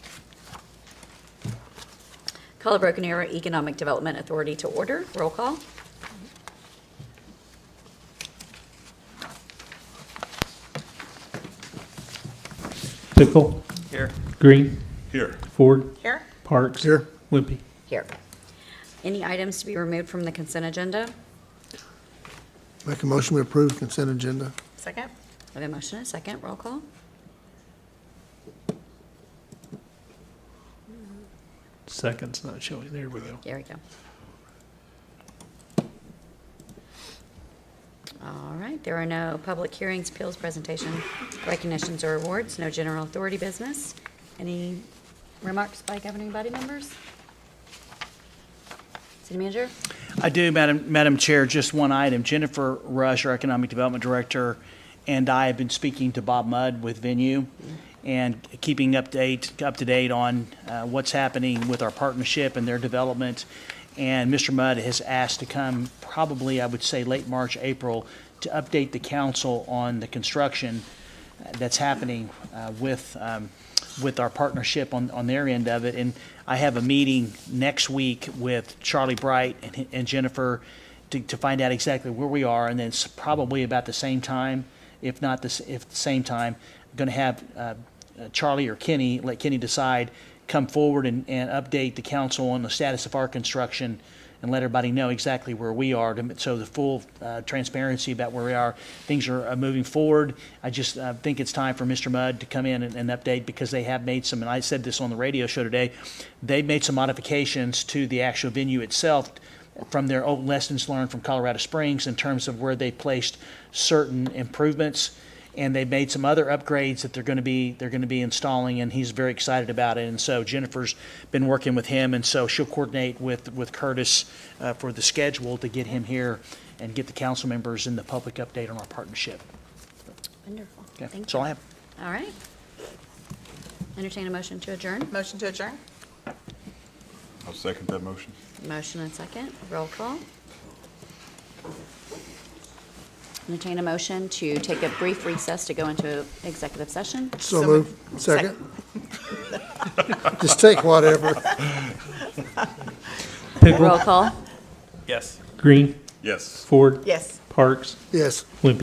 Call the Broken Arrow Economic Development Authority to order. Roll call. Pickle. Here. Green. Here. Ford. Here. Parks. Here. Wimpy. Here. Any items to be removed from the consent agenda? Make a motion, we approve consent agenda. Second? I have a motion and a second. Roll call. Second's not showing. There we go. There we go. All right, there are no public hearings, appeals, presentation, recognitions, or awards, no general authority business. Any remarks by governing body members? City Manager? I do, Madam Chair, just one item. Jennifer Rush, our Economic Development Director, and I have been speaking to Bob Mudd with Venue and keeping up to date on what's happening with our partnership and their development. And Mr. Mudd has asked to come probably, I would say, late March, April, to update the council on the construction that's happening with our partnership on their end of it. And I have a meeting next week with Charlie Bright and Jennifer to find out exactly where we are, and then it's probably about the same time, if not the same time, going to have Charlie or Kenny, let Kenny decide, come forward and update the council on the status of our construction and let everybody know exactly where we are, so the full transparency about where we are. Things are moving forward. I just think it's time for Mr. Mudd to come in and update, because they have made some, and I said this on the radio show today, they've made some modifications to the actual venue itself from their old lessons learned from Colorado Springs in terms of where they placed certain improvements. And they made some other upgrades that they're going to be installing, and he's very excited about it. And so Jennifer's been working with him, and so she'll coordinate with Curtis for the schedule to get him here and get the council members and the public update on our partnership. Wonderful. Okay, Thank that's you. all I have. All right. Entertain a motion to adjourn. Motion to adjourn? I'll second that motion. Motion and second. Roll call. Entertain a motion to take a brief recess to go into executive session. So moved. Second. Just take whatever. Pickle. Roll call. Yes. Green. Yes. Ford. Yes. Parks. Yes. Wimpy.